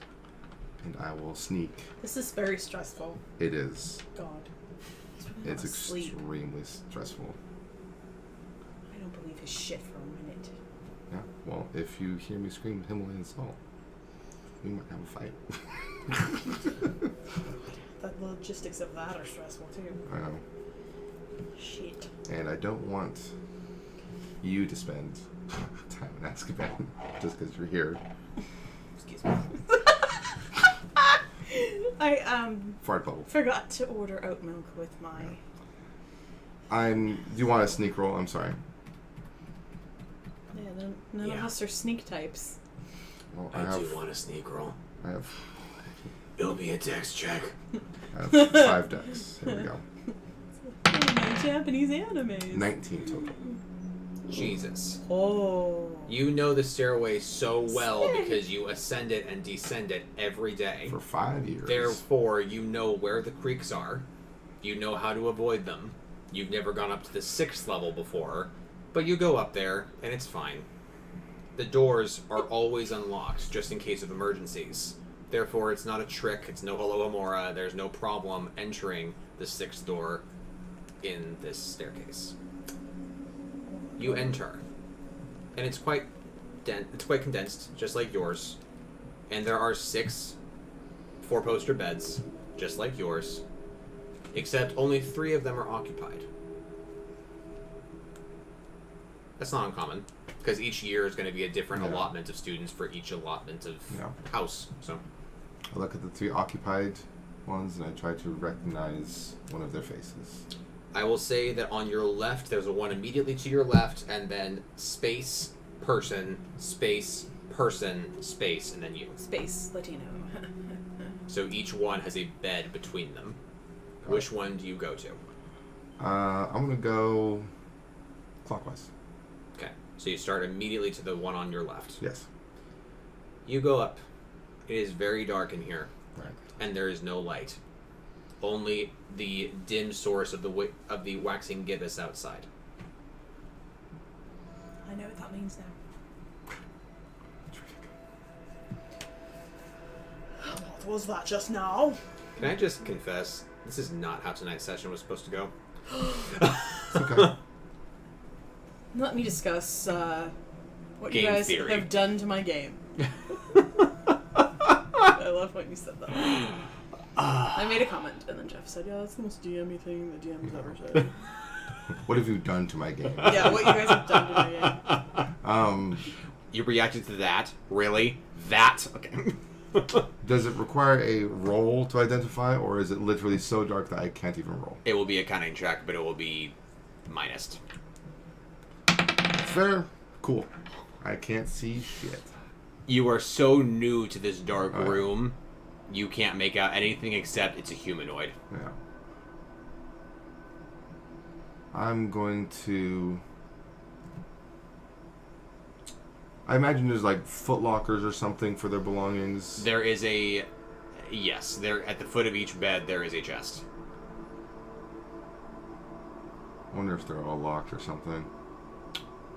[SPEAKER 4] and I will sneak.
[SPEAKER 2] This is very stressful.
[SPEAKER 4] It is.
[SPEAKER 2] God. I
[SPEAKER 4] It's
[SPEAKER 2] wanna sleep.
[SPEAKER 4] extremely stressful.
[SPEAKER 2] I don't believe his shit for a minute.
[SPEAKER 4] Yeah. Well, if you hear me scream Himalayan salt, we might have a fight.
[SPEAKER 2] The logistics of that are stressful too.
[SPEAKER 4] I know.
[SPEAKER 2] Shit.
[SPEAKER 4] And I don't want you to spend time in Azkaban just because you're here.
[SPEAKER 2] Excuse me. I
[SPEAKER 4] Fart bubble.
[SPEAKER 2] forgot to order oat milk with my.
[SPEAKER 4] Do you want a sneak roll? I'm sorry.
[SPEAKER 2] Yeah, none of us are sneak types.
[SPEAKER 4] Well,
[SPEAKER 1] I do want a sneak roll.
[SPEAKER 4] I have
[SPEAKER 1] It'll be a dex check.
[SPEAKER 4] 5 decks. Here we go.
[SPEAKER 2] Oh, Japanese animes.
[SPEAKER 4] 19 total.
[SPEAKER 1] Jesus.
[SPEAKER 2] Oh.
[SPEAKER 1] You know the stairway so well
[SPEAKER 2] Sick.
[SPEAKER 1] because you ascend it and descend it every day.
[SPEAKER 4] For 5 years.
[SPEAKER 1] Therefore, you know where the creeks are. You know how to avoid them. You've never gone up to the 6th level before, but you go up there and it's fine. The doors are always unlocked just in case of emergencies. Therefore, it's not a trick. It's no Hello Amora. There's no problem entering the 6th door in this staircase. You enter, and it's quite condensed, just like yours. And there are 6 4-poster beds, just like yours, except only 3 of them are occupied. That's not uncommon, because each year is going to be a different
[SPEAKER 4] Yeah.
[SPEAKER 1] allotment of students for each allotment of
[SPEAKER 4] Yeah.
[SPEAKER 1] house. So
[SPEAKER 4] I look at the 3 occupied ones and I try to recognize one of their faces.
[SPEAKER 1] I will say that on your left, there's a one immediately to your left, and then space, person, space, space, and then you.
[SPEAKER 2] Space Latino.
[SPEAKER 1] So each one has a bed between them. Which one do you go to?
[SPEAKER 4] I'm going to go clockwise.
[SPEAKER 1] Okay. So you start immediately to the one on your left.
[SPEAKER 4] Yes.
[SPEAKER 1] You go up. It is very dark in here,
[SPEAKER 4] Right.
[SPEAKER 1] and there is no light. Only the dim source of the waxing gibbous outside.
[SPEAKER 2] I know what that means now. What was that just now?
[SPEAKER 1] Can I just confess, this is not how tonight's session was supposed to go.
[SPEAKER 4] Okay.
[SPEAKER 2] Let me discuss what you
[SPEAKER 1] Game
[SPEAKER 2] guys
[SPEAKER 1] theory.
[SPEAKER 2] have done to my game. I love when you said that. I made a comment, and then Jeff said, "Yeah, that's the most DM-y thing the DM's ever said."
[SPEAKER 4] What have you done to my game?
[SPEAKER 2] Yeah, what you guys have done to my game.
[SPEAKER 1] You reacted to that? Really? That? Okay.
[SPEAKER 4] Does it require a roll to identify, or is it literally so dark that I can't even roll?
[SPEAKER 1] It will be a cunning check, but it will be minus.
[SPEAKER 4] Fair. Cool. I can't see shit.
[SPEAKER 1] You are so new to this dark
[SPEAKER 4] Oh, yeah.
[SPEAKER 1] room, you can't make out anything except it's a humanoid.
[SPEAKER 4] Yeah. I'm going to... I imagine there's like foot lockers or something for their belongings.
[SPEAKER 1] There is a... Yes, there at the foot of each bed there is a chest.
[SPEAKER 4] I wonder if they're all locked or something.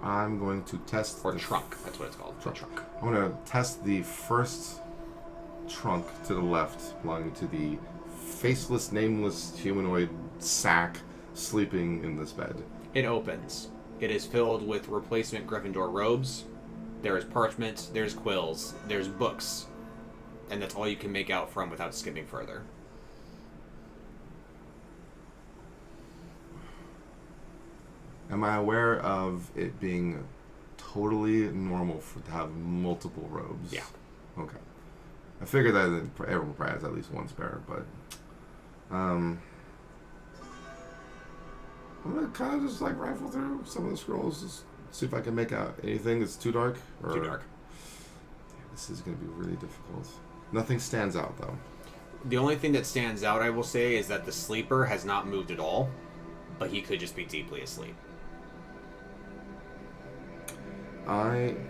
[SPEAKER 4] I'm going to test...
[SPEAKER 1] Or
[SPEAKER 4] the
[SPEAKER 1] trunk, that's what it's called.
[SPEAKER 4] Trunk. I'm going to test the first trunk to the left belonging to the faceless, nameless humanoid sack sleeping in this bed?
[SPEAKER 1] It opens. It is filled with replacement Gryffindor robes. There is parchment, there's quills, there's books. And that's all you can make out from without skipping further.
[SPEAKER 4] Am I aware of it being totally normal to have multiple robes?
[SPEAKER 1] Yeah.
[SPEAKER 4] Okay. I figured that everyone probably has at least one spare, but I'm gonna kind of just like rifle through some of the scrolls, just see if I can make out anything that's too dark. Or...
[SPEAKER 1] Too dark.
[SPEAKER 4] Damn, this is gonna be really difficult. Nothing stands out though.
[SPEAKER 1] The only thing that stands out, I will say, is that the sleeper has not moved at all, but he could just be deeply asleep.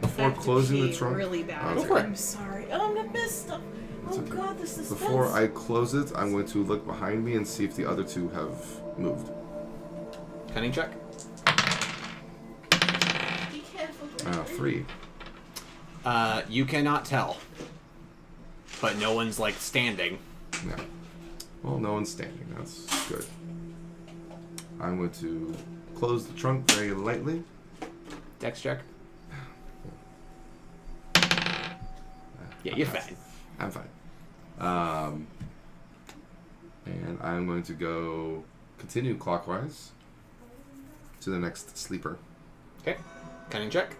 [SPEAKER 4] Before closing the trunk,
[SPEAKER 2] really bad.
[SPEAKER 4] Okay.
[SPEAKER 2] I'm sorry. Oh, I'm gonna miss stuff. Oh
[SPEAKER 4] okay.
[SPEAKER 2] God, this is
[SPEAKER 4] Before I close it, I'm going to look behind me and see if the other two have moved.
[SPEAKER 1] Cunning check.
[SPEAKER 2] Be careful.
[SPEAKER 4] 3.
[SPEAKER 1] You cannot tell. But no one's, like, standing.
[SPEAKER 4] No. Well, no one's standing. That's good. I'm going to close the trunk very lightly.
[SPEAKER 1] Dex check. Yeah, you're fine.
[SPEAKER 4] I'm fine. And I'm going to continue clockwise to the next sleeper.
[SPEAKER 1] Okay. Cunning check.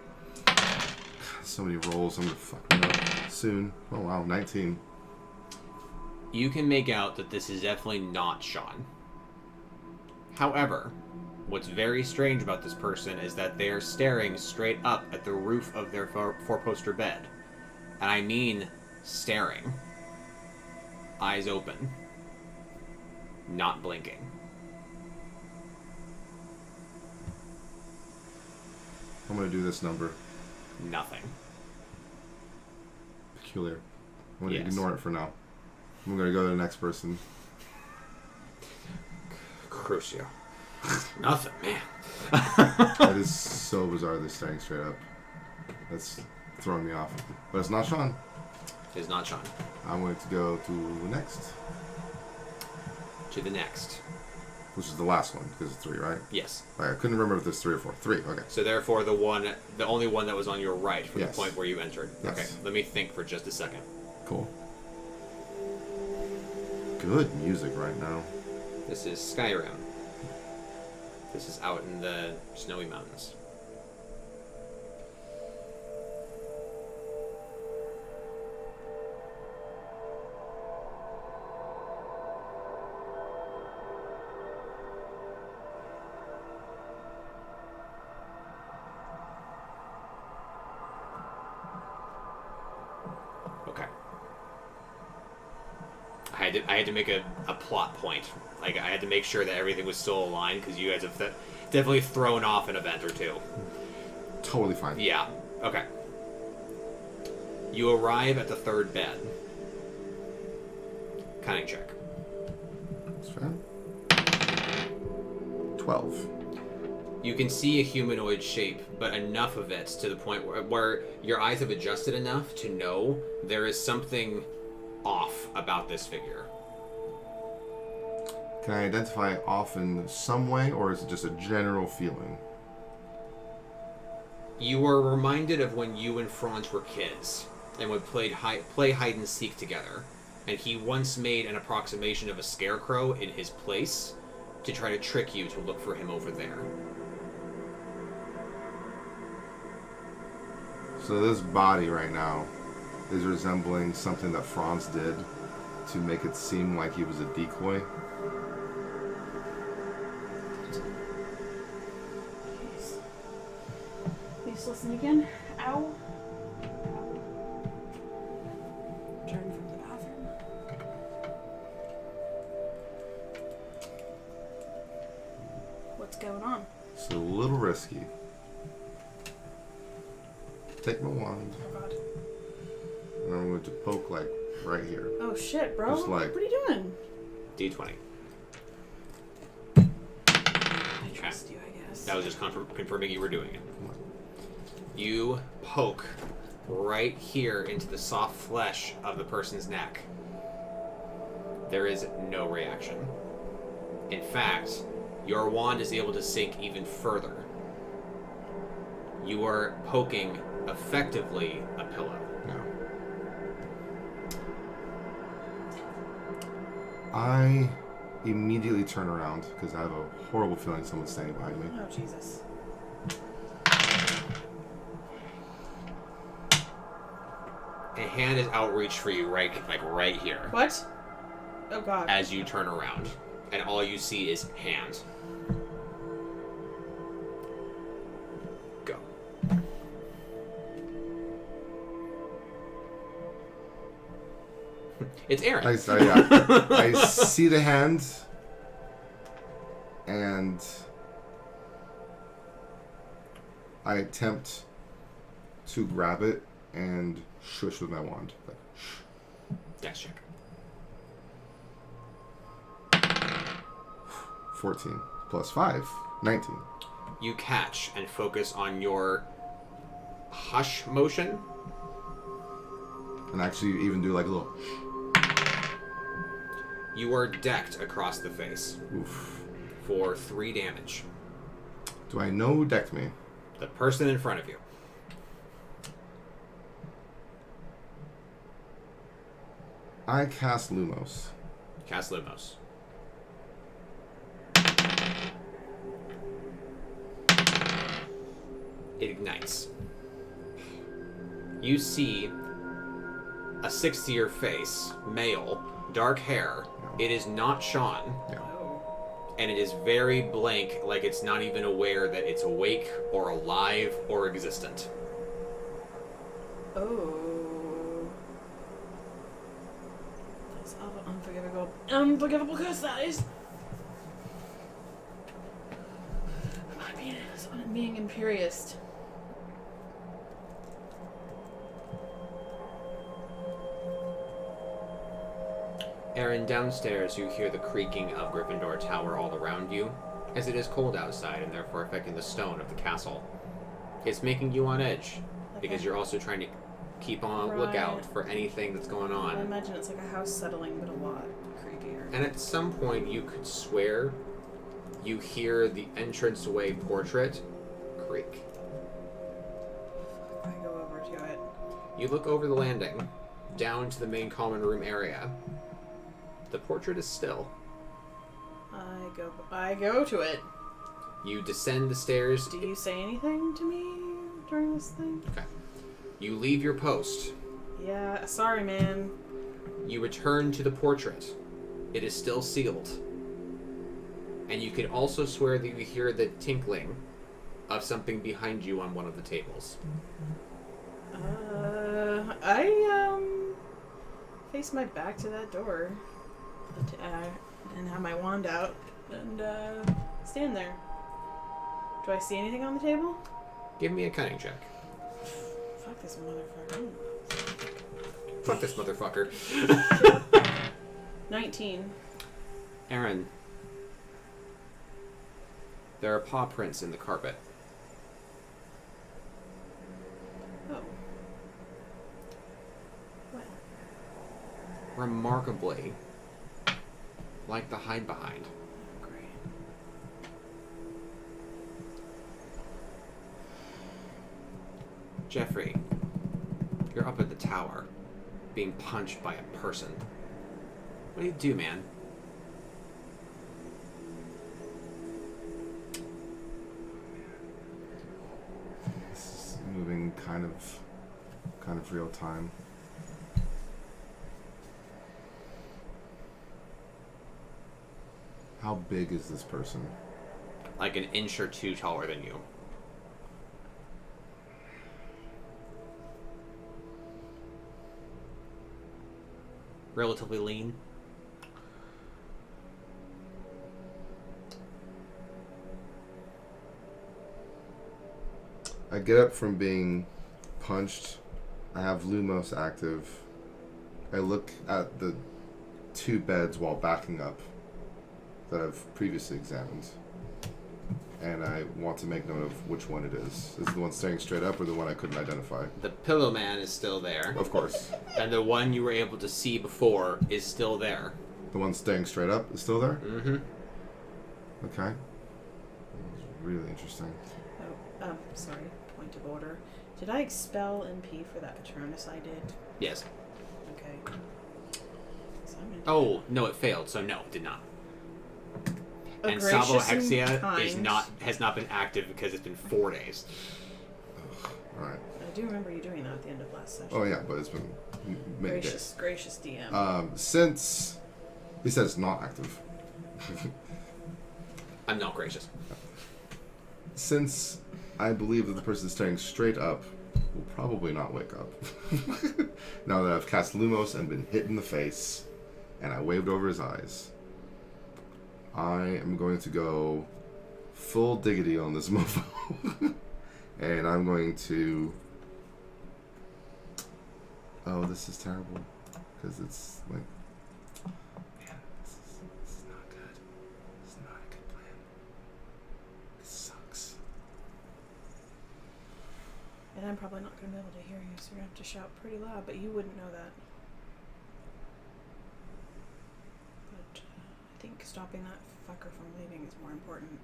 [SPEAKER 4] So many rolls, I'm going to fuck them up soon. Oh wow, 19.
[SPEAKER 1] You can make out that this is definitely not Sean. However, what's very strange about this person is that they are staring straight up at the roof of their four-poster bed. And I mean staring. Eyes open. Not blinking.
[SPEAKER 4] I'm going to do this number.
[SPEAKER 1] Nothing.
[SPEAKER 4] Peculiar. I'm going to
[SPEAKER 1] Yes.
[SPEAKER 4] ignore it for now. I'm going to go to the next person.
[SPEAKER 1] Crucio. Nothing, man.
[SPEAKER 4] That is so bizarre, they're staring straight up. That's throwing me off. But it's not Sean.
[SPEAKER 1] It's not Sean.
[SPEAKER 4] I'm going to go to the next,
[SPEAKER 1] To the next.
[SPEAKER 4] which is the last one, because it's 3, right?
[SPEAKER 1] Yes.
[SPEAKER 4] Like, I couldn't remember if there's 3 or 4. 3, okay.
[SPEAKER 1] So therefore the only one that was on your right from
[SPEAKER 4] Yes.
[SPEAKER 1] the point where you entered.
[SPEAKER 4] Yes.
[SPEAKER 1] Okay, let me think for just a second.
[SPEAKER 4] Cool. Good music right now.
[SPEAKER 1] This is Skyrim. This is out in the snowy mountains. Okay. I had to make a plot point. Like, I had to make sure that everything was still aligned, because you guys have definitely thrown off an event or two.
[SPEAKER 4] Totally fine.
[SPEAKER 1] Yeah. Okay. You arrive at the third bed. Cunning check.
[SPEAKER 4] That's fair. 12.
[SPEAKER 1] You can see a humanoid shape, but enough of it to the point where your eyes have adjusted enough to know there is something off about this figure.
[SPEAKER 4] Can I identify off in some way, or is it just a general feeling?
[SPEAKER 1] You are reminded of when you and Franz were kids and would play hide and seek together, and he once made an approximation of a scarecrow in his place to try to trick you to look for him over there.
[SPEAKER 4] So this body right now is resembling something that Franz did to make it seem like he was a decoy.
[SPEAKER 2] Please listen again. Ow. Turn from the bathroom. What's going on?
[SPEAKER 4] It's a little risky. Take my wand,
[SPEAKER 2] Oh God.
[SPEAKER 4] and I'm going to poke, like, right here.
[SPEAKER 2] Oh shit, bro.
[SPEAKER 4] Just like-
[SPEAKER 2] What are you doing?
[SPEAKER 1] D20.
[SPEAKER 2] I trust you, I guess.
[SPEAKER 1] That was just confirming you were doing it. You poke right here into the soft flesh of the person's neck. There is no reaction. In fact, your wand is able to sink even further. You are poking, effectively, a pillow.
[SPEAKER 4] No. I immediately turn around because I have a horrible feeling someone's standing behind me.
[SPEAKER 2] Oh, Jesus.
[SPEAKER 1] A hand is outreached for you, right here.
[SPEAKER 2] What? Oh, God.
[SPEAKER 1] As you turn around, and all you see is hand. Go. It's Aaron.
[SPEAKER 4] I see the hand, and I attempt to grab it and shush with my wand. Like, shh.
[SPEAKER 1] Dash check.
[SPEAKER 4] 14 plus 5, 19.
[SPEAKER 1] You catch and focus on your hush motion.
[SPEAKER 4] And actually even do like a little
[SPEAKER 1] You are decked across the face
[SPEAKER 4] oof.
[SPEAKER 1] for 3 damage.
[SPEAKER 4] Do I know who decked me?
[SPEAKER 1] The person in front of you.
[SPEAKER 4] I cast Lumos.
[SPEAKER 1] Cast Lumos. It ignites. You see a 60-year face, male, dark hair. It is not Sean,
[SPEAKER 4] Yeah.
[SPEAKER 1] and it is very blank, like it's not even aware that it's awake or alive or existent.
[SPEAKER 2] Oh. That's awful. Unforgivable curse, that is. I'm being imperious.
[SPEAKER 1] Aaron, downstairs you hear the creaking of Gryffindor Tower all around you, as it is cold outside and therefore affecting the stone of the castle. It's making you on edge, because
[SPEAKER 2] Okay.
[SPEAKER 1] you're also trying to keep on lookout for anything that's going
[SPEAKER 2] I
[SPEAKER 1] on.
[SPEAKER 2] imagine it's like a house settling, but a lot creepier.
[SPEAKER 1] And at some point you could swear you hear the entranceway portrait creak.
[SPEAKER 2] I go over to it.
[SPEAKER 1] You look over the landing, down to the main common room area. The portrait is still.
[SPEAKER 2] I go to it.
[SPEAKER 1] You descend the stairs.
[SPEAKER 2] Do you say anything to me during this thing?
[SPEAKER 1] Okay. You leave your post.
[SPEAKER 2] Yeah, sorry, man.
[SPEAKER 1] You return to the portrait. It is still sealed. And you can also swear that you hear the tinkling of something behind you on one of the tables.
[SPEAKER 2] I face my back to that door, and have my wand out, and stand there. Do I see anything on the table?
[SPEAKER 1] Give me a cunning check.
[SPEAKER 2] Fuck this motherfucker.
[SPEAKER 1] Fuck this motherfucker.
[SPEAKER 2] 19.
[SPEAKER 1] Aaron, there are paw prints in the carpet.
[SPEAKER 2] Oh. What?
[SPEAKER 1] Remarkably, like the hide behind.
[SPEAKER 2] Great.
[SPEAKER 1] Jeffrey, you're up at the tower, being punched by a person. What do you do, man?
[SPEAKER 4] This is moving kind of real time. How big is this person?
[SPEAKER 1] Like an inch or two taller than you. Relatively lean.
[SPEAKER 4] I get up from being punched. I have Lumos active. I look at the 2 beds while backing up that I've previously examined. And I want to make note of which one it is. Is it the one staring straight up or the one I couldn't identify?
[SPEAKER 1] The pillow man is still there.
[SPEAKER 4] Of course.
[SPEAKER 1] And the one you were able to see before is still there.
[SPEAKER 4] The one staying straight up is still there?
[SPEAKER 1] Mm-hmm.
[SPEAKER 4] Okay. Really interesting.
[SPEAKER 2] Oh, sorry. Point of order. Did I expel MP for that Patronus I did?
[SPEAKER 1] Yes.
[SPEAKER 2] Okay. So I'm gonna do
[SPEAKER 1] Oh, no, it failed, so no, it did not.
[SPEAKER 2] A
[SPEAKER 1] And
[SPEAKER 2] gracious
[SPEAKER 1] Salvo-Hexia
[SPEAKER 2] and kind.
[SPEAKER 1] has not been active because it's been 4 days.
[SPEAKER 4] Alright.
[SPEAKER 2] I do remember you doing that at the end of last session.
[SPEAKER 4] Oh, yeah, but it's been many days.
[SPEAKER 2] Gracious DM.
[SPEAKER 4] Since he says not active.
[SPEAKER 1] I'm not gracious.
[SPEAKER 4] Since I believe that the person staying straight up will probably not wake up. Now that I've cast Lumos and been hit in the face, and I waved over his eyes, I am going to go full diggity on this mofo. And I'm going to... Oh, this is terrible. Because it's like... Man, this is not good. This is not a good plan. This sucks.
[SPEAKER 2] And I'm probably not going to be able to hear you, so you're going to have to shout pretty loud, but you wouldn't know that. But I think stopping that fucker from leaving is more important.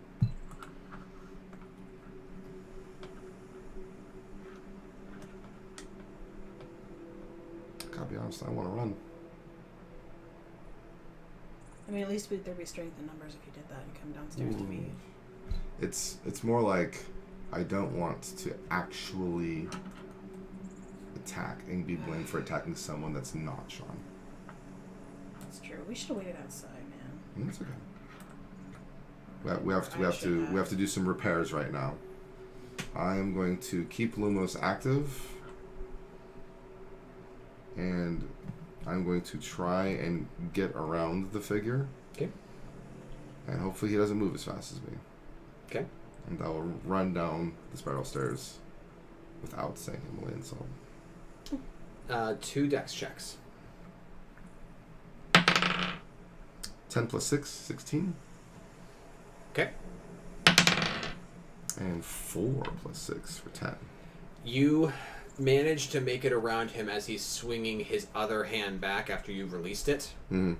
[SPEAKER 4] Gotta be honest, I want to run.
[SPEAKER 2] I mean, at least there'd be strength in numbers if you did that and come downstairs to me.
[SPEAKER 4] It's more like I don't want to actually attack and be blamed for attacking someone that's not Sean.
[SPEAKER 2] That's true. We should have waited outside, man.
[SPEAKER 4] That's okay. We have to do some repairs right now. I am going to keep Lumos active, and I'm going to try and get around the figure.
[SPEAKER 1] Okay.
[SPEAKER 4] And hopefully he doesn't move as fast as me.
[SPEAKER 1] Okay.
[SPEAKER 4] And I will run down the spiral stairs without saying a million so.
[SPEAKER 1] 2 dex checks.
[SPEAKER 4] 10 plus 6, 16.
[SPEAKER 1] Okay.
[SPEAKER 4] And 4 plus 6 for 10.
[SPEAKER 1] You manage to make it around him as he's swinging his other hand back after you've released it.
[SPEAKER 4] Mm-hmm.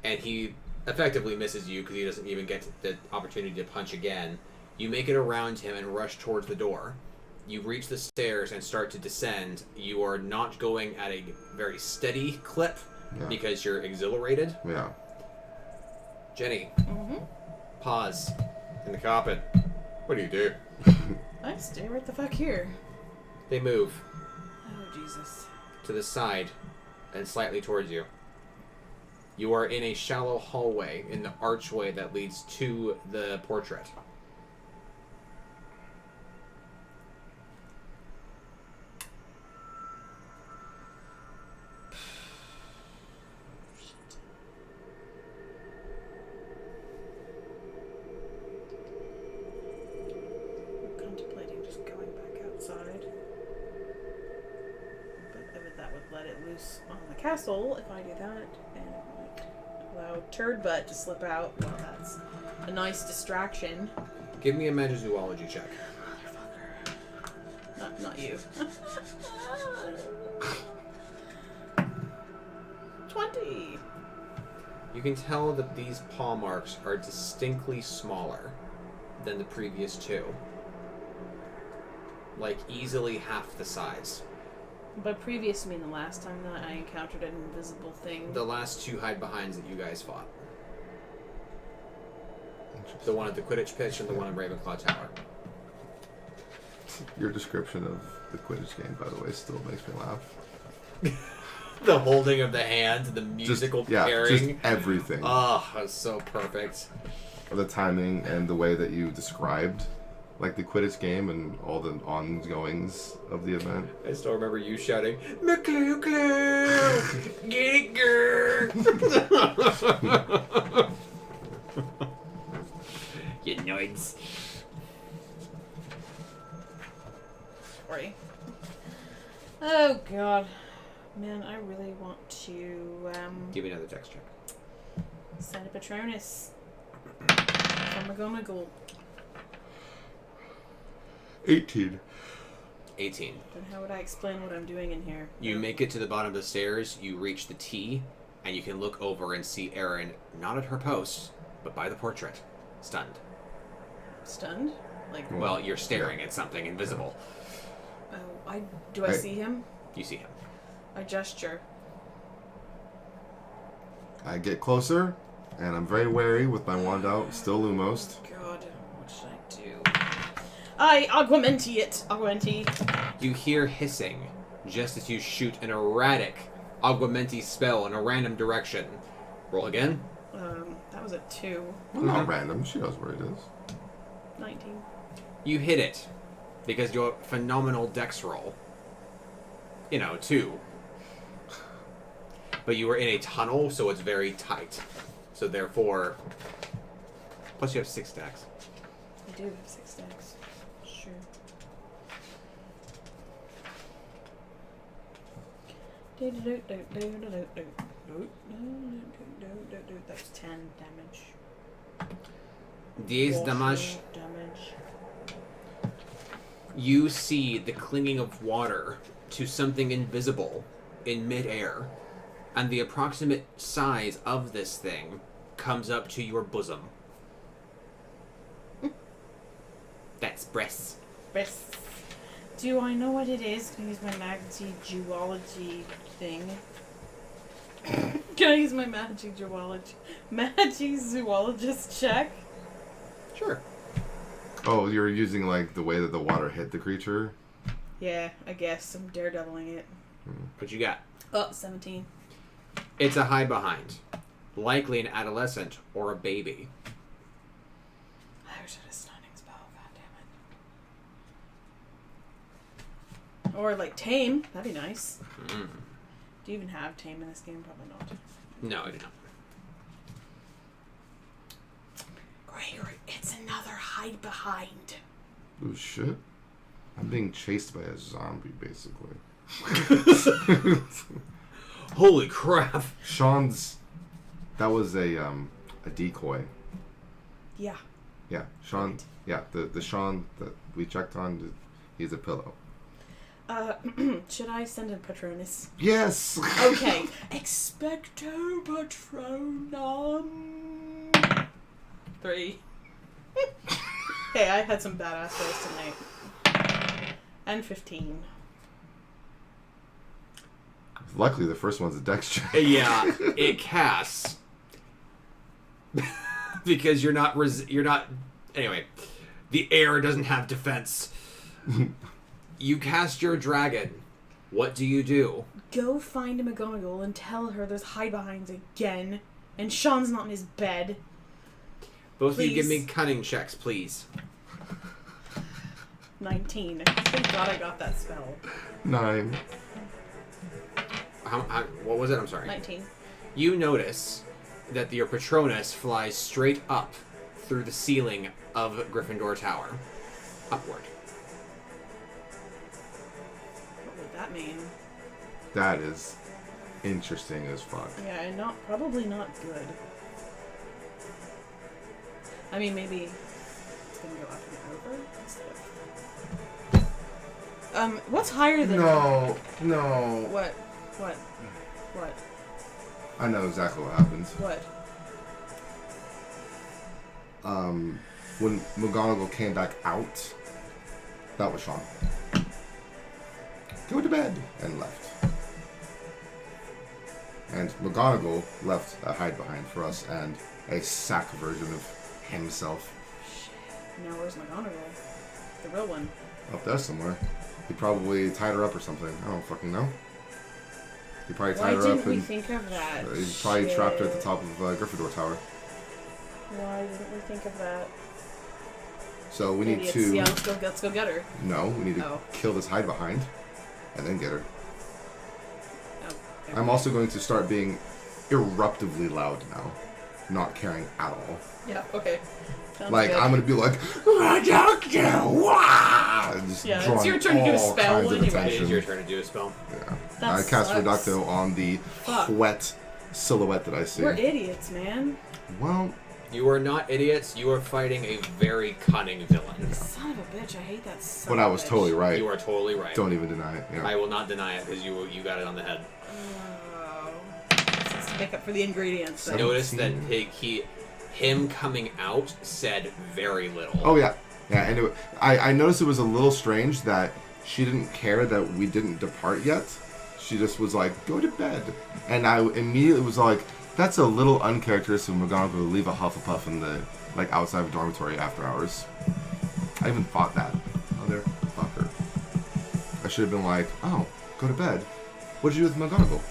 [SPEAKER 1] And he effectively misses you because he doesn't even get the opportunity to punch again. You make it around him and rush towards the door. You reach the stairs and start to descend. You are not going at a very steady clip because you're exhilarated.
[SPEAKER 4] Yeah.
[SPEAKER 1] Jenny,
[SPEAKER 2] Mm-hmm.
[SPEAKER 1] pause in the carpet. What do you do?
[SPEAKER 2] I stay right the fuck here.
[SPEAKER 1] They move
[SPEAKER 2] Oh, Jesus.
[SPEAKER 1] to the side and slightly towards you. You are in a shallow hallway in the archway that leads to the portrait.
[SPEAKER 2] I'm contemplating just going back outside. But that would let it loose on the castle if I do that. And it might allow Turd Butt to slip out. Well, that's a nice distraction.
[SPEAKER 1] Give me a magizoology check.
[SPEAKER 2] Motherfucker. Not you. 20!
[SPEAKER 1] You can tell that these paw marks are distinctly smaller than the previous 2. Like, easily half the size.
[SPEAKER 2] By previous, you mean the last time that I encountered an invisible thing?
[SPEAKER 1] The last 2 hide-behinds that you guys fought. The one at the Quidditch pitch and the one in Ravenclaw Tower.
[SPEAKER 4] Your description of the Quidditch game, by the way, still makes me laugh.
[SPEAKER 1] The holding of the hand, the musical pairing.
[SPEAKER 4] Just everything.
[SPEAKER 1] Oh, that's so perfect.
[SPEAKER 4] The timing and the way that you described, like the Quidditch game and all the ongoings of the event.
[SPEAKER 1] I still remember you shouting, "McClue-Clue! Get it, girl!" You nerds.
[SPEAKER 2] Sorry. Oh, God. Man, I really want to,
[SPEAKER 1] Give me another text check.
[SPEAKER 2] send a Patronus from McGonagall.
[SPEAKER 4] 18.
[SPEAKER 1] 18.
[SPEAKER 2] Then how would I explain what I'm doing in here?
[SPEAKER 1] You make it to the bottom of the stairs, you reach the T, and you can look over and see Erin not at her post, but by the portrait, stunned.
[SPEAKER 2] Stunned? Like,
[SPEAKER 1] Well, you're staring at something invisible.
[SPEAKER 2] oh, do I see him?
[SPEAKER 1] You see him.
[SPEAKER 2] I gesture.
[SPEAKER 4] I get closer, and I'm very wary with my wand out, still Lumos.
[SPEAKER 2] God, what should I do? I augmenti it! Augmenti.
[SPEAKER 1] You hear hissing just as you shoot an erratic augmenti spell in a random direction. Roll again.
[SPEAKER 2] That was a 2.
[SPEAKER 4] Well, not random. She knows where it is.
[SPEAKER 2] 19.
[SPEAKER 1] You hit it because your phenomenal dex roll. 2. But you were in a tunnel, so it's very tight. So therefore, plus you have 6 stacks.
[SPEAKER 2] I do have 6 stacks. Sure. That's 10 damage.
[SPEAKER 1] 10 damage. You see the clinging of water to something invisible in midair, and the approximate size of this thing comes up to your bosom. That's breasts.
[SPEAKER 2] Breasts. Do I know what it is? Can I use my magic zoology thing? Can I use my magic zoologist check?
[SPEAKER 1] Sure.
[SPEAKER 4] Oh, you're using like the way that the water hit the creature?
[SPEAKER 2] Yeah, I guess. I'm daredeviling it.
[SPEAKER 1] What you got?
[SPEAKER 2] Oh, 17.
[SPEAKER 1] It's a hide behind. Likely an adolescent or a baby.
[SPEAKER 2] I wish I had a stunning spell. God damn it. Or like tame. That'd be nice.
[SPEAKER 1] Mm.
[SPEAKER 2] Do you even have tame in this game? Probably not.
[SPEAKER 1] No, I do not.
[SPEAKER 2] Gregory, it's another hide behind.
[SPEAKER 4] Oh shit. I'm being chased by a zombie, basically.
[SPEAKER 1] Holy crap.
[SPEAKER 4] Sean's... That was a decoy.
[SPEAKER 2] Yeah.
[SPEAKER 4] Yeah, Sean...
[SPEAKER 2] Right.
[SPEAKER 4] Yeah, the Sean that we checked on, he's a pillow.
[SPEAKER 2] Should I send in Patronus?
[SPEAKER 4] Yes!
[SPEAKER 2] Okay. Expecto Patronum. 3. Hey, I had some badass rolls tonight. And 15.
[SPEAKER 4] Luckily, the first one's a dex check.
[SPEAKER 1] Yeah, it casts. Because you're not... Anyway, the air doesn't have defense. You cast your dragon. What do you do?
[SPEAKER 2] Go find a McGonagall and tell her there's hide-behinds again. And Sean's not in his bed.
[SPEAKER 1] Both of you give
[SPEAKER 2] Please.
[SPEAKER 1] me cunning checks, please.
[SPEAKER 2] 19. Thank God I got that spell.
[SPEAKER 4] 9.
[SPEAKER 1] What was it? I'm sorry.
[SPEAKER 2] 19.
[SPEAKER 1] You notice that your Patronus flies straight up through the ceiling of Gryffindor Tower. Upward.
[SPEAKER 2] What would that mean?
[SPEAKER 4] That is interesting as fuck.
[SPEAKER 2] Yeah, and probably not good. I mean, maybe it's gonna go up and over instead of... what's higher than...
[SPEAKER 4] No.
[SPEAKER 2] What?
[SPEAKER 4] I know exactly what happens.
[SPEAKER 2] What?
[SPEAKER 4] When McGonagall came back out, that was Sean. Go to bed, and left. And McGonagall left a hide behind for us and a sack version of himself.
[SPEAKER 2] Shit. Now where's McGonagall? The real one.
[SPEAKER 4] Up there somewhere. He probably tied her up or something. I don't fucking know. He probably
[SPEAKER 2] Why
[SPEAKER 4] tied her
[SPEAKER 2] didn't
[SPEAKER 4] up
[SPEAKER 2] we
[SPEAKER 4] and
[SPEAKER 2] think of that?
[SPEAKER 4] he probably trapped her at the
[SPEAKER 2] Shit.
[SPEAKER 4] top of Gryffindor Tower.
[SPEAKER 2] Why didn't we think of that?
[SPEAKER 4] So we need
[SPEAKER 2] Idiots.
[SPEAKER 4] to...
[SPEAKER 2] Yeah, let's go get her.
[SPEAKER 4] No, we need to
[SPEAKER 2] Oh.
[SPEAKER 4] kill this hide behind and then get her.
[SPEAKER 2] Oh,
[SPEAKER 4] I'm also going to start being eruptively loud now. Not caring at all.
[SPEAKER 2] Yeah, okay. Sounds
[SPEAKER 4] Like,
[SPEAKER 2] good.
[SPEAKER 4] I'm going to be like, "Ah, doctor, wah!" And just
[SPEAKER 2] Yeah, it's
[SPEAKER 4] drawing
[SPEAKER 2] your turn to do a
[SPEAKER 4] all
[SPEAKER 2] spell
[SPEAKER 4] kinds of
[SPEAKER 2] anyway.
[SPEAKER 1] It
[SPEAKER 4] attention.
[SPEAKER 1] is your turn to do a spell.
[SPEAKER 4] Yeah.
[SPEAKER 2] That
[SPEAKER 4] I cast
[SPEAKER 2] sucks.
[SPEAKER 4] Reducto on the
[SPEAKER 2] Fuck.
[SPEAKER 4] wet silhouette that I see.
[SPEAKER 2] We're idiots, man.
[SPEAKER 4] Well,
[SPEAKER 1] You are not idiots. You are fighting a very cunning villain.
[SPEAKER 2] Son of a bitch, I hate that son
[SPEAKER 4] but
[SPEAKER 2] of
[SPEAKER 4] I
[SPEAKER 2] a
[SPEAKER 4] was
[SPEAKER 2] bitch.
[SPEAKER 4] totally right.
[SPEAKER 1] You are totally right.
[SPEAKER 4] Don't even deny it. Yeah.
[SPEAKER 1] I will not deny it because you got it on the head.
[SPEAKER 2] Oh. 16. to make up for the ingredients. So.
[SPEAKER 1] Notice that him coming out said very little.
[SPEAKER 4] Oh yeah, yeah. And I noticed it was a little strange that she didn't care that we didn't depart yet. She just was like, "Go to bed," and I immediately was like, "That's a little uncharacteristic of McGonagall to leave a Hufflepuff in the outside of a dormitory after hours." I even thought that. Motherfucker. I should have been like, "Oh, go to bed. What did you do with McGonagall?"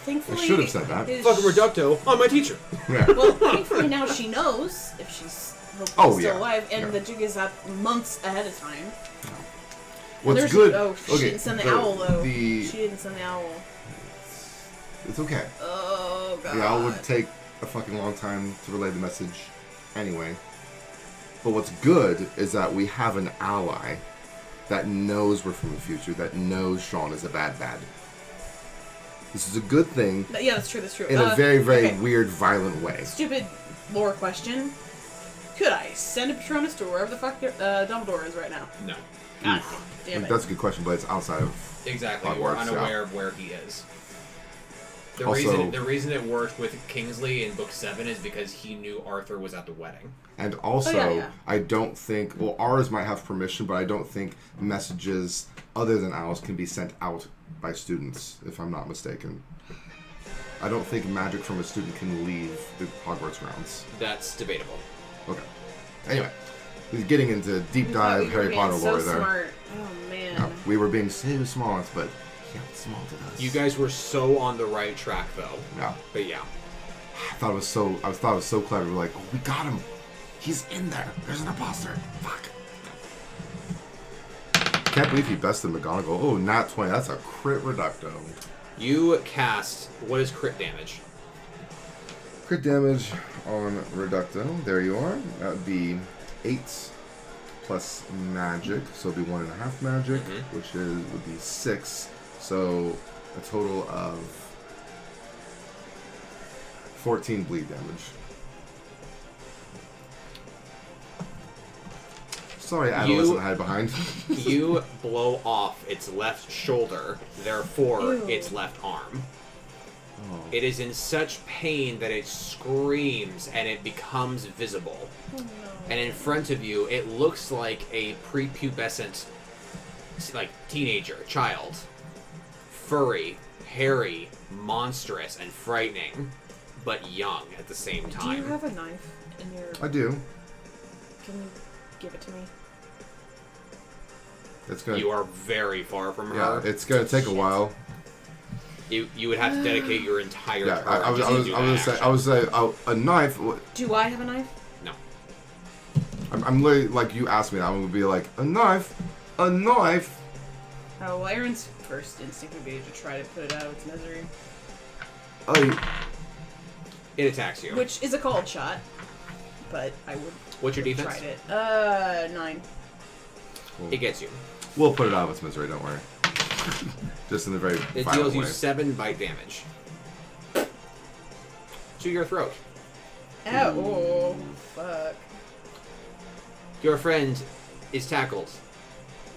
[SPEAKER 2] Thankfully,
[SPEAKER 4] I should have said that.
[SPEAKER 1] Fucking Reducto, I'm my teacher.
[SPEAKER 4] Yeah.
[SPEAKER 2] Well, thankfully now she knows if she's hopefully still alive, and the jig is up months ahead of time.
[SPEAKER 4] What's good?
[SPEAKER 2] She didn't send the owl though. She didn't send the owl.
[SPEAKER 4] It's okay.
[SPEAKER 2] Oh god.
[SPEAKER 4] The owl would take a fucking long time to relay the message, anyway. But what's good is that we have an ally that knows we're from the future, that knows Sean is a bad. This is a good thing.
[SPEAKER 2] Yeah, that's true. That's true.
[SPEAKER 4] In a very, very weird, violent way.
[SPEAKER 2] Stupid lore question. Could I send a Patronus to wherever the fuck Dumbledore is right now?
[SPEAKER 1] No.
[SPEAKER 2] God damn it.
[SPEAKER 4] That's a good question, but it's outside of
[SPEAKER 1] Exactly.
[SPEAKER 4] Hogwarts,
[SPEAKER 1] We're unaware of where he is. The reason it worked with Kingsley in Book 7 is because he knew Arthur was at the wedding.
[SPEAKER 4] And also, I don't think... Well, ours might have permission, but I don't think messages other than owls can be sent out by students, if I'm not mistaken. I don't think magic from a student can leave the Hogwarts grounds.
[SPEAKER 1] That's debatable.
[SPEAKER 4] Okay. Anyway, he's getting into deep dive Harry Potter lore there.
[SPEAKER 2] Smart. Oh, man.
[SPEAKER 4] No, we were being so smart, but he outsmarted us.
[SPEAKER 1] You guys were so on the right track, though.
[SPEAKER 4] Yeah.
[SPEAKER 1] But yeah.
[SPEAKER 4] I thought it was so clever. We're like, oh, we got him. He's in there. There's an imposter. Fuck. Can't believe he bested McGonagall. Oh, nat 20. That's a crit reducto.
[SPEAKER 1] You cast... What is crit damage?
[SPEAKER 4] Crit damage on reducto. There you are. That would be 8 plus magic. So it would be 1.5 magic, which would be 6. So a total of 14 bleed damage. Sorry, adolescent hide behind.
[SPEAKER 1] You blow off its left shoulder, therefore its left arm. Oh. It is in such pain that it screams and it becomes visible. Oh, no. And in front of you, it looks like a prepubescent, teenager, child. Furry, hairy, monstrous, and frightening, but young at the same time.
[SPEAKER 2] Do you have a knife in your...
[SPEAKER 4] I do.
[SPEAKER 2] Can you give it to me?
[SPEAKER 1] You are very far from her.
[SPEAKER 4] Yeah, it's gonna take a while.
[SPEAKER 1] You would have to dedicate your entire turn.
[SPEAKER 4] I was say a knife.
[SPEAKER 2] Do I have a knife?
[SPEAKER 1] No.
[SPEAKER 4] I'm literally like you asked me that. I'm gonna be like a knife. Oh,
[SPEAKER 2] well, Aaron's first instinct would be to try to put it out of its misery.
[SPEAKER 1] It attacks you.
[SPEAKER 2] Which is a called shot, but I would.
[SPEAKER 1] What's your defense?
[SPEAKER 2] Tried it. 9.
[SPEAKER 4] Cool.
[SPEAKER 1] It gets you.
[SPEAKER 4] We'll put it out of its misery. Don't worry. Just in the very.
[SPEAKER 1] It deals you 7 bite damage to your throat.
[SPEAKER 2] Ow! Oh, fuck.
[SPEAKER 1] Your friend is tackled.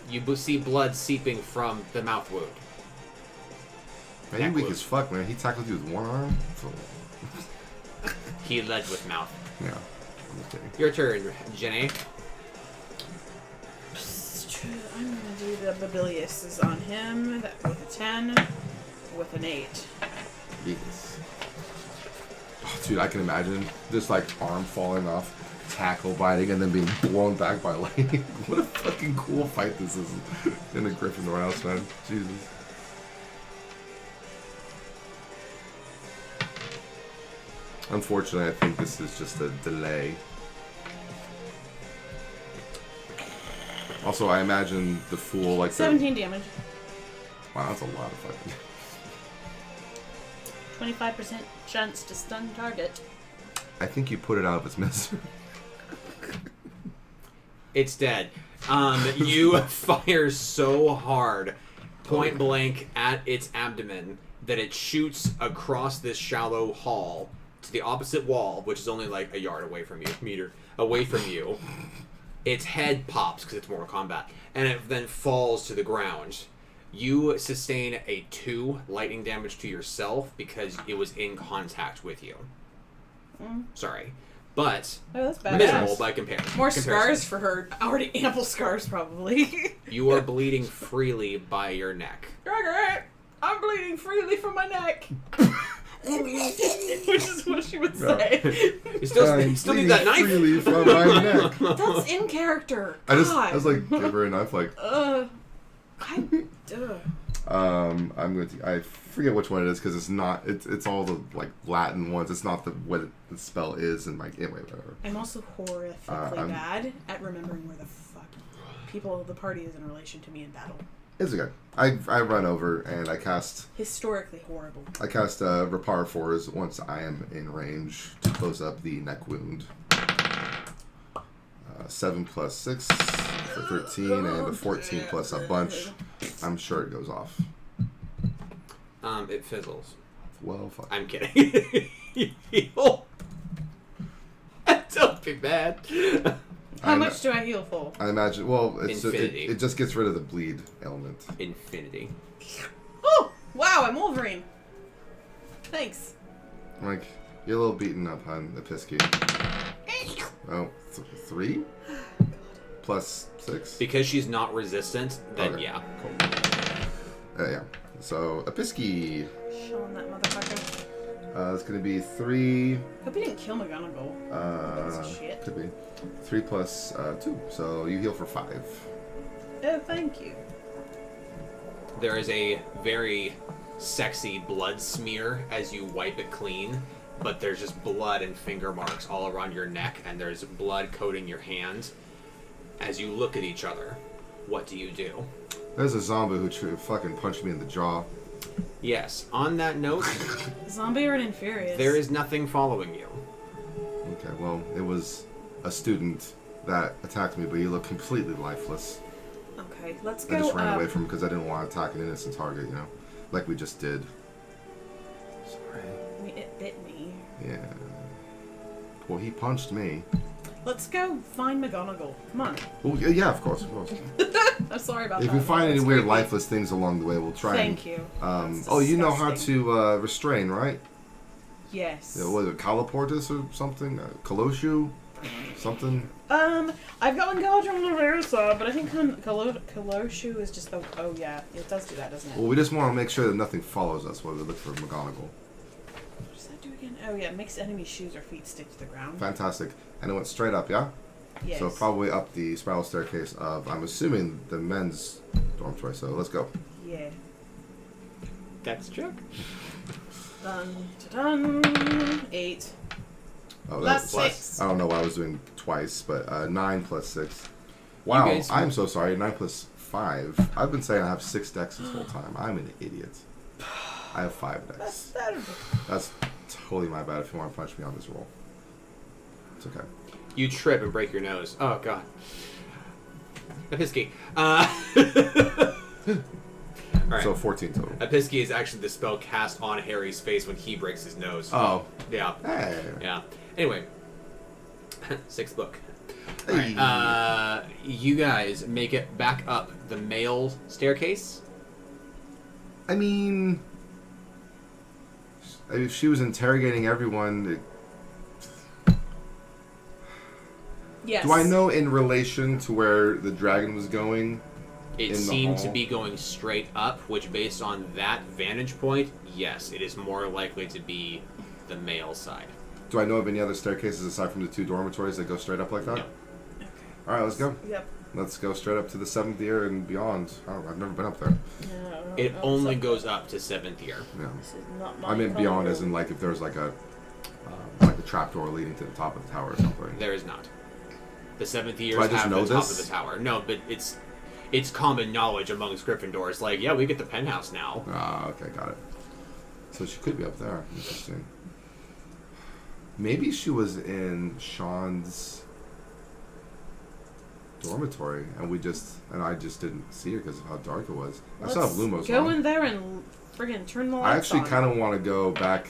[SPEAKER 1] You see blood seeping from the mouth wound.
[SPEAKER 4] Man, you weak as fuck, man. He tackled you with one arm?
[SPEAKER 1] He led with mouth.
[SPEAKER 4] Yeah. I'm just kidding.
[SPEAKER 1] Your turn, Jenny.
[SPEAKER 2] I'm gonna do the Babilius is on him. That with a 10, with an 8.
[SPEAKER 4] Yes. Oh, dude, I can imagine this arm falling off, tackle biting, and then being blown back by lightning. What a fucking cool fight this is in the Gryffindor house, man. Jesus. Unfortunately, I think this is just a delay. Also, I imagine the fool
[SPEAKER 2] 17 damage.
[SPEAKER 4] Wow, that's a lot of fucking.
[SPEAKER 2] 25% chance to stun target.
[SPEAKER 4] I think you put it out of its misery.
[SPEAKER 1] It's dead. You fire so hard, point blank at its abdomen, that it shoots across this shallow hall to the opposite wall, which is only a yard away from you, meter away from you. Its head pops because it's Mortal Kombat, and it then falls to the ground. You sustain a 2 lightning damage to yourself because it was in contact with you. Sorry. But
[SPEAKER 2] Oh, that's bad.
[SPEAKER 1] minimal by comparison.
[SPEAKER 2] More scars for her. Already ample scars, probably.
[SPEAKER 1] You are bleeding freely by your neck.
[SPEAKER 2] Gregory, I'm bleeding freely from my neck. Which is what she would say.
[SPEAKER 1] You still need that knife.
[SPEAKER 4] Freely from my neck.
[SPEAKER 2] That's in character.
[SPEAKER 4] I
[SPEAKER 2] God.
[SPEAKER 4] was like, give her a knife, like.
[SPEAKER 2] I'm
[SPEAKER 4] going to. I forget which one it is because it's not. It's all the like Latin ones. It's not what the spell is, and like anyway, whatever.
[SPEAKER 2] I'm also horrifically bad at remembering where the fuck the party is in relation to me in battle.
[SPEAKER 4] It's okay. I run over and I cast.
[SPEAKER 2] Historically horrible.
[SPEAKER 4] I cast Repar 4s once I am in range to close up the neck wound. 7 plus 6 for 13, and a 14 plus a bunch. I'm sure it goes off.
[SPEAKER 1] It fizzles.
[SPEAKER 4] Well, fuck.
[SPEAKER 1] I'm kidding. Heal. Don't be bad.
[SPEAKER 2] How much do I heal for?
[SPEAKER 4] I imagine. Well,
[SPEAKER 1] Infinity.
[SPEAKER 4] it just gets rid of the bleed element.
[SPEAKER 1] Infinity.
[SPEAKER 2] Oh! Wow, I'm Wolverine. Thanks.
[SPEAKER 4] Like, you're a little beaten up, hun. Episky. Oh, 3? Plus 6?
[SPEAKER 1] Because she's not resistant, then
[SPEAKER 4] Okay.
[SPEAKER 1] yeah.
[SPEAKER 4] Cool. Yeah. So, Episky.
[SPEAKER 2] Showing that motherfucker.
[SPEAKER 4] It's going to be 3.
[SPEAKER 2] Hope he didn't kill McGonagall. Piece of shit.
[SPEAKER 4] Could be. 3 plus 2. So, you heal for 5.
[SPEAKER 2] Oh, thank you.
[SPEAKER 1] There is a very sexy blood smear as you wipe it clean, but there's just blood and finger marks all around your neck, and there's blood coating your hands. As you look at each other, what do you do?
[SPEAKER 4] There's a zombie who fucking punched me in the jaw.
[SPEAKER 1] Yes, on that note,
[SPEAKER 2] Zombie or an Infurious?
[SPEAKER 1] there is nothing following you.
[SPEAKER 4] Okay, well, it was a student that attacked me, but he looked completely lifeless.
[SPEAKER 2] Okay, let's go
[SPEAKER 4] I just ran
[SPEAKER 2] up.
[SPEAKER 4] away from him because I didn't want to attack an innocent target, you know? Like we just did. Sorry.
[SPEAKER 2] I mean, it bit me.
[SPEAKER 4] Yeah. Well, he punched me.
[SPEAKER 2] Let's go find McGonagall. Come on.
[SPEAKER 4] Oh, yeah, of course, of course.
[SPEAKER 2] I'm sorry about that.
[SPEAKER 4] If we find any
[SPEAKER 2] That's
[SPEAKER 4] weird
[SPEAKER 2] creepy.
[SPEAKER 4] lifeless things along the way, we'll try
[SPEAKER 2] Thank you.
[SPEAKER 4] and...
[SPEAKER 2] That's
[SPEAKER 4] oh, you know how
[SPEAKER 2] disgusting.
[SPEAKER 4] to restrain, right?
[SPEAKER 2] Yes.
[SPEAKER 4] Yeah, what is it, Caloportus or something? Coloshu? Something?
[SPEAKER 2] I've got Galadriel Leviosa, but I think Kaloshu is just the... Oh, yeah. It does do that, doesn't it?
[SPEAKER 4] Well, we just want to make sure that nothing follows us while we look for McGonagall.
[SPEAKER 2] What does that do again? Oh, yeah. Makes enemy shoes or feet stick to the ground.
[SPEAKER 4] Fantastic. And it went straight up, yeah?
[SPEAKER 2] Yes.
[SPEAKER 4] So probably up the spiral staircase of, I'm assuming, the men's dormitory. So let's go.
[SPEAKER 2] Yeah.
[SPEAKER 1] Dex check?
[SPEAKER 2] Dun. 8.
[SPEAKER 4] Oh,
[SPEAKER 2] Plus
[SPEAKER 4] that's
[SPEAKER 2] 6.
[SPEAKER 4] I don't know why I was doing twice, but 9 plus 6. Wow,
[SPEAKER 1] guys-
[SPEAKER 4] I'm so sorry. 9 plus 5. I've been saying I have 6 decks this whole time. I'm an idiot. I have 5
[SPEAKER 2] That's
[SPEAKER 4] decks.
[SPEAKER 2] better.
[SPEAKER 4] That's totally my bad if you want to punch me on this roll. It's okay.
[SPEAKER 1] You trip and break your nose. Oh, God. Episky. Alright.
[SPEAKER 4] So 14 total.
[SPEAKER 1] Episky is actually the spell cast on Harry's face when he breaks his nose.
[SPEAKER 4] Oh.
[SPEAKER 1] Yeah.
[SPEAKER 4] Hey.
[SPEAKER 1] Yeah. Anyway. 6th book.
[SPEAKER 4] Hey.
[SPEAKER 1] Alright, you guys make it back up the male staircase.
[SPEAKER 4] I mean, if she was interrogating everyone,
[SPEAKER 2] Yes.
[SPEAKER 4] do I know in relation to where the dragon was going?
[SPEAKER 1] It
[SPEAKER 4] In the
[SPEAKER 1] seemed to
[SPEAKER 4] hall?
[SPEAKER 1] be going straight up, which based on that vantage point, yes, it is more likely to be the male side.
[SPEAKER 4] Do I know of any other staircases aside from the 2 dormitories that go straight up like that?
[SPEAKER 1] No.
[SPEAKER 2] Okay.
[SPEAKER 4] All right, let's go.
[SPEAKER 2] Yep.
[SPEAKER 4] Let's go straight up to the 7th year and beyond. Oh, I've never been up there.
[SPEAKER 2] No,
[SPEAKER 1] It
[SPEAKER 2] no,
[SPEAKER 1] only
[SPEAKER 2] so-
[SPEAKER 1] goes up to 7th year.
[SPEAKER 4] Yeah.
[SPEAKER 2] This is not my
[SPEAKER 4] I meant
[SPEAKER 2] color.
[SPEAKER 4] beyond as in like if there's like a trapdoor leading to the top of the tower or something.
[SPEAKER 1] There is not. The 7th years
[SPEAKER 4] Do I just
[SPEAKER 1] have
[SPEAKER 4] know
[SPEAKER 1] the top
[SPEAKER 4] this?
[SPEAKER 1] of the tower. No, but it's common knowledge amongst Gryffindors. Like, yeah, we get the penthouse now.
[SPEAKER 4] Ah, okay, got it. So she could be up there. Interesting. Maybe she was in Sean's dormitory, and I just didn't see her because of how dark it was. I still have Lumos
[SPEAKER 2] Go
[SPEAKER 4] on.
[SPEAKER 2] in there and friggin' turn the
[SPEAKER 4] I
[SPEAKER 2] lights
[SPEAKER 4] actually
[SPEAKER 2] on.
[SPEAKER 4] kind of want to go back.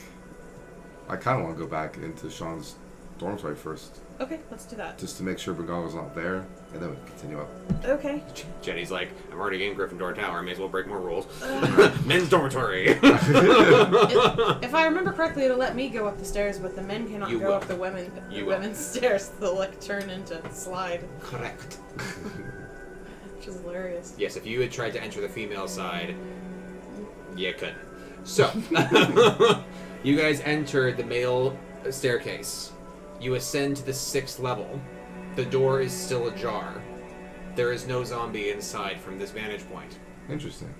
[SPEAKER 4] I kind of want to go back into Sean's dormitory first,
[SPEAKER 2] Okay, let's do that.
[SPEAKER 4] just to make sure McGonagall's not there, and then we can continue up.
[SPEAKER 2] Okay.
[SPEAKER 1] Jenny's like, I'm already in Gryffindor Tower. I may as well break more rules.
[SPEAKER 2] Uh.
[SPEAKER 1] Men's dormitory.
[SPEAKER 2] If I remember correctly, it'll let me go up the stairs, but the men cannot
[SPEAKER 1] You
[SPEAKER 2] go
[SPEAKER 1] will.
[SPEAKER 2] up the
[SPEAKER 1] You will.
[SPEAKER 2] women's stairs. They'll like turn into slide,
[SPEAKER 1] Correct.
[SPEAKER 2] which is hilarious.
[SPEAKER 1] Yes, if you had tried to enter the female side, you couldn't. So, you guys enter the male staircase. You ascend to the 6th level. The door is still ajar. There is no zombie inside from this vantage point.
[SPEAKER 4] Interesting.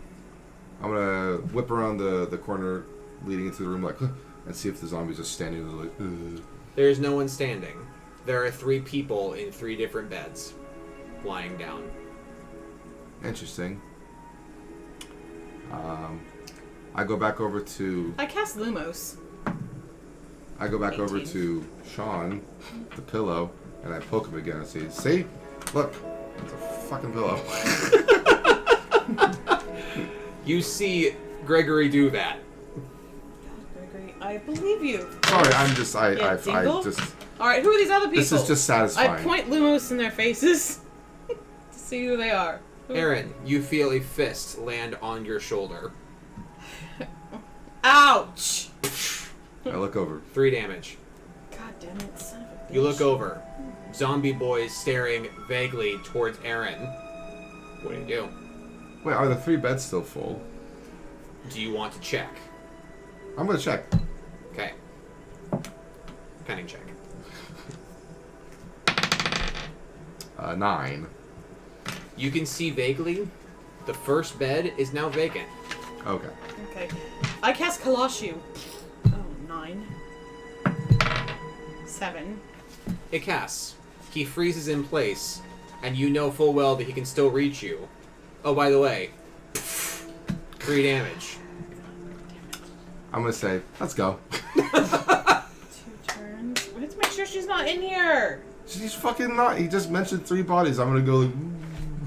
[SPEAKER 4] I'm gonna whip around the corner leading into the room, like, and see if the zombie's just standing there, like,
[SPEAKER 1] There is no one standing. There are 3 people in 3 different beds, lying down.
[SPEAKER 4] Interesting. I go back over to
[SPEAKER 2] I cast Lumos.
[SPEAKER 4] over
[SPEAKER 2] 18.
[SPEAKER 4] to Sean, the pillow, and I poke him again and say, "See, look, it's a fucking pillow."
[SPEAKER 1] You see Gregory do that.
[SPEAKER 2] Gregory, I believe you.
[SPEAKER 4] Sorry, I'm just I
[SPEAKER 2] Dingle?
[SPEAKER 4] just
[SPEAKER 2] All right, who are these other people?
[SPEAKER 4] this is just satisfying.
[SPEAKER 2] I point Lumos in their faces to see who they are.
[SPEAKER 1] Aaron, you feel a fist land on your shoulder.
[SPEAKER 2] Ouch!
[SPEAKER 4] I look over.
[SPEAKER 1] 3 damage.
[SPEAKER 2] God damn it, son of a bitch.
[SPEAKER 1] You look over. Zombie boy staring vaguely towards Aaron. What do you do?
[SPEAKER 4] Wait, are the 3 beds still full?
[SPEAKER 1] Do you want to check?
[SPEAKER 4] I'm gonna check.
[SPEAKER 1] Okay. Cunning check.
[SPEAKER 4] 9.
[SPEAKER 1] You can see vaguely the first bed is now vacant.
[SPEAKER 4] Okay.
[SPEAKER 2] Okay. I cast Colossu. Oh, 9. 7.
[SPEAKER 1] It casts. He freezes in place, and you know full well that he can still reach you. Oh, by the way, 3 damage.
[SPEAKER 4] I'm gonna say, let's go.
[SPEAKER 2] 2 turns. We have to make sure she's not in here.
[SPEAKER 4] She's fucking not. He just mentioned 3 bodies. I'm gonna go like,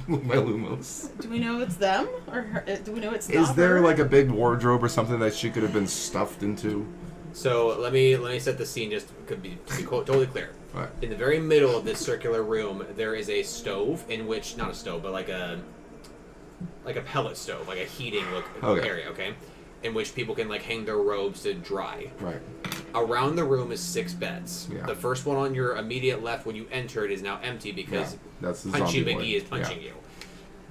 [SPEAKER 4] with my Lumos.
[SPEAKER 2] Do we know it's them? Or her, do we know it's not
[SPEAKER 4] Is there
[SPEAKER 2] her?
[SPEAKER 4] like a big wardrobe or something that she could have been stuffed into?
[SPEAKER 1] So let me set the scene just to be totally clear.
[SPEAKER 4] Right.
[SPEAKER 1] In the very middle of this circular room, there is a stove in which, not a stove, but like a pellet stove, like a heating area, okay? In which people can like hang their robes to dry.
[SPEAKER 4] Right.
[SPEAKER 1] Around the room is 6 beds.
[SPEAKER 4] Yeah.
[SPEAKER 1] The first one on your immediate left when you entered is now empty because
[SPEAKER 4] That's the
[SPEAKER 1] Punchy
[SPEAKER 4] zombie boy.
[SPEAKER 1] McGee is punching
[SPEAKER 4] Yeah.
[SPEAKER 1] you.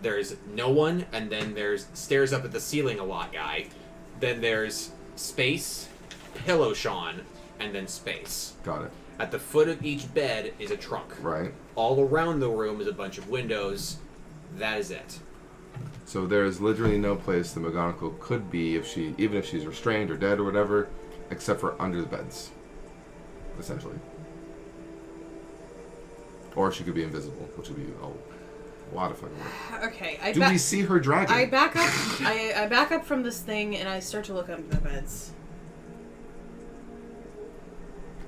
[SPEAKER 1] There's no one, and then there's stares up at the ceiling a lot guy. Then there's space, pillow Sean, and then space.
[SPEAKER 4] Got it.
[SPEAKER 1] At the foot of each bed is a trunk.
[SPEAKER 4] Right.
[SPEAKER 1] All around the room is a bunch of windows. That is it.
[SPEAKER 4] So there is literally no place the McGonagall could be even if she's restrained or dead or whatever, except for under the beds, essentially. Or she could be invisible, which would be a lot of fucking work.
[SPEAKER 2] Okay,
[SPEAKER 4] Do we see her dragon?
[SPEAKER 2] I back up. I back up from this thing and I start to look under the beds.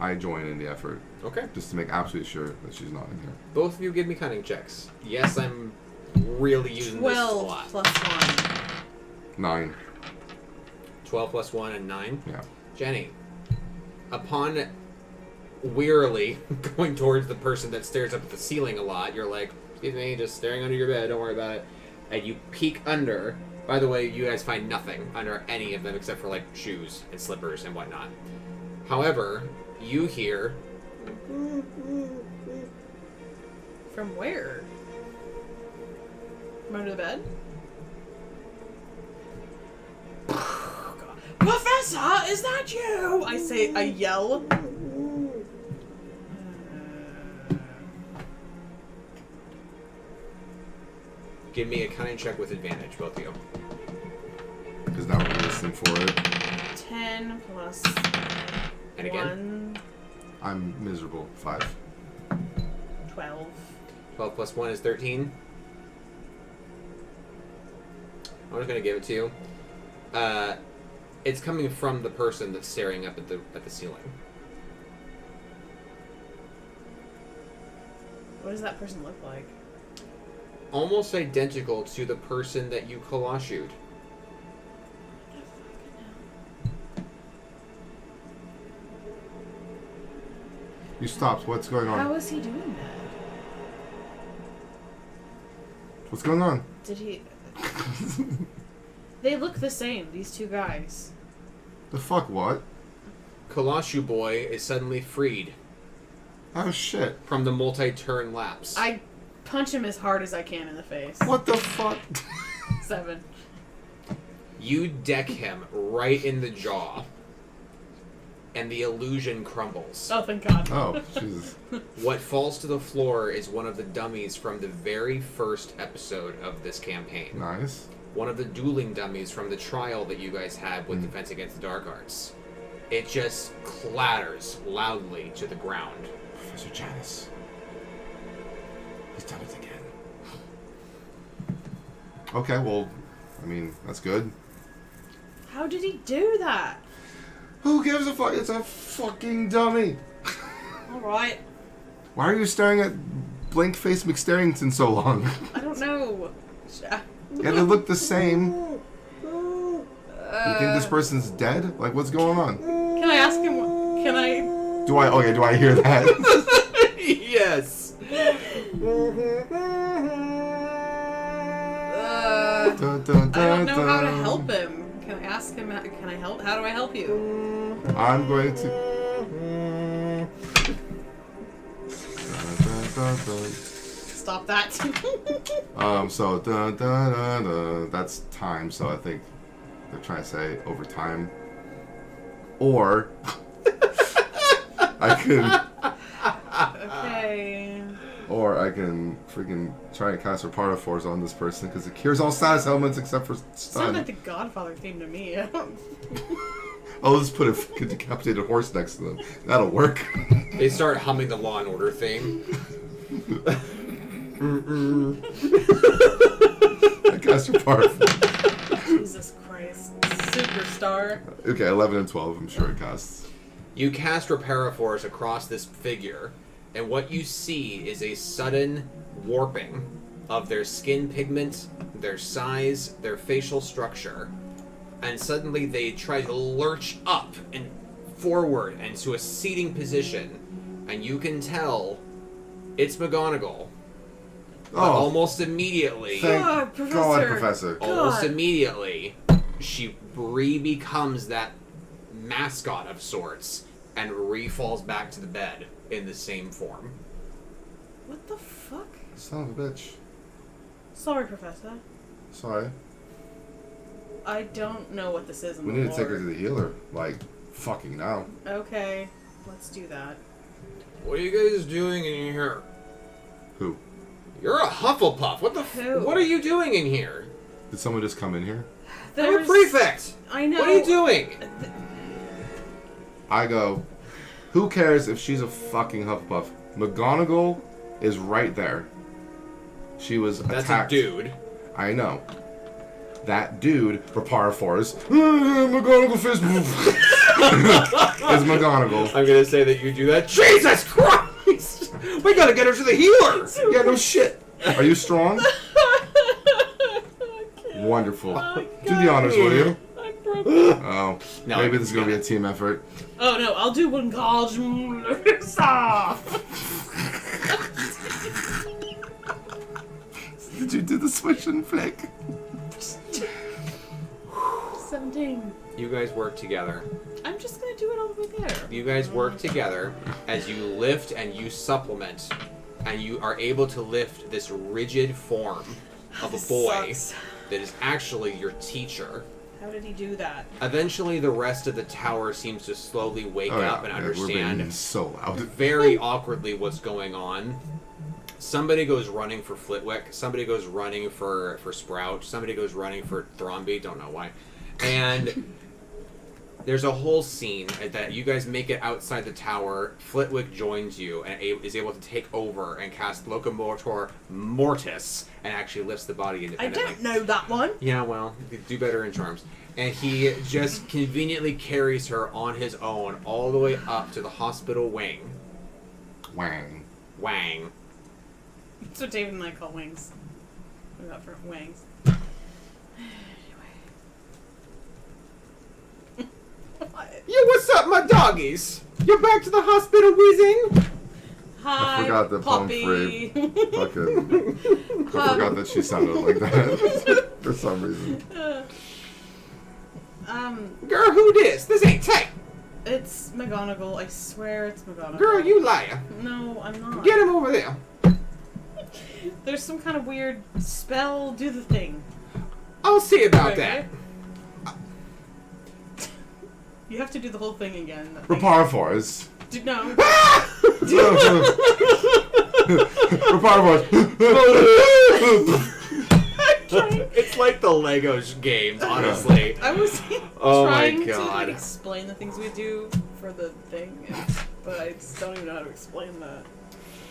[SPEAKER 4] I join in the effort,
[SPEAKER 1] Okay.
[SPEAKER 4] just to make absolutely sure that she's not in here.
[SPEAKER 1] Both of you give me cunning checks. Yes, I'm really using this a
[SPEAKER 2] 12
[SPEAKER 1] lot.
[SPEAKER 2] plus 1.
[SPEAKER 4] 9.
[SPEAKER 1] 12 plus 1 and 9.
[SPEAKER 4] Yeah.
[SPEAKER 1] Jenny, upon wearily going towards the person that stares up at the ceiling a lot, you're like, excuse me, just staring under your bed, don't worry about it. And you peek under. By the way, you guys find nothing under any of them except for like shoes and slippers and whatnot. However, you hear
[SPEAKER 2] From where? From under the bed? Professor, is that you? I yell.
[SPEAKER 1] give me a cunning check with advantage, both of you.
[SPEAKER 4] Because now we're listening for it.
[SPEAKER 2] 10 plus
[SPEAKER 1] And again,
[SPEAKER 2] 1,
[SPEAKER 4] I'm miserable. 5.
[SPEAKER 2] 12.
[SPEAKER 1] 12 plus 1 is 13. I'm just gonna give it to you. It's coming from the person that's staring up at the ceiling.
[SPEAKER 2] What does that person look like?
[SPEAKER 1] Almost identical to the person that you Colossued.
[SPEAKER 4] You stopped. What's going on?
[SPEAKER 2] How is he doing that?
[SPEAKER 4] What's going on?
[SPEAKER 2] Did he... They look the same, these two guys.
[SPEAKER 4] The fuck what?
[SPEAKER 1] Colossu Boy is suddenly freed
[SPEAKER 4] Oh shit.
[SPEAKER 1] from the multi-turn lapse.
[SPEAKER 2] I punch him as hard as I can in the face.
[SPEAKER 4] What the fuck?
[SPEAKER 2] 7.
[SPEAKER 1] You deck him right in the jaw, and the illusion crumbles.
[SPEAKER 2] Oh, thank God.
[SPEAKER 4] Oh, Jesus.
[SPEAKER 1] What falls to the floor is one of the dummies from the very first episode of this campaign.
[SPEAKER 4] Nice.
[SPEAKER 1] One of the dueling dummies from the trial that you guys had with Defense Against the Dark Arts. It just clatters loudly to the ground.
[SPEAKER 4] Professor Janice. He's done it again. Okay, well, I mean, that's good.
[SPEAKER 2] How did he do that?
[SPEAKER 4] Who gives a fuck? It's a fucking dummy.
[SPEAKER 2] Alright.
[SPEAKER 4] Why are you staring at Blank-Faced McStarrington so long?
[SPEAKER 2] I don't know.
[SPEAKER 4] Yeah, they look the same. You think this person's dead? Like, what's going on?
[SPEAKER 2] Can I ask him? Can I?
[SPEAKER 4] Do I hear that?
[SPEAKER 1] Yes!
[SPEAKER 4] Dun, dun,
[SPEAKER 2] I don't know
[SPEAKER 4] dun,
[SPEAKER 2] how to
[SPEAKER 4] dun.
[SPEAKER 2] help him. Can I ask him? Can I help? How do I help you?
[SPEAKER 4] I'm going to... Dun, dun, dun, dun.
[SPEAKER 2] Stop that.
[SPEAKER 4] So, dun, dun, dun, dun. That's time, so I think they're trying to say over time. Or... I can freaking try and cast Reparta Force on this person because it cures all status elements except for
[SPEAKER 2] Sounds
[SPEAKER 4] stun.
[SPEAKER 2] like the Godfather theme to me.
[SPEAKER 4] I'll just put a fucking decapitated horse next to them. That'll work.
[SPEAKER 1] They start humming the Law and Order theme.
[SPEAKER 4] I cast Reparta Force.
[SPEAKER 2] Jesus Christ. Superstar.
[SPEAKER 4] Okay, 11 and 12, I'm sure it casts.
[SPEAKER 1] You cast Reparaforce across this figure, and what you see is a sudden warping of their skin pigment, their size, their facial structure, and suddenly they try to lurch up and forward and to a seating position, and you can tell it's McGonagall. But almost immediately,
[SPEAKER 4] Thank
[SPEAKER 2] God, Professor.
[SPEAKER 4] God, Professor.
[SPEAKER 1] almost
[SPEAKER 2] God.
[SPEAKER 1] immediately, she re-becomes that mascot of sorts and re-falls back to the bed in the same form.
[SPEAKER 2] What the fuck?
[SPEAKER 4] Son of a bitch.
[SPEAKER 2] Sorry, Professor.
[SPEAKER 4] Sorry.
[SPEAKER 2] I don't know what this is in
[SPEAKER 4] We
[SPEAKER 2] the
[SPEAKER 4] need to take her
[SPEAKER 2] lore.
[SPEAKER 4] to the healer. Like, fucking now.
[SPEAKER 2] Okay, let's do that.
[SPEAKER 1] What are you guys doing in here?
[SPEAKER 4] Who?
[SPEAKER 1] You're a Hufflepuff. What the?
[SPEAKER 2] Who?
[SPEAKER 1] What are you doing in here?
[SPEAKER 4] Did someone just come in here?
[SPEAKER 1] I'm a prefect.
[SPEAKER 2] I know.
[SPEAKER 1] What are you doing?
[SPEAKER 4] I go, who cares if she's a fucking Hufflepuff? McGonagall is right there. She was
[SPEAKER 1] That's
[SPEAKER 4] attacked.
[SPEAKER 1] a dude.
[SPEAKER 4] I know. That dude, Reparaforce, McGonagall fist is McGonagall.
[SPEAKER 1] I'm gonna say that you do that. Jesus Christ! We gotta get her to the healer.
[SPEAKER 4] Yeah, no shit. Are you strong?
[SPEAKER 2] Okay.
[SPEAKER 4] Wonderful.
[SPEAKER 2] Oh,
[SPEAKER 4] Do the honors, will you?
[SPEAKER 2] I'm broken.
[SPEAKER 4] Oh,
[SPEAKER 1] No,
[SPEAKER 4] maybe this is gonna be a team effort.
[SPEAKER 2] Oh no, I'll do one college.
[SPEAKER 4] Did you do the switch and flick?
[SPEAKER 2] 17.
[SPEAKER 1] You guys work together.
[SPEAKER 2] I'm just gonna do it all the way there.
[SPEAKER 1] You guys work together as you lift and you supplement, and you are able to lift this rigid form of a
[SPEAKER 2] This
[SPEAKER 1] boy
[SPEAKER 2] sucks.
[SPEAKER 1] that is actually your teacher.
[SPEAKER 2] How did he do that?
[SPEAKER 1] Eventually, the rest of the tower seems to slowly wake up and
[SPEAKER 4] We're being
[SPEAKER 1] understand
[SPEAKER 4] so loud.
[SPEAKER 1] very awkwardly what's going on. Somebody goes running for Flitwick. Somebody goes running for Sprout. Somebody goes running for Thromby. Don't know why. And there's a whole scene that you guys make it outside the tower. Flitwick joins you and is able to take over and cast Locomotor Mortis and actually lifts the body
[SPEAKER 2] I
[SPEAKER 1] independently.
[SPEAKER 2] don't know that one.
[SPEAKER 1] Yeah, well, you do better in charms. And he just conveniently carries her on his own all the way up to the hospital wing.
[SPEAKER 4] Wang.
[SPEAKER 1] Wang.
[SPEAKER 2] That's what David and I call wings. We got for wings.
[SPEAKER 1] Yo, what's up, my doggies? You're back to the hospital wheezing?
[SPEAKER 2] Hi,
[SPEAKER 4] I forgot the
[SPEAKER 2] puppy.
[SPEAKER 4] Fucking. I forgot that she sounded like that for some reason.
[SPEAKER 1] Girl, who this? This ain't tight.
[SPEAKER 2] It's McGonagall. I swear it's McGonagall.
[SPEAKER 1] Girl, you liar.
[SPEAKER 2] No, I'm not.
[SPEAKER 1] Get him over there.
[SPEAKER 2] There's some kind of weird spell. Do the thing.
[SPEAKER 1] I'll see about
[SPEAKER 2] Okay.
[SPEAKER 1] that.
[SPEAKER 2] You have to do the whole thing again.
[SPEAKER 4] Reparvors.
[SPEAKER 2] No.
[SPEAKER 1] It's like the Lego games, honestly.
[SPEAKER 2] I was
[SPEAKER 1] Oh my
[SPEAKER 2] trying to
[SPEAKER 1] God.
[SPEAKER 2] explain the things we do for the thing, but I just don't even know how to explain that.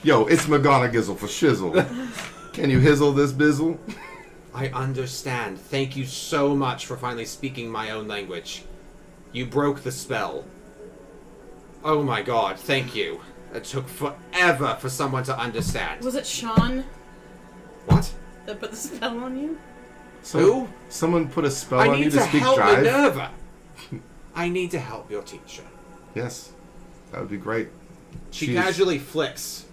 [SPEAKER 4] Yo, it's McGonagall for shizzle. Can you hizzle this bizzle?
[SPEAKER 1] I understand. Thank you so much for finally speaking my own language. You broke the spell. Oh my god, thank you. It took forever for someone to understand.
[SPEAKER 2] Was it Sean
[SPEAKER 1] What?
[SPEAKER 2] that put the spell on you?
[SPEAKER 1] Who?
[SPEAKER 4] Someone put a spell
[SPEAKER 1] I
[SPEAKER 4] on you
[SPEAKER 1] need
[SPEAKER 4] to
[SPEAKER 1] to
[SPEAKER 4] speak
[SPEAKER 1] help
[SPEAKER 4] jive?
[SPEAKER 1] Minerva. I need to help your teacher.
[SPEAKER 4] Yes. That would be great.
[SPEAKER 1] She
[SPEAKER 4] She's-
[SPEAKER 1] casually flicks,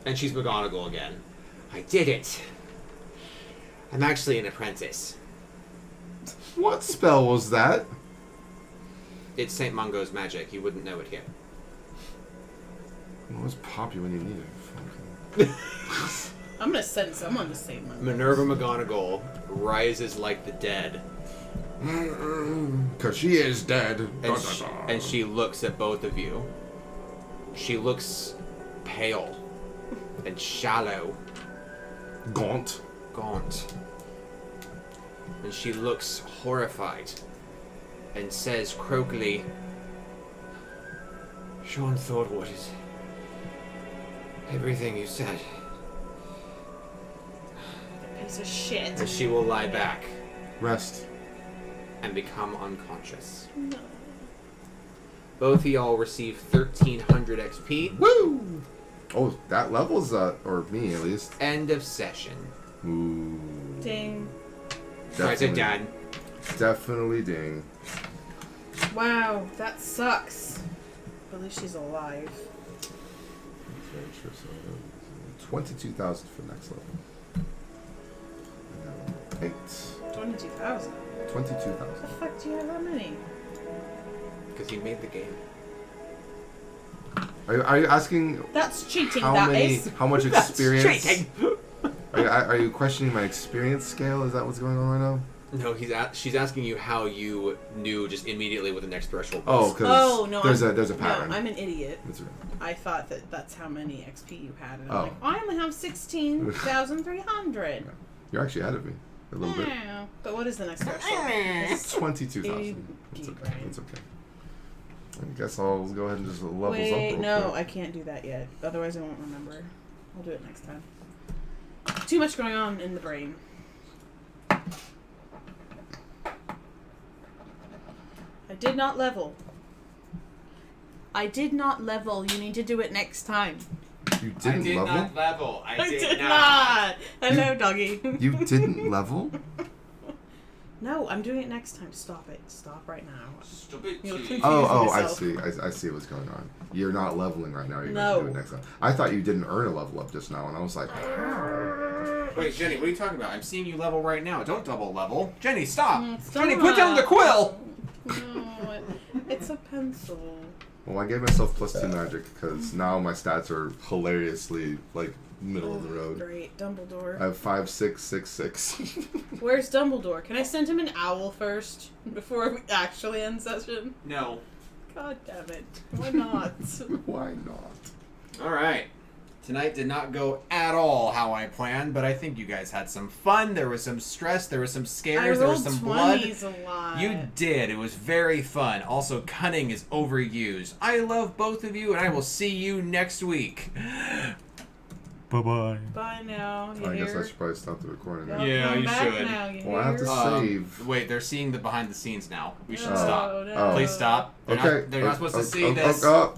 [SPEAKER 1] and she's McGonagall again. I did it. I'm actually an apprentice.
[SPEAKER 4] What spell was that?
[SPEAKER 1] It's St. Mungo's magic. You wouldn't know it here.
[SPEAKER 4] It always pop you when you need it.
[SPEAKER 2] I'm gonna send someone to save my
[SPEAKER 1] Minerva McGonagall rises like the dead,
[SPEAKER 4] Because she is dead.
[SPEAKER 1] and she looks at both of you. She looks pale and shallow,
[SPEAKER 4] Gaunt.
[SPEAKER 1] gaunt. And she looks horrified and says croakily, Sean Thornwood is everything you said.
[SPEAKER 2] piece of shit.
[SPEAKER 1] And she will lie back
[SPEAKER 4] Rest.
[SPEAKER 1] and become unconscious.
[SPEAKER 2] No.
[SPEAKER 1] Both of y'all receive 1300 XP.
[SPEAKER 4] Woo! Oh, that level's, or me at least.
[SPEAKER 1] End of session.
[SPEAKER 4] Ooh.
[SPEAKER 2] Ding.
[SPEAKER 1] Right, it done.
[SPEAKER 4] Definitely ding.
[SPEAKER 2] Wow, that sucks. At least she's alive.
[SPEAKER 4] That's very true. So, 22,000 for next level. And then 8.
[SPEAKER 2] 22,000.
[SPEAKER 4] 22,000.
[SPEAKER 2] The fuck do you have that many?
[SPEAKER 1] Because you made the game.
[SPEAKER 4] Are you asking
[SPEAKER 2] That's cheating,
[SPEAKER 4] how
[SPEAKER 2] that
[SPEAKER 4] many,
[SPEAKER 2] is.
[SPEAKER 4] how much
[SPEAKER 1] That's
[SPEAKER 4] experience?
[SPEAKER 1] cheating.
[SPEAKER 4] Are you questioning my experience scale? Is that what's going on right now?
[SPEAKER 1] No, she's asking you how you knew just immediately what the next threshold
[SPEAKER 4] Oh,
[SPEAKER 1] was.
[SPEAKER 4] because
[SPEAKER 2] Oh, no,
[SPEAKER 4] there's a pattern.
[SPEAKER 2] No, I'm an idiot.
[SPEAKER 4] That's right.
[SPEAKER 2] I thought that's how many XP you had. And
[SPEAKER 4] Oh.
[SPEAKER 2] I'm like, I only have 16,300.
[SPEAKER 4] You're actually ahead of me a little bit.
[SPEAKER 2] Yeah. But what is the next threshold?
[SPEAKER 4] 22,000. It's okay.
[SPEAKER 2] Right.
[SPEAKER 4] It's okay. I guess I'll go ahead and just levels up
[SPEAKER 2] Wait,
[SPEAKER 4] real
[SPEAKER 2] no,
[SPEAKER 4] quick.
[SPEAKER 2] I can't do that yet. Otherwise, I won't remember. I'll do it next time. Too much going on in the brain. I did not level. I did not level. You need to do it next time.
[SPEAKER 4] You didn't level?
[SPEAKER 1] level.
[SPEAKER 2] I did not. Hello, doggy.
[SPEAKER 4] You didn't level?
[SPEAKER 2] No, I'm doing it next time. Stop it. Stop right now.
[SPEAKER 1] Stupid
[SPEAKER 2] You'll
[SPEAKER 1] cheese.
[SPEAKER 2] confuse
[SPEAKER 4] Oh, I
[SPEAKER 2] yourself.
[SPEAKER 4] see. I see what's going on. You're not leveling right now. You're
[SPEAKER 2] No.
[SPEAKER 4] going to do it next time. I thought you didn't earn a level up just now, and I was like,
[SPEAKER 1] Wait, Jenny, what are you talking about? I'm seeing you level right now. Don't double level. Jenny, stop.
[SPEAKER 2] Stop.
[SPEAKER 1] Jenny, put down the quill.
[SPEAKER 2] No, it's a pencil.
[SPEAKER 4] well, I gave myself +2 magic because now my stats are hilariously, like, middle of the road.
[SPEAKER 2] Great, Dumbledore.
[SPEAKER 4] I have 5, 6, 6, 6.
[SPEAKER 2] Where's Dumbledore? Can I send him an owl first before we actually end session?
[SPEAKER 1] No.
[SPEAKER 2] God damn it! Why not?
[SPEAKER 4] Why not?
[SPEAKER 1] All right. Tonight did not go at all how I planned, but I think you guys had some fun. There was some stress. There was some
[SPEAKER 2] I
[SPEAKER 1] scares. There was
[SPEAKER 2] rolled
[SPEAKER 1] some blood.
[SPEAKER 2] 20s a lot.
[SPEAKER 1] You did. It was very fun. Also, cunning is overused. I love both of you, and I will see you next week.
[SPEAKER 5] Bye-bye.
[SPEAKER 2] Bye now. You
[SPEAKER 4] I guess I
[SPEAKER 2] hear?
[SPEAKER 4] should probably stop the recording now.
[SPEAKER 2] Don't
[SPEAKER 1] Yeah,
[SPEAKER 2] come
[SPEAKER 1] you
[SPEAKER 2] back
[SPEAKER 1] should.
[SPEAKER 2] Now, you
[SPEAKER 4] Well, I have
[SPEAKER 2] hear?
[SPEAKER 4] to save.
[SPEAKER 1] Wait, they're seeing the behind the scenes now. We should
[SPEAKER 2] No,
[SPEAKER 1] stop.
[SPEAKER 2] no.
[SPEAKER 1] Please stop. They're
[SPEAKER 4] Okay.
[SPEAKER 1] not supposed to see
[SPEAKER 4] Oh,
[SPEAKER 1] this.
[SPEAKER 4] oh,